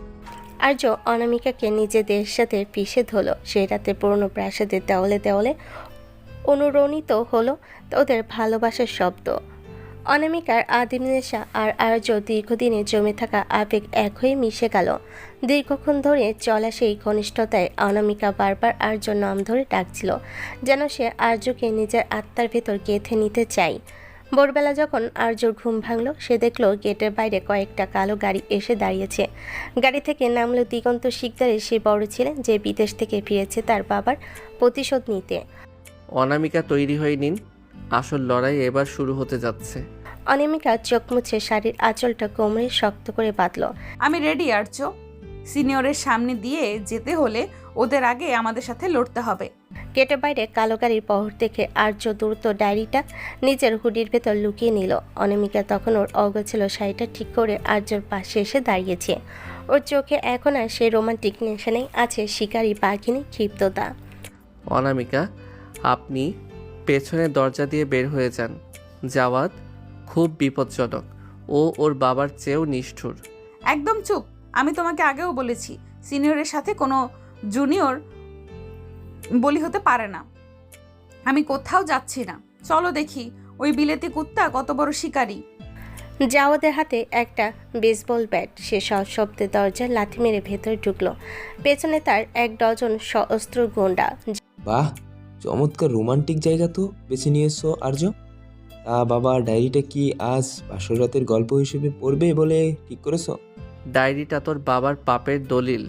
S3: আর্য অনামিকাকে নিজেদের সাথে পিষে ধরল। সেই রাতে পুরনো প্রাসাদের দেওয়ালে দেওয়ালে অনুরণিত হলো ওদের ভালোবাসার শব্দ। অনামিকার আদিম নেশা আর আর্য দীর্ঘদিনে জমে থাকা আবেগ এক হয়ে মিশে গেল। দীর্ঘক্ষণ ধরে চলা সেই ঘনিষ্ঠতায় অনামিকা বারবার আর্যর নাম ধরে ডাকছিল, যেন সে আর্যকে নিজের আত্মার ভেতর গেঁথে নিতে চায়। ভোরবেলা যখন আর্যর ঘুম ভাঙল, সে দেখল গেটের বাইরে কয়েকটা কালো গাড়ি এসে দাঁড়িয়েছে। গাড়ি থেকে নামলো দিগন্ত শিকদারের সেই বড় ছিলেন যে বিদেশ থেকে ফিরেছে তার বাবার প্রতিশোধ নিতে।
S1: অনামিকা তৈরি হয়ে নিন, আসল লড়াই এবার শুরু হতে যাচ্ছে।
S3: অনামিকা চোখ মুছে শাড়ির আঁচলটা কোমরে শক্ত করে বাঁধল।
S2: আমি রেডি আর্য, সিনিয়রের সামনে দিয়ে যেতে হলে ওদের আগে আমাদের সাথে লড়তে হবে।
S3: গেটের বাইরে কালো গাড়ির পহর দেখে আর্য দ্রুত ডায়েরিটা নিজের হুডির ভেতর লুকিয়ে নিল। অনামিকা তখন ওর অগোছালো শাড়িটা ঠিক করে আর্যর পাশে এসে দাঁড়িয়েছে। ওর চোখে এখন আর সেই রোমান্টিক নেশানেই আছে শিকারী পাখিনী ক্ষিপ্ততা।
S1: অনামিকা, আপনি পেছনের দরজা দিয়ে বের হয়ে যান। জাওয়াদ খুব বিপজ্জনক, ও ওর বাবার চেয়েও নিষ্ঠুর।
S2: একদম চুপ, আমি তোমাকে আগেও বলেছি সিনিয়রের সাথে কোনো জুনিয়র বলি হতে পারে না। আমি কোথাও যাচ্ছি না, চলো দেখি ওই বিলেতি কুত্তা কত বড় শিকারী।
S3: জাওয়াদের হাতে একটা বেসবল ব্যাট। সে সশব্দে দরজার লাথি মেরে ভেতরে ঢুকলো। পেছনে তার 1 ডজন সশস্ত্র গুন্ডা।
S12: বাহ, চমৎকার রোমান্টিক জায়গা তো বেছে নিয়েছো আর্য। তা বাবা, ডায়েরিটা কি আজ বাসর রাতের গল্প হিসেবে পড়বে বলে ঠিক করেছো?
S1: ডায়েরিটা তোর বাবার পাপের দলিল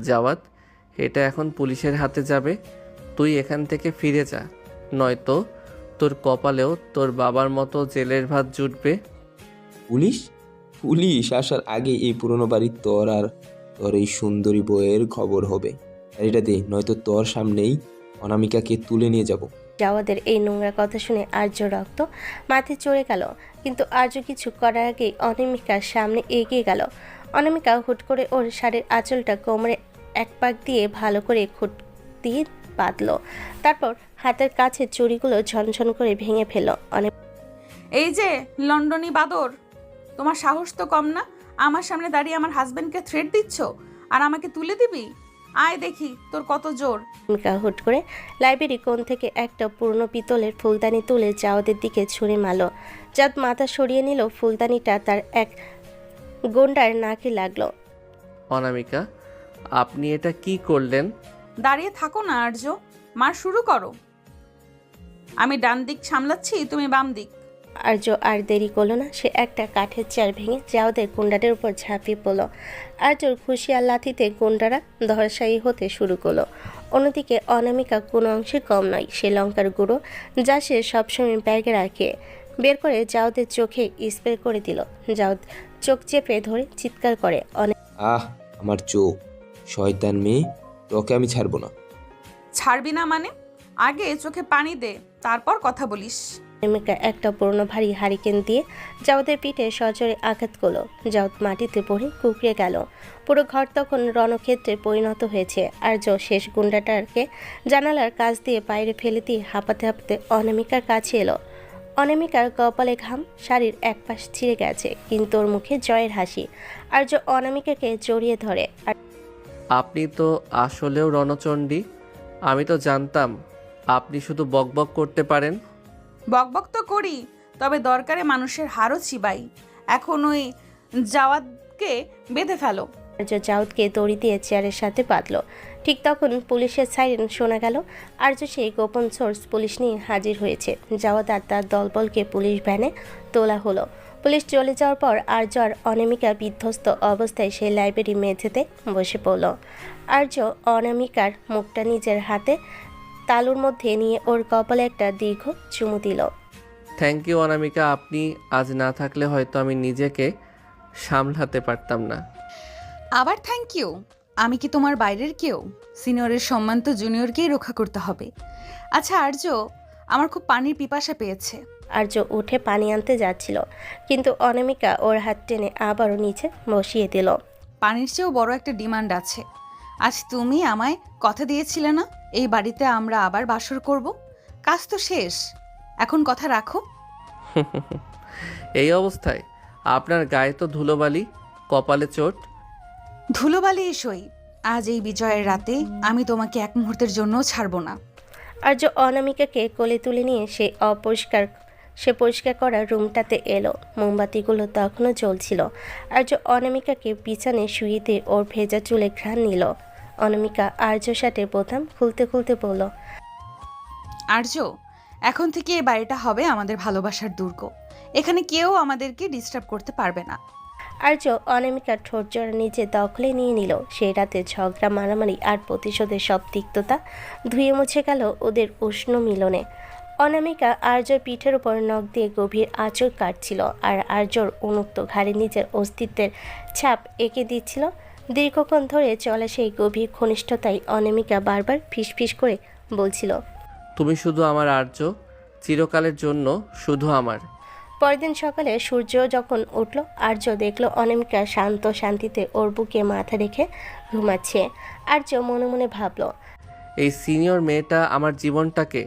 S1: জাওয়াত, এটা এখন পুলিশের হাতে যাবে। তুই এখান থেকে ফিরে যা, নয়তো তোর কপালেও তোর বাবার মতো জেলের ভাত জুটবে।
S12: পুলিশ? পুলিশ আসার আগে এই পুরনো বাড়ির তোর এই সুন্দরী বইয়ের খবর হবে। আর এটা দে, নয়তো তোর সামনেই অনামিকাকে তুলে নিয়ে যাব।
S3: জাওয়াদের এই নোংরা কথা শুনে আর্য রক্ত মাথায় চড়ে গেল, কিন্তু আর্য কিছু করার আগেই অনামিকার সামনে এগিয়ে গেল। অনামিকা হুট করে ওর শাড়ির আঁচলটা কোমরে এক পাক দিয়ে ভালো করে খুঁট দিয়ে বাঁধল। তারপর হাতের কাছে চুড়িগুলো ঝনঝন করে ভেঙে ফেলল।
S2: এই যে লন্ডনী বাদর, তোমার সাহস তো কম না। আমার সামনে দাঁড়িয়ে আমার হাজবেন্ডকে থ্রেট দিচ্ছ আর আমাকে তুলে দিবি? আয় দেখি তোর কত জোর।
S3: অনামিকা হুট করে লাইব্রেরি কোণ থেকে একটা পুরনো পিতলের ফুলদানি তুলে জাওয়াদের দিকে ছুঁড়ে মারল। জাওয়াদ মাথা সরিয়ে নিল। ফুলদানিটা তার এক গুন্ডার নাকে লাগলো।
S1: অনামিকা, আপনি এটা কি করলেন?
S2: দাঁড়িয়ে থাকো না আর্য, মার শুরু করো। আমি ডান দিক সামলাচ্ছি, তুমি বাম দিক।
S3: আর্য আর দেরি করলো না, সে একটা কাঠের চেয়ার ভেঙে জাওয়াদের গুন্ডাদের উপর ঝাঁপিয়ে পড়ল। আর্যর খুশি আর লাথিতে গুন্ডারা ধরাশায়ী হতে শুরু করলো। অন্যদিকে অনামিকা কোনো অংশে কম নয়। সে লঙ্কার গুঁড়ো, যা সে সবসময় ব্যাগে রাখে, বের করে জাওয়াদের চোখে স্প্রে করে দিল। জাওয়াদ চোখ চেপে ধরে চিৎকার করে,
S12: আহ, আমার চোখ! শয়তান মেয়ে, তোকে আমি ছাড়বো না।
S2: ছাড়বি না মানে? আগে চোখে পানি দে, তারপর কথা বলিস।
S3: অনামিকা একটা পুরনো ভারী হারিকেন দিয়ে জাওয়াদের পিঠে সজোরে আঘাত করলো। জাওয়াদ মাটিতে পড়ে কুঁকড়ে গেল। পুরো ঘর তখন রণক্ষেত্রে পরিণত হয়েছে। আর্য শেষ গুন্ডাটাকে জানালার কাছ দিয়ে বাইরে ফেলে দিয়ে হাঁপাতে হাঁপাতে অনামিকার কাছে এলো। অনামিকার কপালে ঘাম, শাড়ির এক পাশ ছিঁড়ে গেছে, কিন্তু ওর মুখে জয়ের হাসি। আর্য অনামিকাকে জড়িয়ে ধরে।
S1: আপনি তো আসলেও রণচণ্ডী। আমি তো জানতাম আপনি শুধু বকবক করতে পারেন।
S2: বকবক তো করি, তবে দরকারে মানুষের হাড়ও চিবাই। এখন ওই জাওয়াদকে বেঁধে ফেলো।
S3: আর্য জাওয়াদকে দড়ি দিয়ে চেয়ারের সাথে বাঁধল। ঠিক তখন পুলিশের সাইরেন শোনা গেল। আর্য সেই গোপন সোর্স পুলিশ নিয়ে হাজির হয়েছে। জাওয়াদ আর তার দলবলকে পুলিশ ভ্যানে তোলা হলো। পুলিশ চলে যাওয়ার পর আর্য আর অনামিকা বিধ্বস্ত অবস্থায় সেই লাইব্রেরি মেঝেতে বসে পড়ল। আর্য অনামিকার মুখটা নিজের হাতে তালুর মধ্যে নিয়ে ওর কপালে একটা দীর্ঘ চুমু দিল।
S1: থ্যাংক ইউ অনামিকা, আপনি আজ না থাকলে হয়তো আমি নিজেকে সামলাতে পারতাম না।
S2: আবার থ্যাংক ইউ? আমি কি তোমার বাইরের কেউ? সিনিয়রের সম্মান তো জুনিয়রকেই রক্ষা করতে হবে। আচ্ছা আর্য, আমার খুব পানির পিপাসা পেয়েছে।
S3: আর্য উঠে পানি আনতে যাচ্ছিল, কিন্তু অনামিকা ওর হাত টেনে আবারও নিচে বসিয়ে দিল।
S2: পানির চেয়েও বড় একটা ডিমান্ড আছে। আজ তুমি আমায় কথা দিয়েছিলে না, এই বাড়িতে আমরা আবার বাসর করব? কাজ তো শেষ, এখন কথা রাখো।
S1: এই অবস্থায় আপনার গায়ে তো ধুলোবালি, কপালে চোট।
S2: ধুলোবালি সই, আজ এই বিজয়ের রাতে আমি তোমাকে এক মুহূর্তের জন্যও ছাড়বো না।
S3: আর্য অনামিকাকে কোলে তুলে নিয়ে সে পরিষ্কার করা রুমটাতে এলো। মোমবাতিগুলো তখনও জ্বলছিল। আর্য অনামিকাকে বিছানায় শুয়ে দিয়ে ওর ভেজা চুলে ঘ্রাণ নিল। অনামিকা আর্য শার্টের বোতাম খুলতে খুলতে বলল,
S2: আর্য, এখন থেকে এই বাড়িটা হবে আমাদের ভালোবাসার দুর্গ। এখানে কেউ আমাদেরকে ডিস্টার্ব করতে পারবে না।
S3: আর্য অনামিকার ঠোঁট জোড়া নিজে দখলে নিয়ে নিল। সেই রাতে ঝগড়া, মারামারি আর প্রতিশোধের সব তিক্ততা ধুয়ে মুছে গেল ওদের উষ্ণ মিলনে। অনামিকা আর্যর পিঠের উপর নখ দিয়ে গভীর আঁচড় কাটছিল, আর আর্যর উন্মুক্ত ঘাড়ে নিজের অস্তিত্বের ছাপ এঁকে দিচ্ছিল। দীর্ঘক্ষণ ধরে চলা সেই গভীর ঘনিষ্ঠতায় অনামিকা বারবার ফিসফিস করে বলছিল,
S1: তুমি শুধু আমার আর্য, চিরকালের জন্য শুধু আমার।
S3: পরদিন সকালে সূর্য যখন উঠল, আর্য দেখল অনামিকা শান্ত শান্তিতে ওর বুকে মাথা রেখে ঘুমাচ্ছে। আর্য মনে মনে ভাবল,
S1: এই সিনিয়র মেয়েটা আমার জীবনটাকে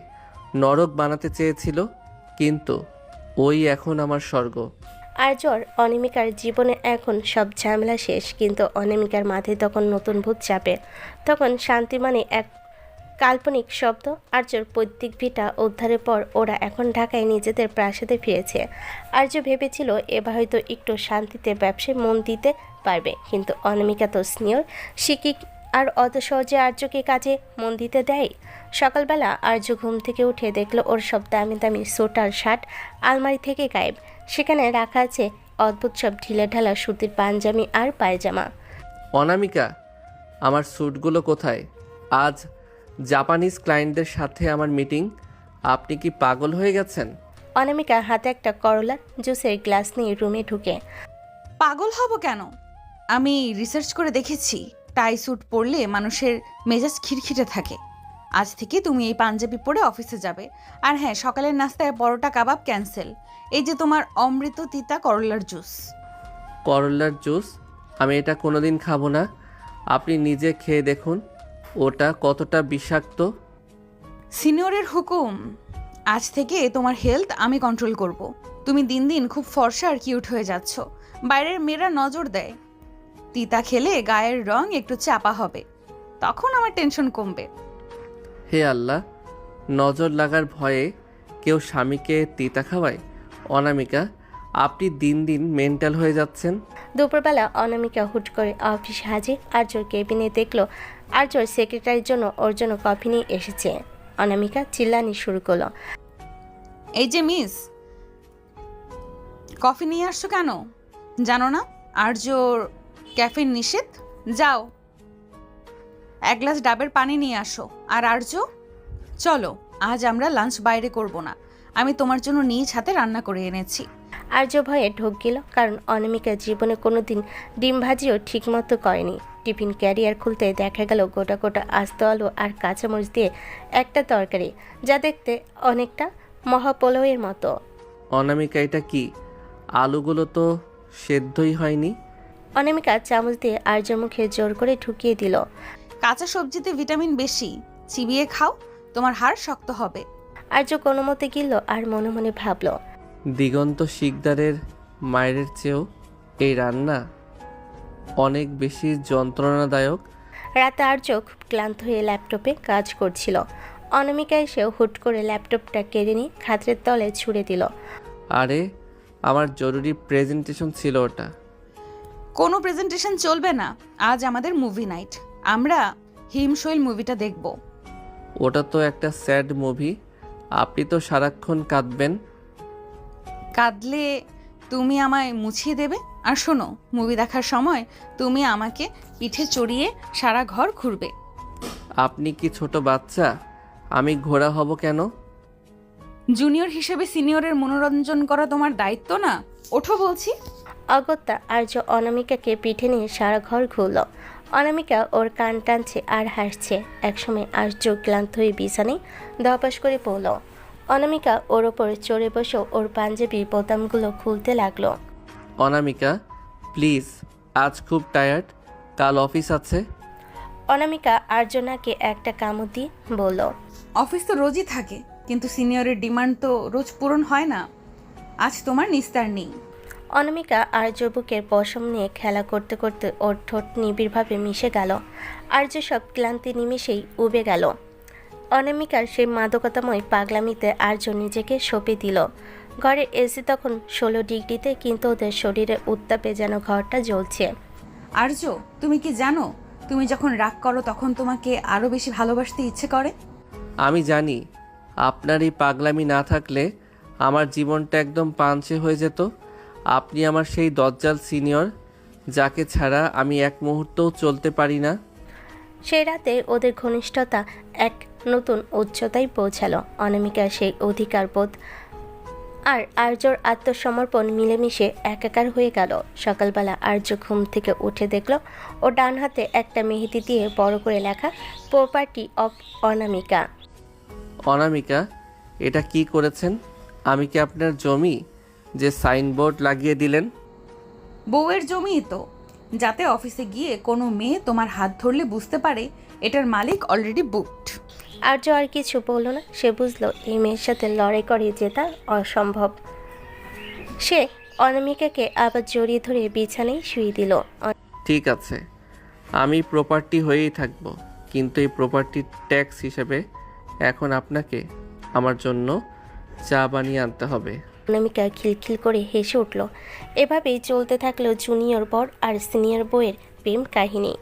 S1: নরক বানাতে চেয়েছিল, কিন্তু ওই এখন আমার স্বর্গ।
S3: আর্যর অনামিকার জীবনে এখন সব ঝামেলা শেষ, কিন্তু অনামিকার মাথায় তখন নতুন ভূত চাপে। তখন শান্তি মানে এক কাল্পনিক শব্দ। আর্যর পৈতৃক ভিটা উদ্ধারের পর ওরা এখন ঢাকায় নিজেদের প্রাসাদে ফিরেছে। আর্য ভেবেছিল এবার হয়তো একটু শান্তিতে ব্যবসায় মন দিতে পারবে, কিন্তু অনামিকা তো সিনিয়র, শিক্ষিক, আর অত সহজে আর্যকে কাজে মন দিতে দেয়। সকালবেলা আর্য ঘুম থেকে উঠে দেখলো ওর সব দামি দামি স্যুট আর শার্ট আলমারি থেকে গায়েব। সেখানে রাখা আছে অদ্ভুত সব ঢিলেঢালা সুতির পাঞ্জাবি আর পায়জামা।
S1: অনামিকা, আমার স্যুটগুলো কোথায়? আজ জাপানিজ ক্লায়েন্টদের সাথে আমার মিটিং। আপনি কি পাগল হয়ে গেছেন?
S3: অনামিকা হাতে একটা করলার জুসের গ্লাস নিয়ে রুমে ঢুকে।
S2: পাগল হব কেন? আমি রিসার্চ করে দেখেছি টাই স্যুট পরলে মানুষের মেজাজ খিটখিটে থাকে। আজ থেকে তুমি এই পাঞ্জাবি পরে অফিসে যাবে। আর হ্যাঁ, সকালের নাস্তায় পরোটা কাবাব ক্যান্সেল। এই যে তোমার অমৃত তিতা করলার জুস।
S1: করলার জুস? আমি এটা কোনোদিন খাবো না। আপনি নিজে খেয়ে দেখুন ওটা কতটা বিষাক্ত।
S2: সিনিয়রের হুকুম। আজ থেকে তোমার হেলথ আমি কন্ট্রোল করব। তুমি দিন দিন খুব ফর্সা আর কিউট হয়ে যাচ্ছ। বাইরের মেয়েরা নজর দেয়। তিতা খেলে গায়ের রং একটু চাপা হবে, তখন আমার টেনশন কমবে।
S1: হে আল্লাহ, নজর লাগার ভয়ে কেউ স্বামীকে তিতা খাওয়ায়? অনামিকা, আপনি দিন দিন মেন্টাল হয়ে যাচ্ছেন।
S3: দুপুরবেলা অনামিকা হুট করে অফিস হাজির। আর্যর কেবিনে দেখলো আর্যর সেক্রেটারির জন্য ওর জন্য কফি নিয়ে এসেছে। অনামিকা চিল্লানি শুরু করলো।
S2: এই যে মিস, কফি নিয়ে আসছো কেন? জানো না আর্যর ক্যাফেন নিষেধ? যাও এক গ্লাস ডাবের পানি নিয়ে আসো। আর আর্য, চলো আজ আমরা লাঞ্চ বাইরে করব না, আমি তোমার জন্য নিজ হাতে রান্না করে এনেছি।
S3: আর্য ভয়ে ঢোক গেল, কারণ অনামিকা জীবনে কোনোদিন ডিম ভাজিও ঠিকমতো করেনি। টিফিন ক্যারিয়ার খুলতে দেখা গেল গোটা গোটা আস্ত আলু আর কাঁচামরিচ দিয়ে একটা তরকারি, যা দেখতে অনেকটা মহাপোলাওয়ের মতো।
S1: অনামিকা, এটা কি? আলুগুলো তো সেদ্ধই হয়নি।
S3: অনামিকা চামচ দিয়ে আর্যর মুখে জোর করে ঢুকিয়ে দিল।
S2: কাঁচা সবজিতে ভিটামিন বেশি, চিবিয়ে খাও, তোমার হাড় শক্ত হবে।
S3: আর্য কোনো মতে গিলল আর মনে মনে ভাবলো,
S1: দিগন্ত শিকদারের মায়ের চেয়েও এই রান্না অনেক বেশি যন্ত্রণাদায়ক।
S3: রাতে আর্য খুব ক্লান্ত হয়ে ল্যাপটপে কাজ করছিল। অনামিকা এসেও হুট করে ল্যাপটপটা কেড়ে নিয়ে খাটের তলে ছুঁড়ে দিল।
S1: আরে, আমার জরুরি প্রেজেন্টেশন ছিল ওটা।
S2: কোনো প্রেজেন্টেশন চলবে না, আজ আমাদের মুভি নাইট। আমরা হিমশৈল মুভিটা দেখব।
S1: ওটা তো একটা স্যাড মুভি, আপনি তো সারাক্ষণ কাঁদবেন।
S2: কাঁদলে তুমি আমায় মুছিয়ে দেবে। আর শোনো, মুভি দেখার সময় তুমি আমাকে পিঠে চড়িয়ে সারা ঘর ঘুরবে।
S1: আপনি কি ছোট বাচ্চা? আমি ঘোড়া হব কেন?
S2: জুনিয়র হিসেবে সিনিয়রের মনোরঞ্জন করা তোমার দায়িত্ব না? ওঠো বলছি।
S3: অগত্যা আর্য অনামিকাকে পিঠে নিয়ে সারা ঘর ঘুরল। অনামিকা ওর কান টানছে আর হাসছে। একসময় আর্য ক্লান্ত হয়ে বিছানায় ধপাস করে পড়ল। অনামিকা ওর ওপর চড়ে বসে ওর পাঞ্জাবির বোতামগুলো খুলতে লাগলো।
S1: অনামিকা প্লিজ, আজ খুব টায়ার্ড, কাল অফিস আছে।
S3: অনামিকা আর্যনাকে একটা কামড় দিয়ে বলল,
S2: অফিস তো রোজই থাকে, কিন্তু সিনিয়রের ডিমান্ড তো রোজ পূরণ হয় না। আজ তোমার নিস্তার নেই।
S3: অনামিকা আর্য বুকের পশম নিয়ে খেলা করতে করতে ওর ঠোঁট নিবিড়ভাবে মিশে গেল। আর্য সব ক্লান্তি নিমেষেই উবে গেল। অনামিকার সেই মাদকতাময় পাগলামিতে আর্য নিজেকে সঁপে দিল। ঘরের এসি তখন 16 ডিগ্রিতে, কিন্তু ওদের শরীরে উত্তাপে যেন ঘরটা জ্বলছে।
S2: আর্য, তুমি কি জানো, তুমি যখন রাগ করো তখন তোমাকে আরো বেশি ভালোবাসতে ইচ্ছে করে।
S1: আমি জানি, আপনার এই পাগলামি না থাকলে আমার জীবনটা একদম পাঞ্চে হয়ে যেত। আপনি আমার সেই দজ্জাল সিনিয়র, যাকে ছাড়া আমি এক মুহূর্তও চলতে পারি না।
S3: সেই রাতে ওদের ঘনিষ্ঠতা এক নতুন উচ্চতায় পৌঁছালো। অনামিকার সেই অধিকারবোধ আর আর্যর আত্মসমর্পণ মিলেমিশে একাকার হয়ে গেল। সকালবেলা আর্য ঘুম থেকে উঠে দেখল ও ডান হাতে একটা মেহেদি দিয়ে বড় করে লেখা প্রপার্টি অফ অনামিকা।
S1: অনামিকা, এটা কি করেছেন? আমি কি আপনার জমি যে সাইনবোর্ড লাগিয়ে দিলেন?
S2: বউয়ের জমি তো, যাতে অফিসে গিয়ে কোনো মেয়ে তোমার হাত ধরলে বুঝতে পারে এটার মালিক অলরেডি বুকড।
S3: আর্য আর কিছু বলল না। সে বুঝলো এই মেয়ের সাথে লড়াই করে জেতা অসম্ভব। সে অনামিকাকে আবার জড়িয়ে ধরে বিছানায় শুয়ে দিল।
S1: ঠিক আছে, আমি প্রপার্টি হয়েই থাকব, কিন্তু এই প্রপার্টির ট্যাক্স হিসেবে এখন আপনাকে আমার জন্য চা বানিয়ে আনতে হবে।
S3: অনামিকা খিলখিল করে হেসে উঠল। এভাবেই চলতে থাকলো জুনিয়র বর আর সিনিয়র বউয়ের প্রেম কাহিনী।